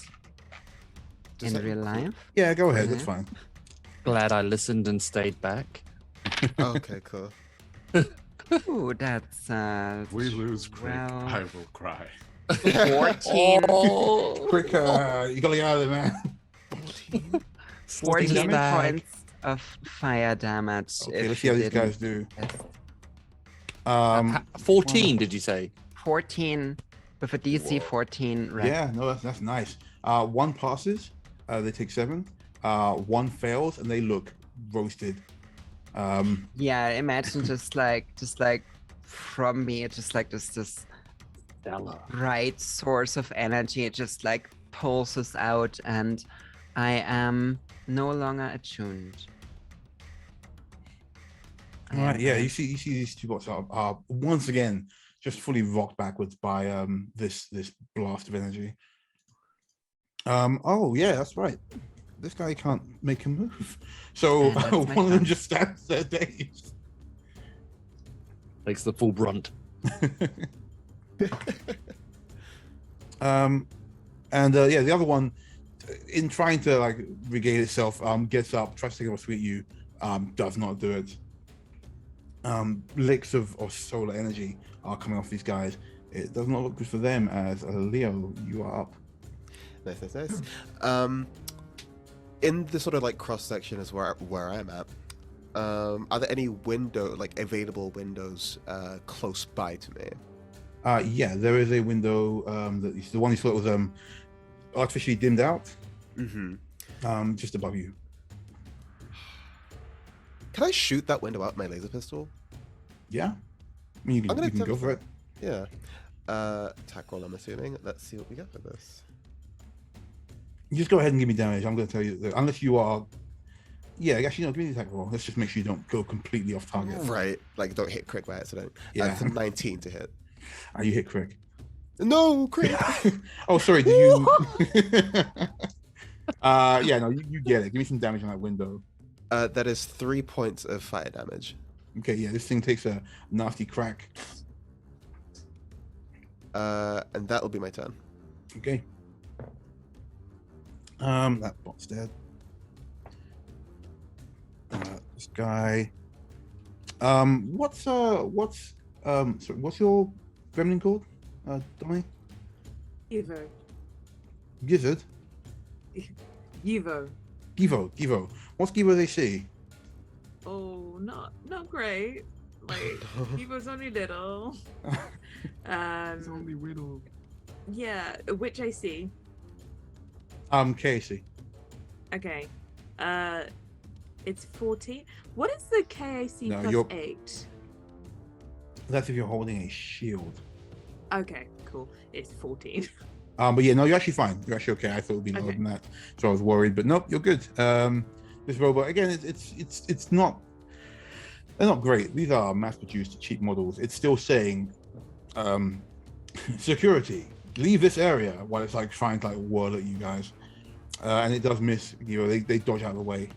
Does in that real include- life. Yeah, go ahead. That's Mhm. fine. Glad I listened and stayed back. Okay, cool. Ooh, that's If we lose Crick, well, I will cry. 14, Quick, you gotta get out of there, man. 14 damage? points of fire damage. Okay, if let's see how you these didn't guys do. guess. 14, did you say? 14 with a DC 14. Right? Yeah, no, that's nice. One passes, they take 7. One fails, and they look roasted. Yeah, imagine just like from me, just like this bright source of energy. It just like pulses out, and I am no longer attuned. I All right, am yeah, a- you see these two bots are once again just fully rocked backwards by this blast of energy. Oh yeah, that's right. This guy can't make a move, so Yeah, that's my one of them turn. just stands there dazed. Takes the full brunt. Yeah, the other one, in trying to like regain itself, gets up, tries to take a swing at you, does not do it. Licks of solar energy are coming off these guys. It does not look good for them. As Leo, you are up. Nice. In the sort of like cross section is where I'm at. Are there any available windows close by to me? Yeah, there is a window that the one you saw was artificially dimmed out. just above you. Can I shoot that window out with my laser pistol? Yeah, I mean, you can go for it. Yeah. Attack roll, I'm assuming. Let's see what we get for this. You just go ahead and give me damage. I'm going to tell you that unless you are. Yeah, actually, no, give me the attack roll. Let's just make sure you don't go completely off target. Right, like don't hit crit by accident. Yeah. It's a 19 to hit. You hit crick. No, crit! Oh, sorry, did you? Yeah, no, you get it. Give me some damage on that window. That is 3 points of fire damage. Okay, yeah, this thing takes a nasty crack. And that'll be my turn. Okay. That bot's dead. This guy. What's sorry, what's your gremlin called? Donnie? Evo. Gizzard? Evo. Givo. What's Givo's AC? Oh, not great. Like Evo's only little. It's only Widow. Yeah, which AC? Casey. Okay. It's 14. What is the KAC No, plus you're- 8? That's if you're holding a shield. Okay, cool. It's 14. But yeah, no, you're actually fine. You're actually okay. I thought it would be lower Okay. than that, so I was worried. But nope, you're good. This robot again, it's not. They're not great. These are mass-produced, cheap models. It's still saying, security, leave this area, while it's like trying to like whirl at you guys, and it does miss. You know, they dodge out of the way.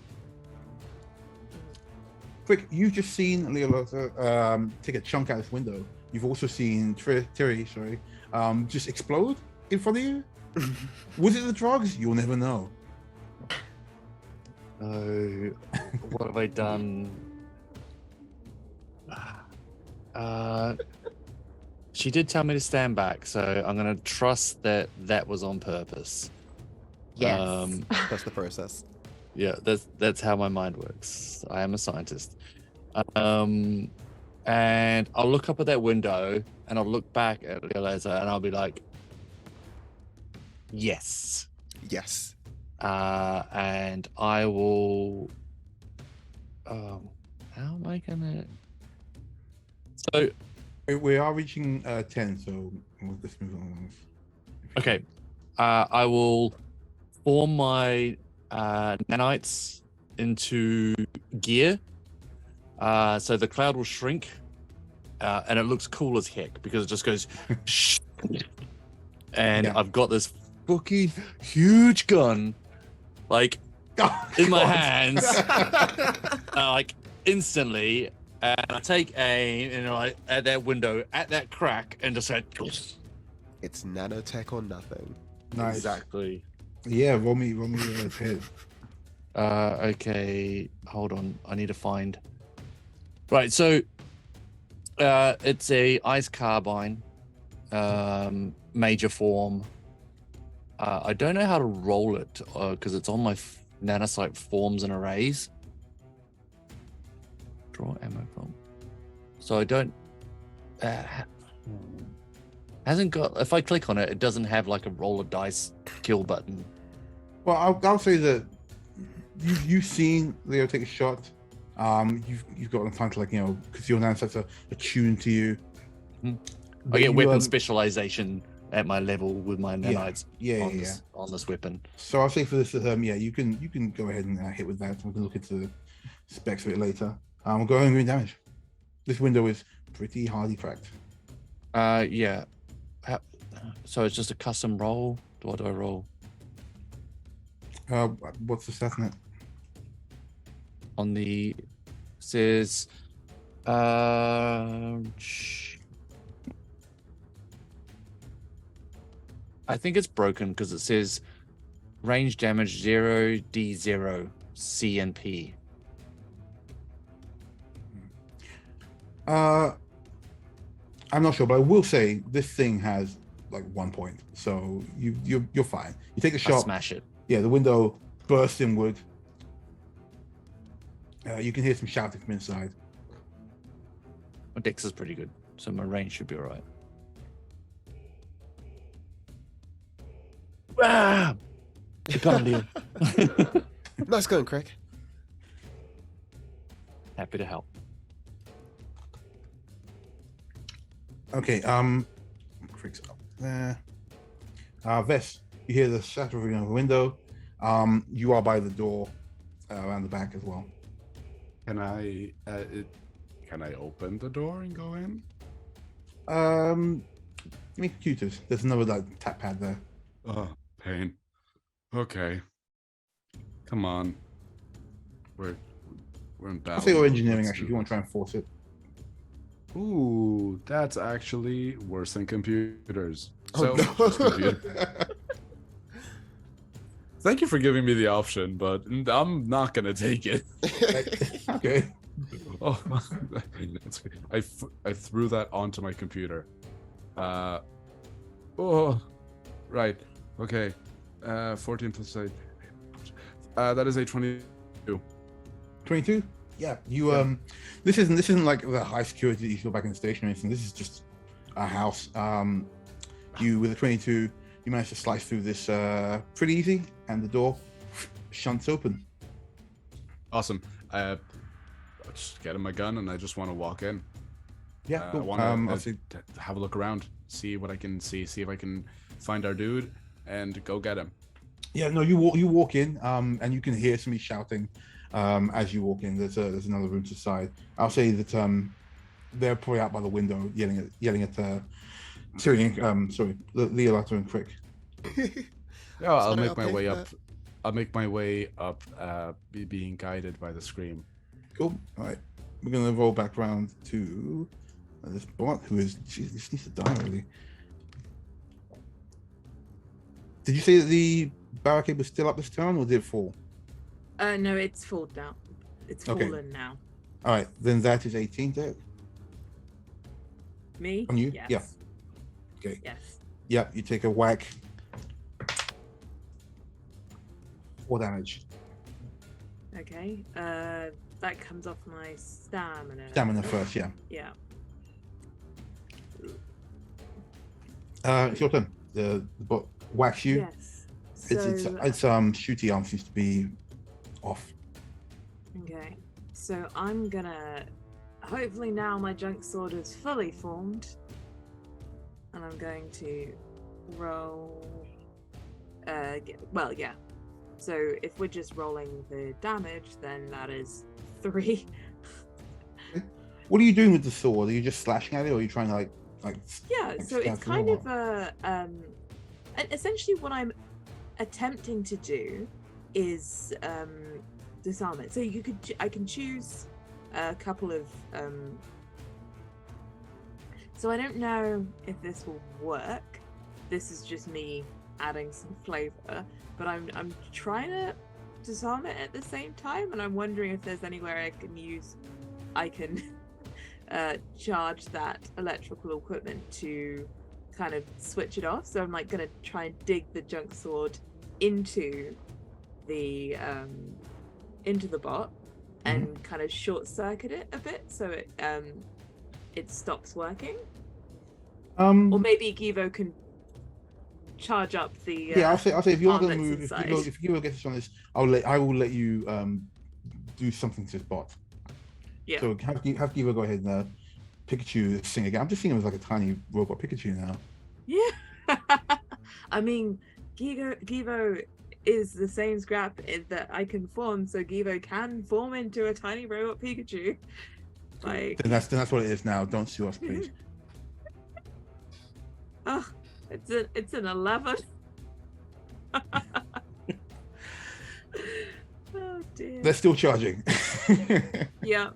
Quick, you've just seen Leolota take a chunk out of this window. You've also seen Terry, just explode in front of you. Was it the drugs? You'll never know. Oh, what have I done? She did tell me to stand back, so I'm gonna trust that was on purpose. Yes. That's the process. Yeah, that's how my mind works. I am a scientist. And I'll look up at that window and I'll look back at Leoleza and I'll be like, yes. Yes. And I will. How am I gonna? So We are reaching 10, so we'll just move on. okay, I will form my nanites into gear. So the cloud will shrink, and it looks cool as heck because it just goes, shh. And Yeah. I've got this fucking huge gun, like in my hands, like instantly, and I take aim, and like at that window, at that crack, and just like, It's nanotech or nothing. Nice. exactly. Yeah, roll me head. Okay, hold on. I need to find. Right, so it's a ice carbine, major form. I don't know how to roll it because it's on my nanosite forms and arrays. Draw ammo from. So I don't. Hasn't got. If I click on it, it doesn't have like a roll of dice kill button. Well, I'll say that you've seen Leo take a shot. You've got time to because your nanosets are attuned to you. I But get you, weapon specialization at my level with my nanites Yeah. on this weapon. So I'll say for this, you can go ahead and hit with that. We can look into the specs of it later. We'll go ahead and do damage. This window is pretty hardly cracked. Yeah. So it's just a custom roll. What do I roll? What's the stat on it? On the says I think it's broken because it says range damage 0d0 C and P. I'm not sure, but I will say this thing has like 1 point, so you're fine. You take a I shot. smash it. Yeah, the window bursts inward. You can hear some shouting from inside. My dex is pretty good, so my range should be all right. Ah! you going, Liam? Nice going, Craig. Happy to help. Okay, Crick's up there. Vess, you hear the shattering of a window. You are by the door around the back as well. Can I open the door and go in? Give me computers. There's another like tap pad there. Oh, pain. Okay. Come on. We're in battle. I'll say you're mode. engineering Let's actually. If do you want to this. try and force it. Ooh, that's actually worse than computers. Oh, So, no. just computer. Thank you for giving me the option, but I'm not gonna take it. Okay. Oh, I threw that onto my computer. Oh, right. Okay. 14 plus 8. That is a 22. 22. Yeah. You This isn't like the high security that you feel back in the station or anything. This is just a house. You with a 22, you manage to slice through this pretty easy, and the door shunts open. Awesome. I just get in my gun and I just want to walk in. Yeah. I Cool. want I'll to say have a look around, see what I can see if I can find our dude, and go get him. Yeah, no, you walk in, and you can hear somebody shouting as you walk in. There's another room to the side. I'll say that they're probably out by the window yelling at Tyrion, sorry, Leolato and Crick. Yeah, I'll Sorry, make I'll my pay way for up. I'll make my way up, being guided by the scream. Cool. All right, we're gonna roll back around to this bot who is. Jeez, this needs to die already. Did you say that the barricade was still up this turn, or did it fall? No, it's fallen down. It's Okay. fallen now. All right, then that is 18 to hit. Me? On you? Yes. Yeah. Okay. Yes. Yep, you take a whack. 4 damage. Okay. That comes off my stamina. Stamina first, yeah. Yeah. It's your turn. The bot whacks you. Yes. It's shooty arm seems to be off. Okay. So I'm gonna. Hopefully now my junk sword is fully formed, and I'm going to roll. Well, yeah. So if we're just rolling the damage, then that is 3. What are you doing with the sword? Are you just slashing at it, or are you trying to like? Yeah. like So it's stab through kind or of a essentially what I'm attempting to do is disarm it. So I can choose a couple of so I don't know if this will work. This is just me adding some flavor, but I'm trying to disarm it at the same time, and I'm wondering if there's anywhere I can charge that electrical equipment to kind of switch it off. So I'm like gonna try and dig the junk sword into the bot and kind of short circuit it a bit so it stops working. Or maybe Givo can charge up the yeah, I'll say if you want to arm move, that's if inside. Givo gets us on this, I will let you do something to this bot. Yeah. So have Givo go ahead and Pikachu sing again. I'm just thinking of like a tiny robot Pikachu now. Yeah. I mean, Givo is the same scrap that I can form, so Givo can form into a tiny robot Pikachu. Like, Then that's what it is now. Don't sue us, please. oh, it's an 11. Oh dear. They're still charging. Yeah.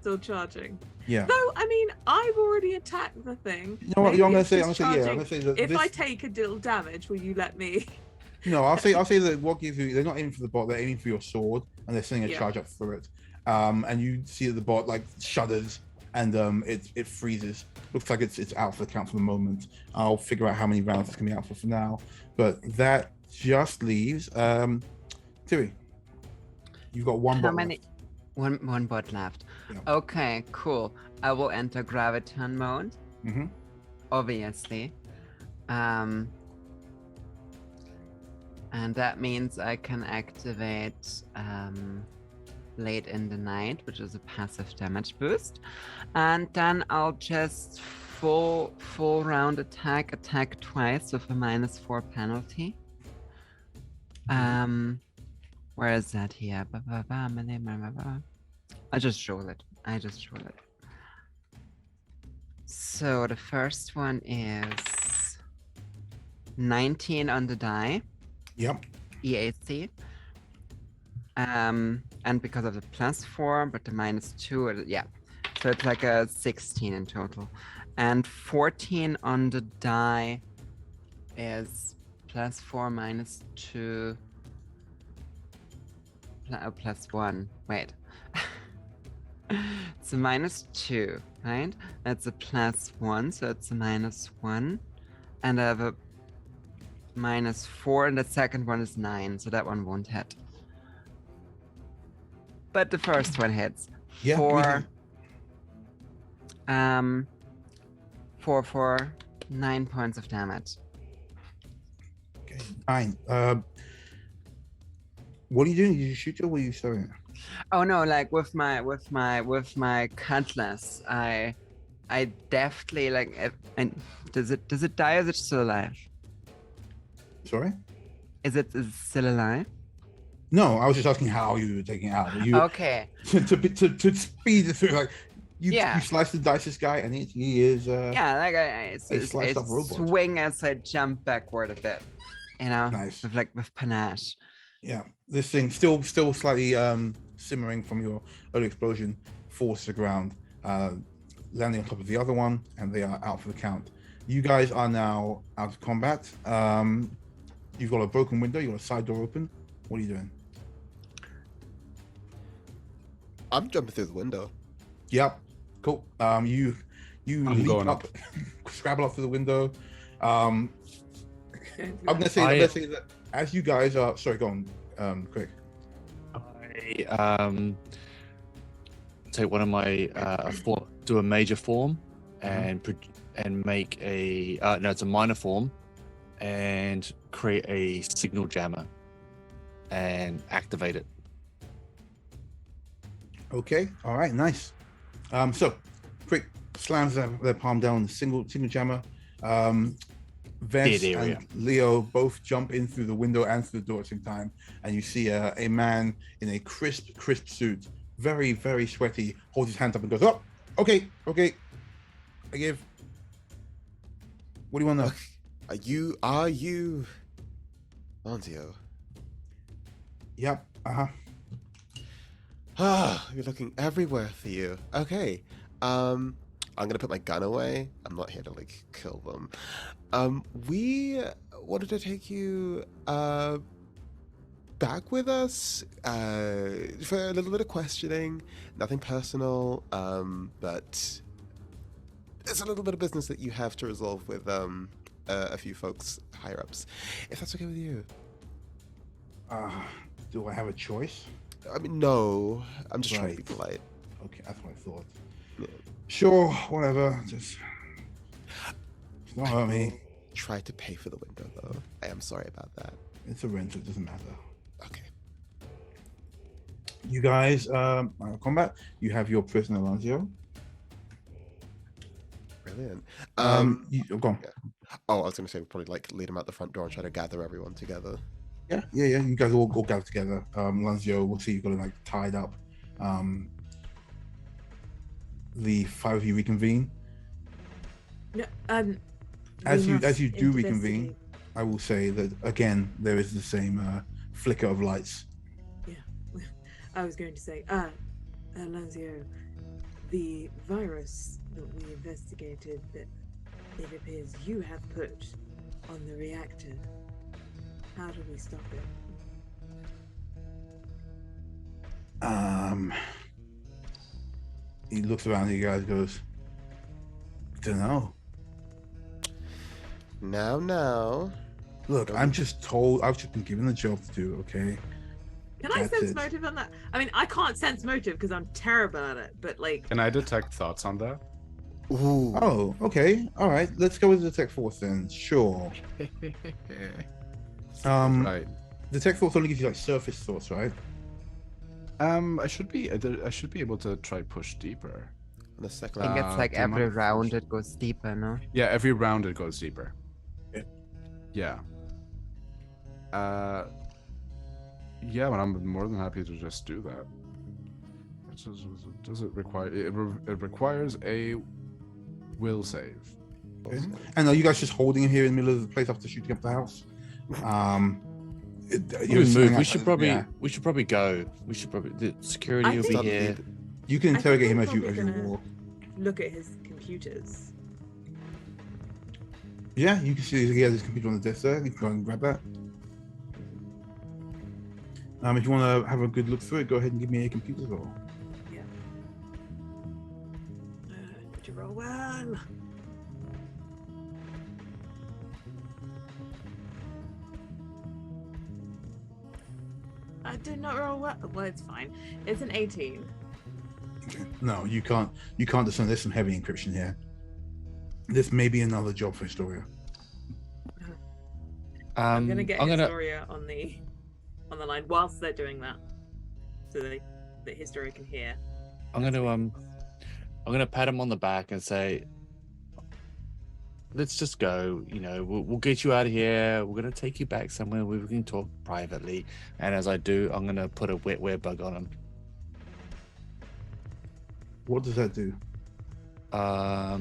Still charging. Yeah. No, I mean, I've already attacked the thing. You know what? Maybe I'm gonna it's say just yeah. I'm charging. gonna say that If this, I take a little damage, will you let me? no, I'll say that what gives you, they're not aiming for the bot, they're aiming for your sword, and they're sending a Yeah. charge up through it. And you see that the bot like shudders and it freezes. Looks like it's out for the count for the moment. I'll figure out how many rounds it's gonna be out for now. But that just leaves Tiri. You've got one How bot many? left. One bot left. Yeah. Okay, cool. I will enter Graviton mode, Mm-hmm. obviously. And And that means I can activate Late in the Night, which is a passive damage boost. And then I'll just full round attack twice with a -4 penalty. Where is that here? I just roll it. So the first one is 19 on the die. Yep. EAC. And because of the +4, but the -2, yeah. So it's like a 16 in total. And 14 on the die is +4 -2 +1. Wait. It's a -2, right? That's a +1, so it's a -1. And I have a -4, and the second one is 9, so that one won't hit. But the first one hits. Yeah. For 9 points of damage. Okay. 9. What are you doing? Did you shoot it or were you throwing it? Oh no, like with my cutlass, I deftly does it die or is it still alive? Sorry? Is it still alive? No, I was just asking how you were taking it out. You, Okay. To speed it through, like you Yeah. slice the dice this guy, and he is. Yeah, like I sliced up robot. swing as I jump backward a bit, you know, Nice. with panache. Yeah, this thing still slightly simmering from your early explosion falls to the ground, landing on top of the other one, and they are out for the count. You guys are now out of combat. You've got a broken window. You've got a side door open. What are you doing? I'm jumping through the window. Yep. Cool. You I'm leap going up, scrabble up through the window. I'm gonna say that as you guys are, sorry, go on, quick. I take one of my do a major form and make a no, it's a minor form, and create a signal jammer and activate it. Okay. All right. Nice. So, quick slams their palm down, single jammer. Vess Dead area. and Leo both jump in through the window and through the door at the same time, and you see a man in a crisp suit, very, very sweaty, holds his hand up and goes, "Oh, okay, I give. What do you want to know?" Are you Lanzio? Yep. You're looking everywhere for you. Okay. I'm gonna put my gun away. I'm not here to kill them. We wanted to take you back with us for a little bit of questioning. Nothing personal, but there's a little bit of business that you have to resolve with a few folks higher ups. If that's okay with you. Do I have a choice? I mean, no. I'm just trying to be Right. polite. Okay, that's what I thought. Yeah. Sure, whatever. Just it's not hurt me. Try to pay for the window, though. I am sorry about that. It's a rental. It doesn't matter. Okay. You guys, combat. You have your prisoner, Lanzio. Brilliant. Go on. Oh, I was going to say we'll probably lead him out the front door and try to gather everyone together. Yeah. You guys all gather together. Lanzio, we'll see you've got him tied up. The 5 of you reconvene. No, As we you must do reconvene, investigate. I will say that again there is the same flicker of lights. I was going to say, Lanzio, the virus that we investigated that it appears you have put on the reactor. How do we stop it? He looks around at you guys, goes, "Don't know. Now. Look, I'm just told. I've just been given the job to do. Okay. Can I That's sense it. motive on that? I mean, I can't sense motive because I'm terrible at it, but Can I detect thoughts on that? Ooh. Oh, okay. All right. Let's go with the tech force then. Sure. Right. Detect thoughts only gives you like surface thoughts, right? I should be able to try push deeper. On the second I think round. it's like the amount every of round force- it goes deeper, no? Yeah, every round it goes deeper. Yeah. Yeah. Yeah, but I'm more than happy to just do that. Does it require? It requires a will save. Okay. And are you guys just holding him here in the middle of the place after shooting up the house? We move. We should probably yeah. go. We should probably the security I will be think- here. You can I think interrogate him we're as you probably gonna- walk. Look at his computers. Yeah, you can see he has his computer on the desk there. You can go and grab that. If you want to have a good look through it, go ahead and give me a computer roll. Did you roll well? I did not roll well. Well, it's fine. It's an 18. Okay. No, you can't. You can't discern. There's some heavy encryption here. This may be another job for Historia. I'm gonna get I'm gonna. Historia on the line whilst they're doing that, so that Historia can hear. I'm gonna pat him on the back and say, "Let's just go. You know, we'll get you out of here. We're gonna take you back somewhere where we can talk privately." And as I do, I'm gonna put a wetware bug on him. What does that do? A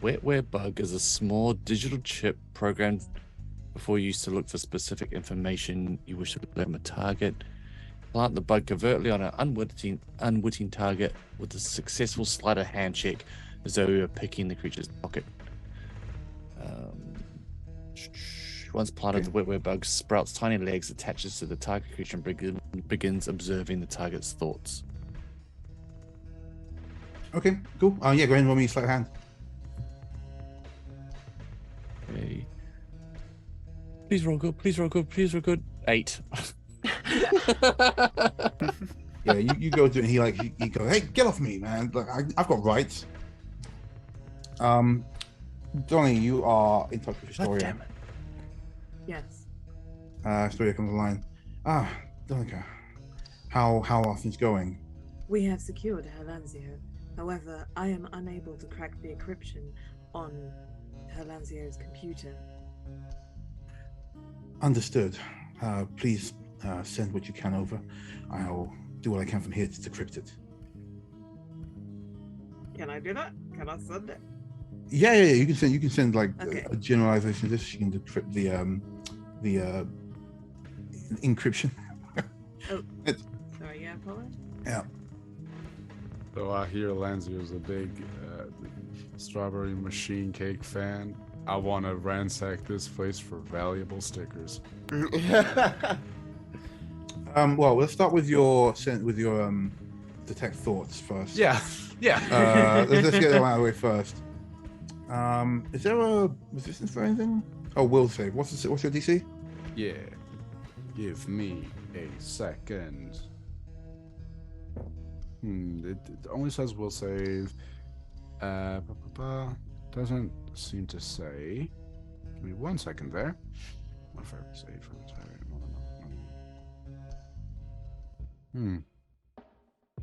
wetware bug is a small digital chip programmed before used to look for specific information you wish to learn a target. Plant the bug covertly on an unwitting target with a successful sleight of hand check, as though you were picking the creature's pocket. Once planted, the wetware bug sprouts tiny legs, attaches to the target creature, and begins observing the target's thoughts. Okay, cool. Yeah, go ahead and roll me a sleight of hand. Okay. Please roll good. Please roll good. Please roll good. 8. Yeah, you go to it and he goes, "Hey, get off me, man! Like I've got rights." Donnie, you are in touch with Historia. Yes. Historia comes online. Donica, how are things going? We have secured Herlanzio. However, I am unable to crack the encryption on Herlanzio's computer. Understood. Please send what you can over. I'll do what I can from here to decrypt it. Can I do that? Can I send it? Yeah. You can send like Okay. a generalization of this. You can decrypt the encryption. Sorry, yeah, Apollo? Yeah. So I hear Lanzio's a big strawberry machine cake fan. I want to ransack this place for valuable stickers. Well, let's start with your detect thoughts first. Yeah. Let's get that out of the way first. Is there a resistance for anything? Oh, will save. What's your DC? Yeah. Give me a second. It only says will save. Doesn't seem to say. Give me 1 second there. What if I save from the target?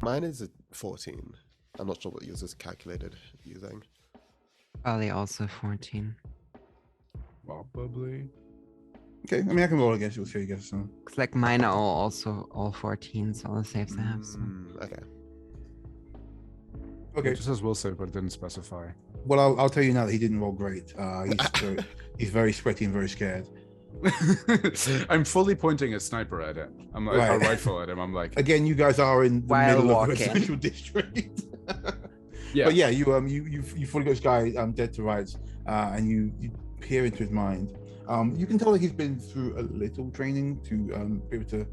Mine is a 14. I'm not sure what yours is calculated using. Probably also 14. Probably. Okay, I mean I can roll against you. We'll see how you guess. So. 'Cause like mine are also all 14s, all the saves I have. So. Okay. Okay. It just says will save, but it didn't specify. Well, I'll tell you now that he didn't roll great. He's very sweaty and very scared. I'm fully pointing a sniper at him. I'm like a rifle at him. I'm like, Again, you guys are in the While middle walking. of a residential district. yeah. But yeah, you fully got this guy dead to rights, and you peer into his mind. You can tell that he's been through a little training to be able to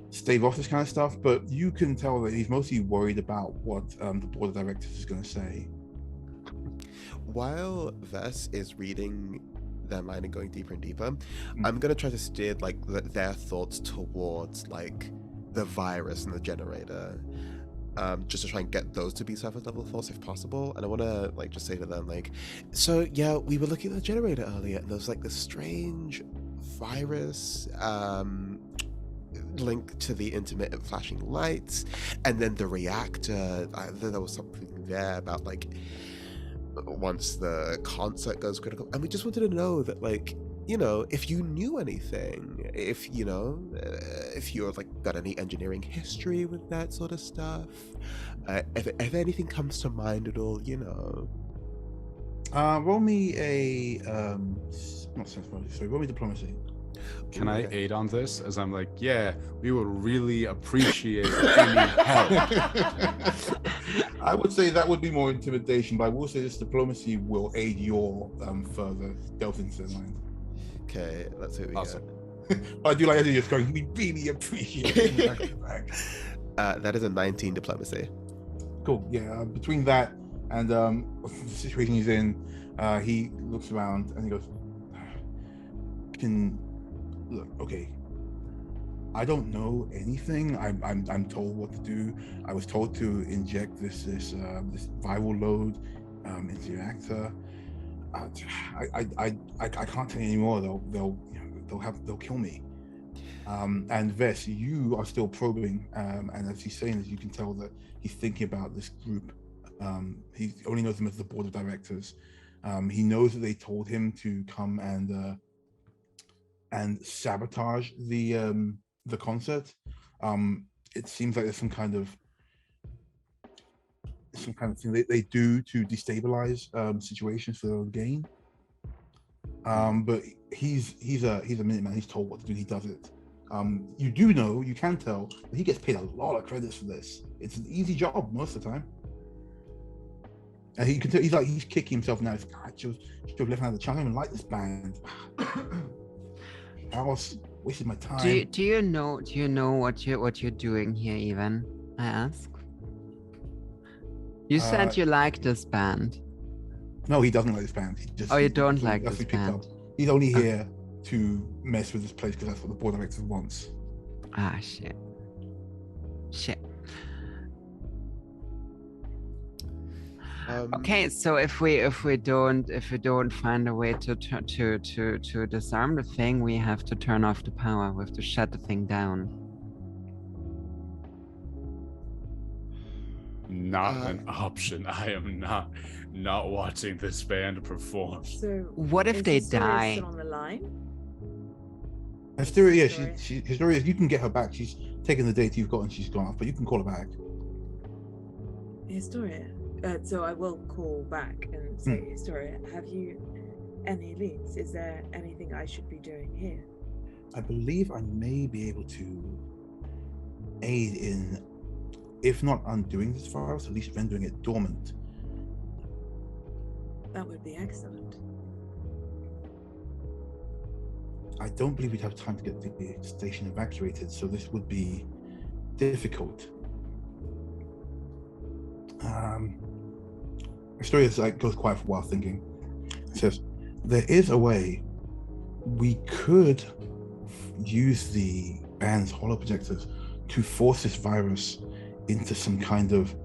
stave off this kind of stuff, but you can tell that he's mostly worried about what the board of directors is going to say. While Vess is reading their mind and going deeper and deeper, I'm gonna try to steer like their thoughts towards like the virus and the generator, just to try and get those to be surface level thoughts if possible. And I want to like just say to them like, so yeah, we were looking at the generator earlier, and there was like this strange virus linked to the intermittent flashing lights, and then the reactor. There was something there about like once the concert goes critical, and we just wanted to know that, like, you know, if you knew anything, if you know, if you're like got any engineering history with that sort of stuff, if anything comes to mind at all, you know. Roll me a not sense, sorry. Roll me diplomacy. Can I Okay. aid on this? As I'm like, yeah, we would really appreciate any help. I would say that would be more intimidation, but I will say this diplomacy will aid your further delve into the line. Okay, let's see what we Awesome. I do like how you're just going, we really appreciate it. got. That is a 19 diplomacy. Cool. Yeah. Between that and the situation he's in, he looks around and he goes, look, okay. I don't know anything. I'm told what to do. I was told to inject this viral load into the reactor. I can't tell you anymore. They'll kill me. And Vess, you are still probing, and as he's saying this, you can tell that he's thinking about this group. He only knows them as the board of directors. He knows that they told him to come and sabotage the concert. It seems like there's some kind of thing they do to destabilize situations for their own gain. But he's a Minuteman. He's told what to do. He does it. You can tell that he gets paid a lot of credits for this. It's an easy job most of the time. And he can tell he's kicking himself now. He's like, I should have left out the chime and like this band. I was wasting my time. Do you know what you're doing here, even? I ask. You said you like this band. No, he doesn't like this band. He just, You don't like that's this what he picked band. up. He's only here to mess with this place because that's what the board of directors wants. Ah, shit. Okay, so if we don't find a way to disarm the thing, we have to turn off the power. We have to shut the thing down. Not an option. I am not watching this band perform. So What if is they Historia die? still on the line? Hysteria, Historia. Hysteria, you can get her back. She's taken the data you've got and she's gone off, but you can call her back. Historia. So I will call back and say, Historia, have you any leads? Is there anything I should be doing here? I believe I may be able to aid in, if not undoing this virus, at least rendering it dormant. That would be excellent. I don't believe we'd have time to get the station evacuated, so this would be difficult. Astoria goes quiet for a while thinking. It says, there is a way we could use the band's hollow projectors to force this virus into some kind of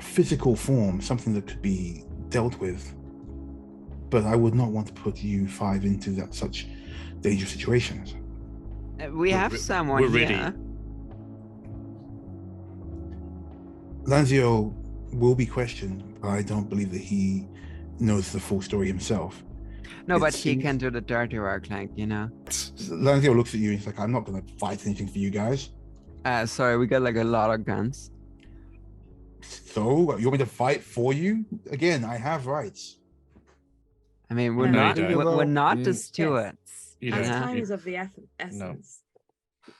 physical form, something that could be dealt with. But I would not want to put you five into such dangerous situations. We have someone we're ready. here. Lanzio will be questioned, but I don't believe that he knows the full story himself. No, It but he seems- can do the dirty work, like, you know. Lanzio looks at you and he's like, I'm not going to fight anything for you guys. Sorry, we got like a lot of guns. So, you want me to fight for you? Again, I have rights. I mean, we're No, not you don't. we're not Mm. the stewards. You As don't. Uh-huh. time You- is of the essence.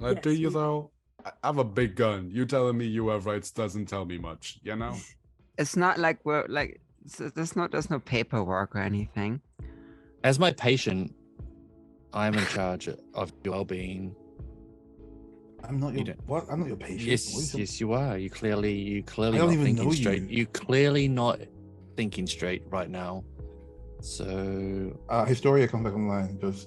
Do Yes, you we- though? I have a big gun. You telling me you have rights doesn't tell me much, you know? It's not like we're like there's no paperwork or anything. As my patient, I'm in charge of your well-being. I'm not You your don't- what? I'm not your patient. What are Yes, you yes, you are. You clearly I don't not even thinking know straight. you. You clearly not thinking straight right now. So Historia comes back online and goes,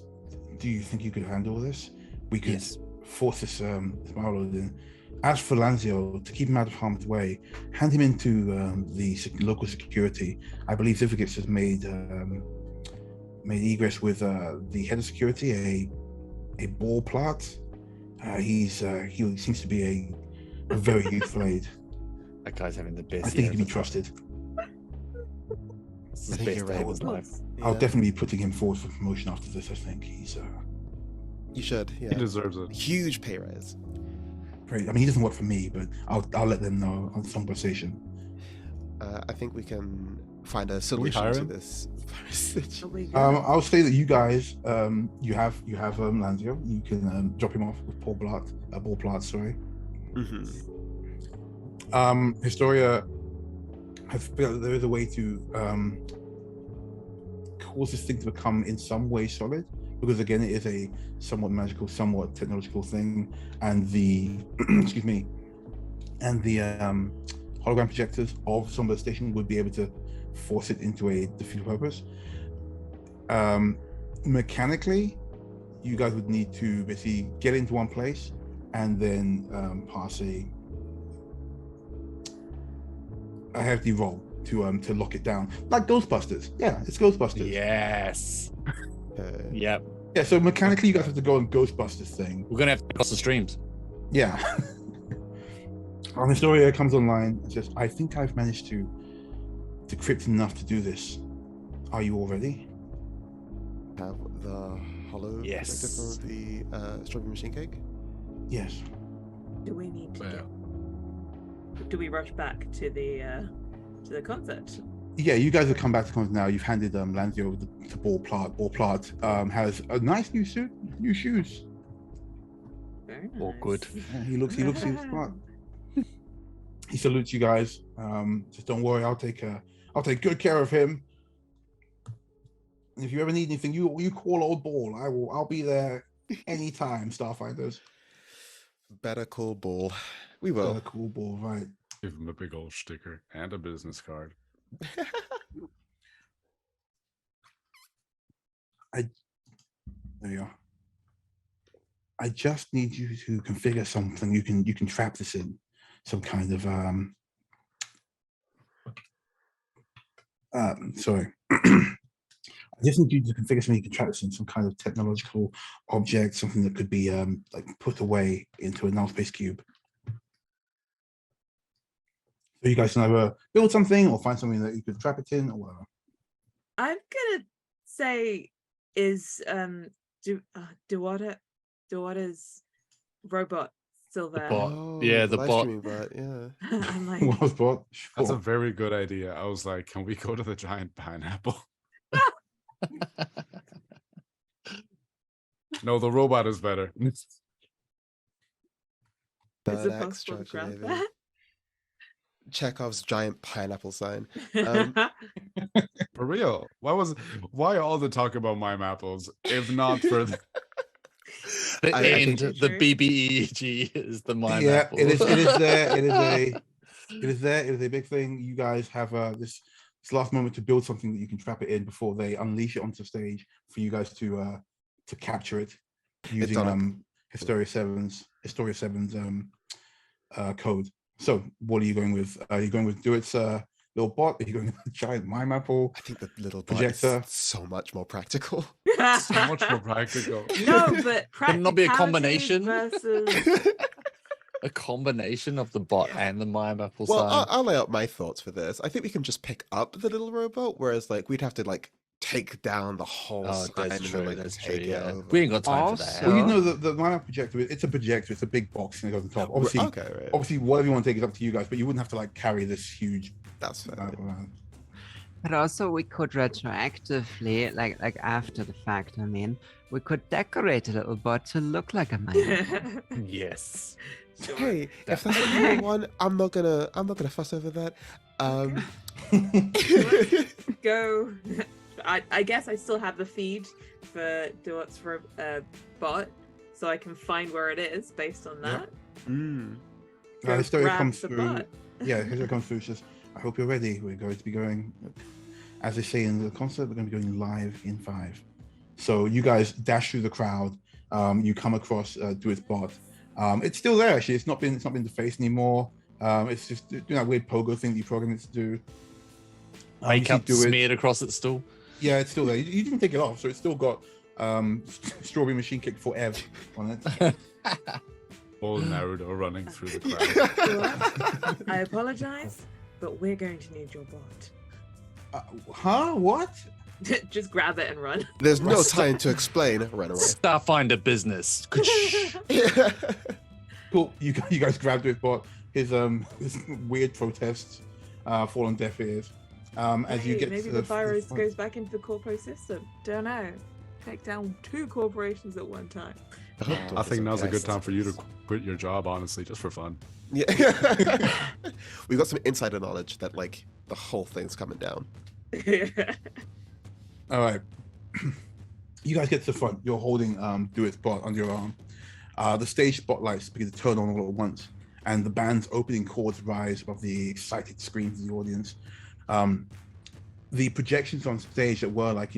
do you think you could handle this? We could yes, force this Marlowe in. As for Lanzio, to keep him out of harm's way, hand him into the local security. I believe Zivigis has made made egress with the head of security, a ball plot. He seems to be a very youthful aide. That guy's having the best. I think he year can be of his life. trusted. It's I his think best you're day right. of his life. I'll Yeah. definitely be putting him forward for promotion after this. I think he's You should. He Yeah. deserves it. Huge pay raise. great. I mean, he doesn't work for me, but I'll let them know on some conversation. I think we can find a we solution hire to him? this situation. Shall we go? I'll say that you guys, you have Lanzio. You can drop him off with Ball Plot. Sorry. Mhm. Historia has felt that there is a way to cause this thing to become in some way solid, because again, it is a somewhat magical, somewhat technological thing, and the excuse me, and the hologram projectors of some of the station would be able to force it into a defeated purpose. Mechanically, you guys would need to basically get into one place and then pass a hefty roll to lock it down, like Ghostbusters. Yeah, it's Ghostbusters. Yes. Yep. Yeah, so mechanically, you guys have to go on Ghostbusters thing. We're gonna have to cross the streams. Yeah. Historia comes online and says, "I think I've managed to decrypt enough to do this. Are you all ready?" Have the hollow Yes. projector for the strawberry machine cake. Yes. Do we need to? Yeah. Do we rush back to the concert? Yeah, you guys have come back to content now. You've handed Lanzio over to Ball Plot. Ball Plot has a nice new suit, new shoes. Very nice. All good. Yeah, he looks smart. He salutes you guys. Says, "Don't worry, I'll take good care of him. And if you ever need anything, you call old Ball. I'll be there anytime, Starfighters." Better call Ball. We will. Cool Ball, right? Give him a big old sticker and a business card. There you are. I just need you to configure something. You can trap this in some kind of sorry. I just need you to configure something you can trap this in some kind of technological object, something that could be like put away into a null space cube. So you guys can either build something or find something that you could trap it in or whatever. I'm gonna say is Duwada's robot still there? bot. Oh, Yeah, the live bot. streaming bot. Yeah. I'm like, Was bot? That's a Sure. very good idea. I was like, can we go to the giant pineapple? No, the robot is better. is Third it act possible to structure, grab baby. that? Chekhov's giant pineapple sign. For real. Why all the talk about mime apples if not for the The I end, think- the BBEG is the mime Yeah, apple. it is there. It is a big thing. You guys have this last moment to build something that you can trap it in before they unleash it onto stage for you guys to capture it using done. Historia 7's code. So what are you going with? Are you going with Duet's little bot? Are you going with the giant mime apple? I think the little bot Projector. is so much more practical. so much more practical. No, but Can it not be a practicality combination? versus A combination of the bot and the mime apple Well, sign. I'll lay out my thoughts for this. I think we can just pick up the little robot, whereas like we'd have to like take down the whole Oh, sign that's and true. then like That's true. take it Yeah, over. we ain't got time for Also- that. Well, you know the mime apple projector. It's a projector. It's a big box and it goes on top. Obviously, Okay, right. obviously, whatever you want to take is up to you guys. But you wouldn't have to like carry this huge. That's fair. around. But also we could retroactively, like after the fact, I mean, we could decorate a little bot to look like a mime. Yes. Sure. Hey, if that's what you want, I'm not gonna fuss over that. Go. I guess I still have the feed for Duwat's bot, so I can find where it is based on that. Mm. Go Historia grab comes the through. bot. Yeah, Historia comes through. Says, "I hope you're ready. We're going to be going, as they say in the concert, we're going to be going live in 5." So you guys dash through the crowd. You come across Duet's bot. It's still there actually. It's not been defaced anymore. It's just doing that weird pogo thing that you program it to do. You Makeup see Duet- smeared across its stool. Yeah, it's still there. You didn't take it off, so it's still got Strawberry Machine Kick Forever on it. Full Naruto running through the crowd. I apologize, but we're going to need your bot. Huh? What? Just grab it and run. There's no time to explain. Run away. Starfinder business. Cool. You guys grabbed it, but his weird protests fall on deaf ears. As you get maybe to the the virus front. goes back into the corpo system. Don't know. Take down 2 corporations at one time. I think now's a good time for you to quit your job, honestly, just for fun. Yeah. We got some insider knowledge that like the whole thing's coming down. All right. You guys get to the front. You're holding Dewitt's bot under your arm. The stage spotlights begin to turn on all at once, and the band's opening chords rise above the excited screams of the audience. The projections on stage that were like,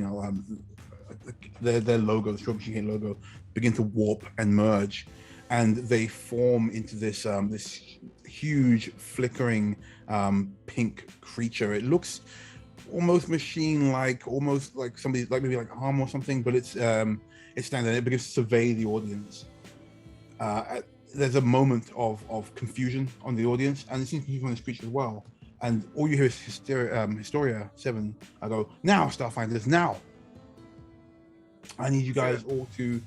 their logo, the Strawberry Machine logo, begin to warp and merge, and they form into this this huge flickering pink creature. It looks almost machine-like, almost like somebody, like maybe like arm or something, but it's standing there. It begins to survey the audience. There's a moment of confusion on the audience, and it seems confusion on the speech as well. And all you hear is Historia 7. I go, now, Starfinders, now. I need you guys all to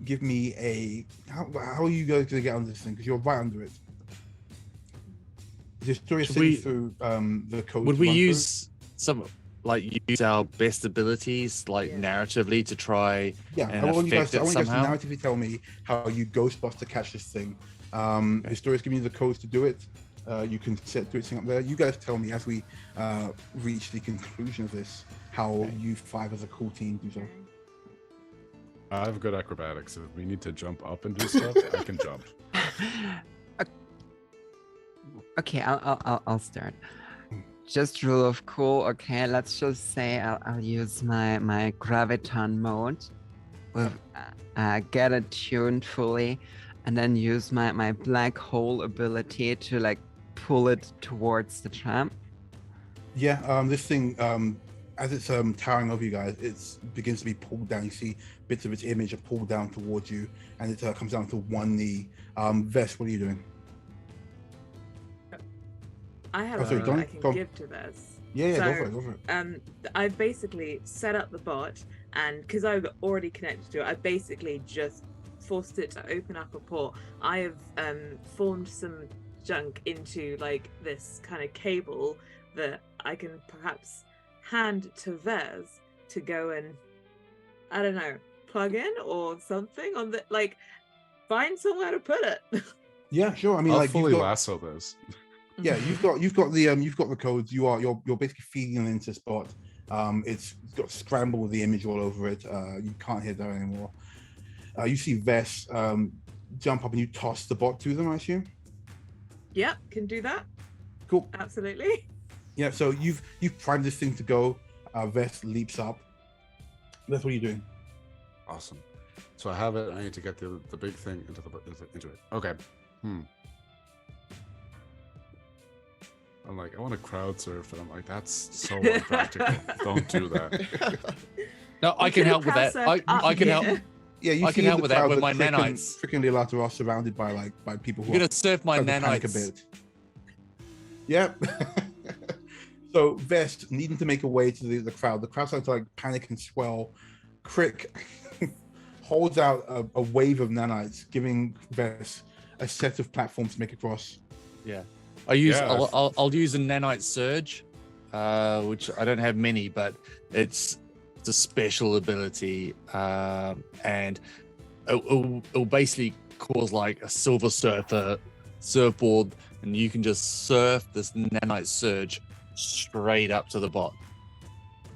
give me a. How are you guys going to get under this thing? Because you're right under it. Is Historia sitting through the code? Would we use use our best abilities, narratively, to try and I want you guys affect to it somehow? narratively tell me how you Ghostbuster catch this thing. Historia's giving you the codes to do it. You can do it up there. You guys tell me as we reach the conclusion of this, how you 5 as a cool team do so. I have good acrobatics. If we need to jump up and do stuff, I can jump. Okay, I'll start. Just rule of cool. Okay, let's just say I'll use my graviton mode with get it tuned fully, and then use my black hole ability to pull it towards the tram. Yeah, this thing, as it's towering over you guys, it begins to be pulled down. You see bits of its image are pulled down towards you, and it comes down to one knee. Vess, what are you doing? I have sorry, I can give to this. Yeah, So, go for it. I've basically set up the bot, and because I've already connected to it, I basically just forced it to open up a port. I have formed some junk into this kind of cable that I can perhaps hand to Vez to go and, I don't know, plug in or something on the find somewhere to put it. Yeah, sure. I mean, I'll fully lasso this. Yeah, you've got the codes. You're basically feeding them into Spot. It's got scramble with the image all over it. You can't hear that anymore. You see Vess jump up and you toss the bot to them, I assume. Yep, can do that. Cool. Absolutely. Yeah, so you've primed this thing to go. Vess leaps up. That's what you're doing. Awesome. So I have it. I need to get the big thing into it. Okay. I'm like, I want to crowd surf, and I'm like, that's so unpractical. Don't do that. No, I can help with that. I can help. Yeah, I can help with that with my nanites. Freaking Leonardo are surrounded by people who I'm gonna surf my starting to panic nanites. a bit. Yep. So Vest needing to make a way to the crowd. The crowd starts to panic and swell. Crick holds out a wave of nanites, giving Vest a set of platforms to make across. Yeah. I'll use a nanite surge, which I don't have many, but it's a special ability, and it'll basically cause a Silver Surfer surfboard, and you can just surf this nanite surge straight up to the bot.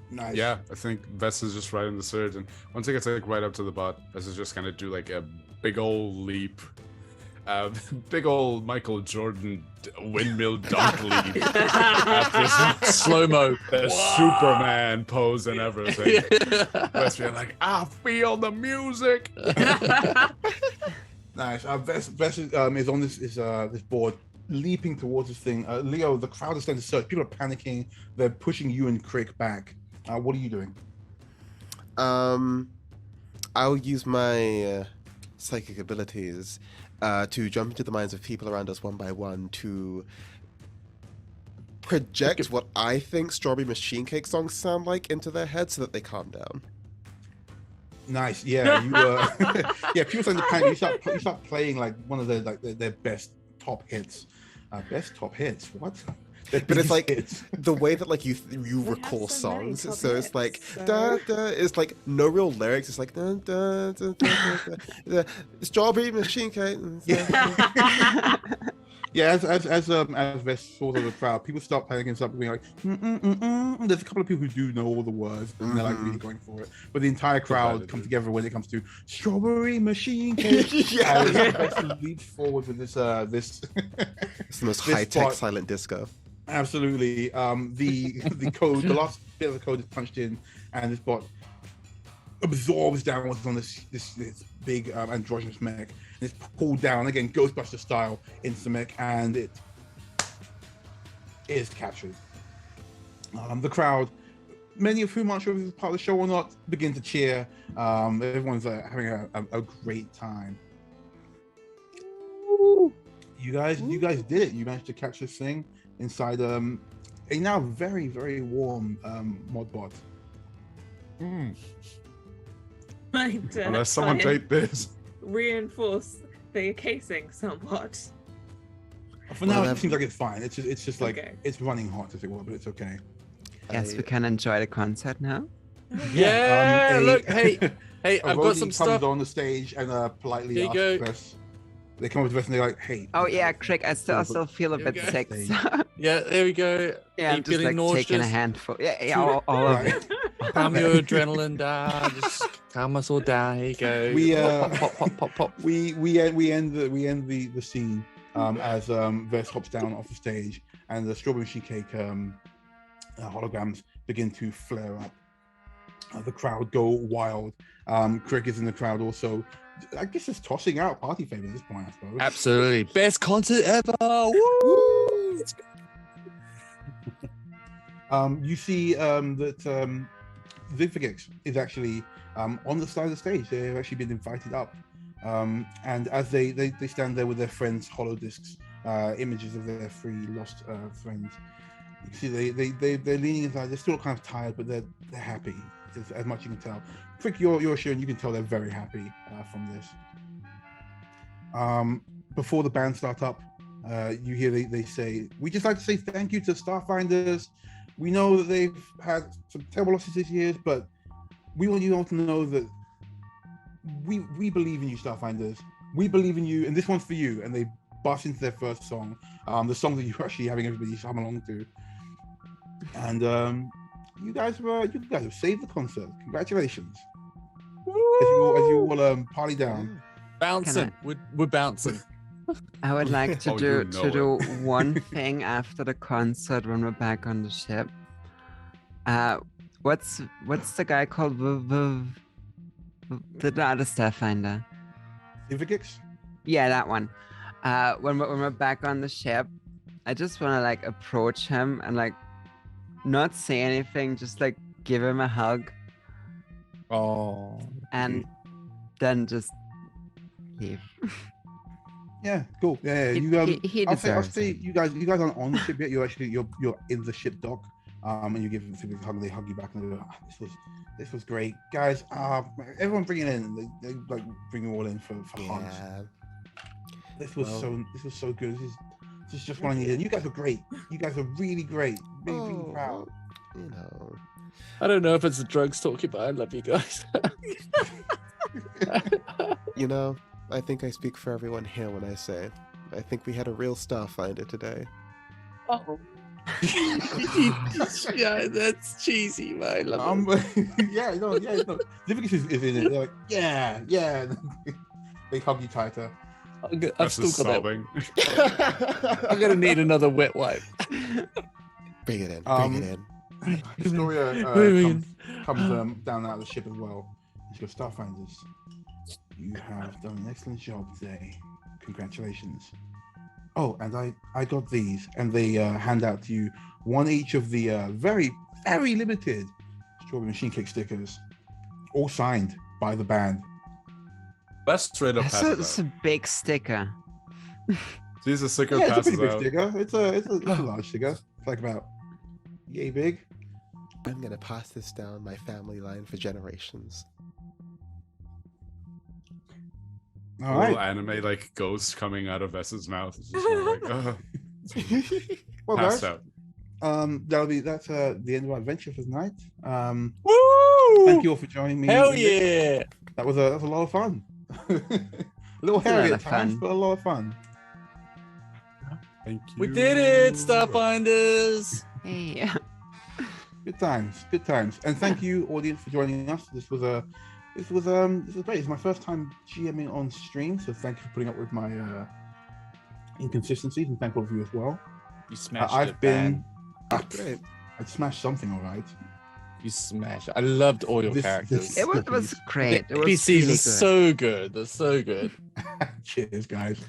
Nice. Yeah, I think Vess is just right in the surge, and once it gets right up to the bot, Vess is just gonna do a big old leap. Big old Michael Jordan windmill dunk leap after Slow-mo. the Superman pose and everything. Vess being I feel the music. Nice. Vess is on this board, leaping towards this thing. Leo, the crowd is starting to surge. People are panicking. They're pushing you and Crick back. What are you doing? I'll use my psychic abilities to jump into the minds of people around us one by one to project what I think Strawberry Machine Cake songs sound like into their heads so that they calm down. Nice. Yeah, you yeah, people in the panic. You start playing like one of their best top hits. Best top hits. What? But it's like hits. the way that like you We recall have so many songs. top So it's hits, like so- da da. It's like no real lyrics. It's like da da da da da. Da. Strawberry Machine Cake. Yeah, as Vest saw the crowd, people start playing and start being like, There's a couple of people who do know all the words and they're like really going for it. But the entire crowd come together when it comes to Strawberry Machine Cake. Yeah. And Vest leads forward with this It's the most This high tech part- silent disco. Absolutely. The code, the last bit of the code is punched in, and this bot absorbs down what's on this big androgynous mech, and it's pulled down again, Ghostbuster style, into the mech, and it is captured. The crowd, many of whom aren't sure if this is part of the show or not, begin to cheer. Everyone's having a great time. You guys did it. You managed to catch this thing inside a now very, very warm modbot. Might, Unless someone try and take this. reinforce the casing somewhat. For now, Well, it seems like it's fine. It's just like Okay. it's running hot, as it were, but it's okay. Yes, we can enjoy the concert now. Yeah, look, hey, a I've got roadie some comes stuff. on the stage and politely Here you go. asks Vest. They come up to Vest and they're like, "Hey." Oh yeah, Crick, I still feel a Here we bit go. sick. Stage. So, Yeah, there we go. yeah, Are I'm you just feeling like taking a nauseous? handful. Yeah, all of Right. it. Calm your adrenaline down. Just calm us all down. Here you go. We, pop, pop, pop, pop. We end the scene as Vest hops down off the stage and the Strawberry Machine Cake holograms begin to flare up. The crowd go wild. Crick is in the crowd also. I guess it's tossing out party favors at this point, I suppose. Absolutely. Best concert ever. Woo! Let's go. You see that Vivigix is actually on the side of the stage. They've actually been invited up. And as they stand there with their friends' hollow discs, images of their three lost friends, you see they're leaning inside. They're still kind of tired, but they're happy, as much as you can tell. Frick, you're sure, and you can tell they're very happy from this. Before the band start up, you hear they say, "We'd just like to say thank you to Starfinders. We know that they've had some terrible losses this year, but we want you all to know that we believe in you, Starfinders. We believe in you, and this one's for you." And they bust into their first song, the song that you're actually having everybody hum along to. And you guys have saved the concert. Congratulations! As you all party down. Bouncing. We're bouncing. I would like to Oh, do you know do one thing after the concert when we're back on the ship. What's the guy called? The other Starfinder. Vivigix? Yeah, that one. When we're back on the ship, I just want to like approach him and like not say anything, just like give him a hug Oh. and then just leave. Yeah, cool. Yeah, He- you he I'll deserves say it. you guys aren't on the ship yet. You're in the ship dock. And you give them a hug. They hug you back and they go, this was great, guys. Everyone bring it in. They like bring you all in for hugs. Yeah. This was so good. This is just what I needed. You guys are great. You guys are really great. Really proud. You know. I don't know if it's the drugs talking, but I love you guys. You know, I think I speak for everyone here when I say, I think we had a real Starfinder today. Oh. Yeah, that's cheesy, but I love it. yeah, no. Vivigix is in it. They're like, yeah. They hug you tighter. I've That's still just got that. sobbing. I'm gonna need another wet wipe. Bring it in. Bring it in. Historia comes down out of the ship as well. She goes, Starfinders, you have done an excellent job today. Congratulations. Oh, and I got these, and they hand out to you one each of the very, very limited Strawberry Machine Cake stickers, all signed by the band. Best straight up passes That's out. a big sticker. Jesus, sticker Yeah, it's a passes pretty big out. sticker. It's a large sticker. It's like about yay big. I'm gonna pass this down my family line for generations. All Little right. anime like ghost coming out of Vess's mouth. It's just more like, Well, passed guys, out. that's the end of our adventure for tonight. Woo! Thank you all for joining me. Hell in this. yeah! That was a lot of fun. A little It's a hairy lot at of times, fun. but a lot of fun. Thank you. We did it, Starfinders! Hey. Good times, good times, and thank you, audience, for joining us. This was great. It's my first time GMing on stream, so thank you for putting up with my inconsistencies, and thank all of you as well. You smashed I've it, been, man. Great. I smashed something, all right. You smashed it. I loved all your This- characters. this- It was great. The It was NPCs really are good. so good. They're so good. Cheers, guys.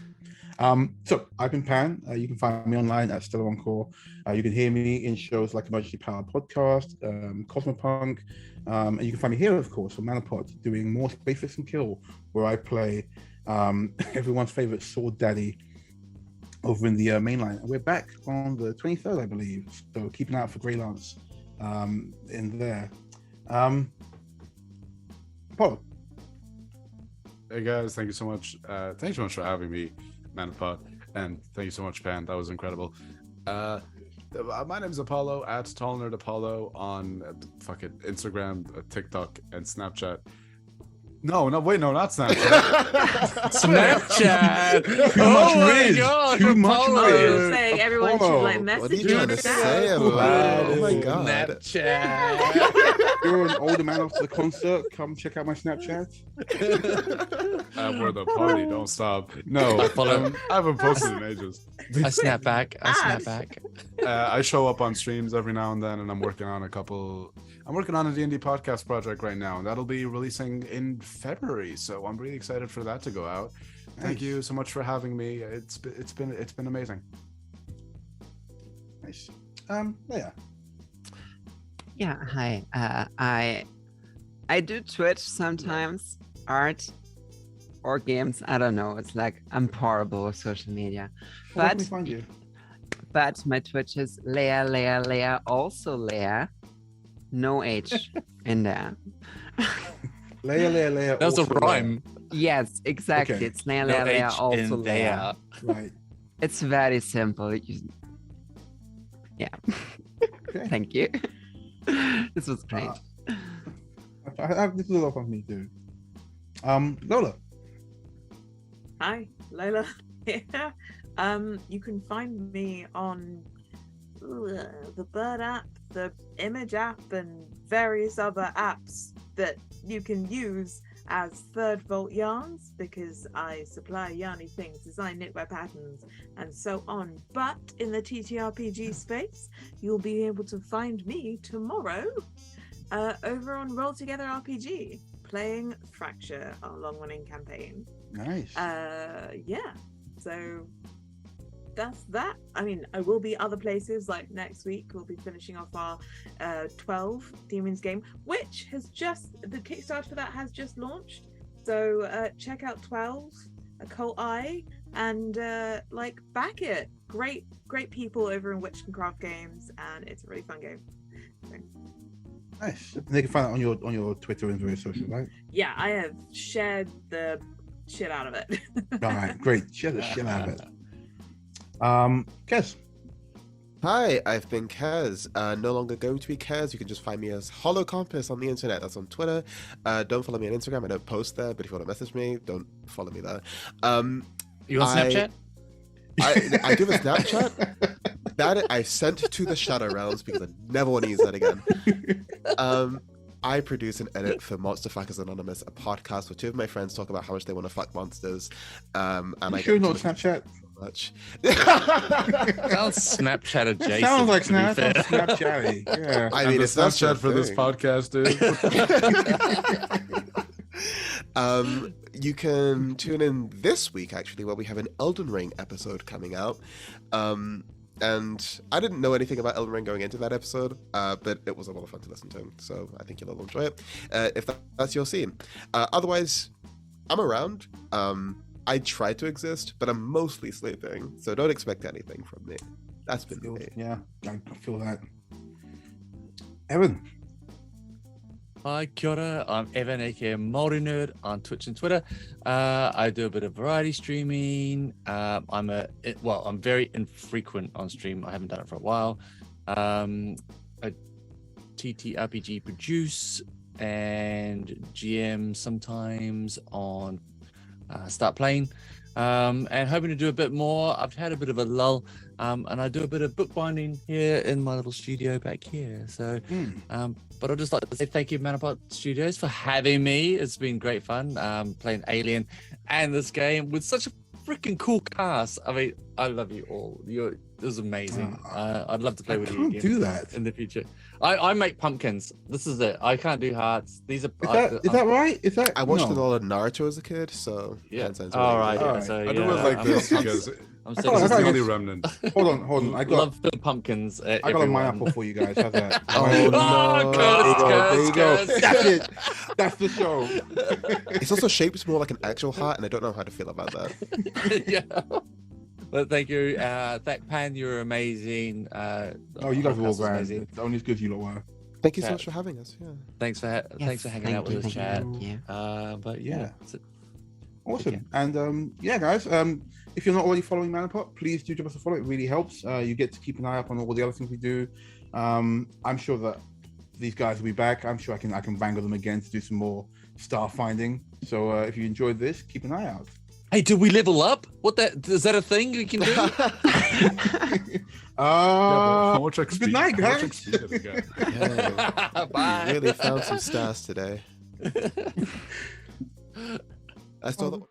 So I've been Pan. You can find me online at Stellar Encore. You can hear me in shows like Emergency Power Podcast, Cosmopunk, and you can find me here, of course, on Manapod, doing more Spaceflix and Kill, where I play everyone's favorite sword daddy over in the mainline. And we're back on the 23rd, I believe. So keep an eye out for Grey Lance in there. Paul. Hey guys, thank you so much. Thank you so much for having me, Manapod, and thank you so much, Pan. That was incredible. My name is Apollo at Tall Nerd Apollo on Instagram, TikTok, and Snapchat. No, wait, no, not Snapchat. Snapchat! Too Oh much my Riz. God, Too much Apollo. I was Riz. saying everyone should Apollo. like What message are you me trying to on say Instagram. about? Oh my god. Snapchat. You're an older man after the concert. Come check out my Snapchat. We're the party, don't stop. No, I haven't posted in ages. I snap back. I snap back. I show up on streams every now and then, and I'm working on a D&D podcast project right now, and that'll be releasing in February. So I'm really excited for that to go out. Thank Nice. you so much for having me. It's been amazing. Nice. Yeah. Yeah, hi. I do Twitch sometimes, art or games. I don't know. It's like I'm horrible with social media. Where can But we find you? but my Twitch is Leia, also Leia. No H in there. Leia. That was a also Leia. rhyme. Yes, exactly. Okay. It's Leia, No Leia, H also in Leia. there. Right. It's very simple. Yeah. Okay. Thank you. This was great. This is a lot of fun for me too. Lola. Hi, Lola. Yeah. You can find me on the Bird app, the Image app, and various other apps that you can use as Third Vault yarns, because I supply yarny things, design knitwear patterns, and so on. But in the TTRPG space, you'll be able to find me tomorrow over on Roll Together RPG, playing Fracture, our long-running campaign. Nice. Yeah, so that's that. I mean, I will be other places, like next week we'll be finishing off our 12 Demons game, which has just, the Kickstarter for that has just launched, so check out 12 Occult Eye and like back it. Great people over in Witch and Craft Games, and it's a really fun game. So, Nice. And they can find it on your Twitter and various social, right? yeah, I have shared the shit out of it. All right, great. Share the shit out of it. Kez. Hi, I've been Kez. No longer going to be Kez. You can just find me as Hollow Compass on the internet. That's on Twitter. Don't follow me on Instagram. I don't post there, but if you want to message me, don't follow me there. You on Snapchat? I do have a Snapchat. That I sent to the Shadow Realms because I never want to use that again. I produce and edit for Monster Fuckers Anonymous, a podcast where two of my friends talk about how much they want to fuck monsters. And You I sure get not to Snapchat? so much. Sounds Snapchat adjacent. It sounds like to be fair. Snapchatty. Yeah. I And mean, the it's not Snapchat for this thing. podcast is. You can tune in this week, actually, where we have an Elden Ring episode coming out. And I didn't know anything about Elden Ring going into that episode, but it was a lot of fun to listen to. So I think you'll all enjoy it if that's your scene. Otherwise, I'm around. I try to exist, but I'm mostly sleeping, so don't expect anything from me. That's been me. Yeah, I feel that. Evan. Hi, kia ora. I'm Evan, aka Māori Nerd, on Twitch and Twitter. I do a bit of variety streaming. I'm very infrequent on stream. I haven't done it for a while. I TTRPG produce and GM sometimes on Start Playing. And hoping to do a bit more. I've had a bit of a lull, and I do a bit of bookbinding here in my little studio back here. So, but I'd just like to say thank you, Manapot Studios, for having me. It's been great fun playing Alien and this game with such a freaking cool cast. I mean, I love you all. It was amazing. I'd love to play with you again. Do that in the future. I make pumpkins. This is it. I can't do hearts. These are. Is that right? Is that? I watched a lot of Naruto as a kid, so yeah. Sounds All really right. good. Yeah, so, I do it like this because I'm this is the only remnant. Hold on. I love filling pumpkins. got a mine for you guys. How's that? Oh, There you go. curse. That's it. That's the show. It's also shaped more like an actual heart, and I don't know how to feel about that. Yeah. But thank you, Pan. You're amazing. Oh, you guys are all grand. It's only as good as you lot were. Thank you so much for having us. Yeah. Thanks for hanging out with us, chat. But yeah. Awesome. And guys, if you're not already following Manapot, please do give us a follow. It really helps. You get to keep an eye up on all the other things we do. I'm sure that these guys will be back. I'm sure I can wrangle them again to do some more star finding. So if you enjoyed this, keep an eye out. Hey, did we level up? Is that a thing we can do? How much XP? Good night, How much guys. XP did we get? Yeah, Bye. we really found some stars today. I still.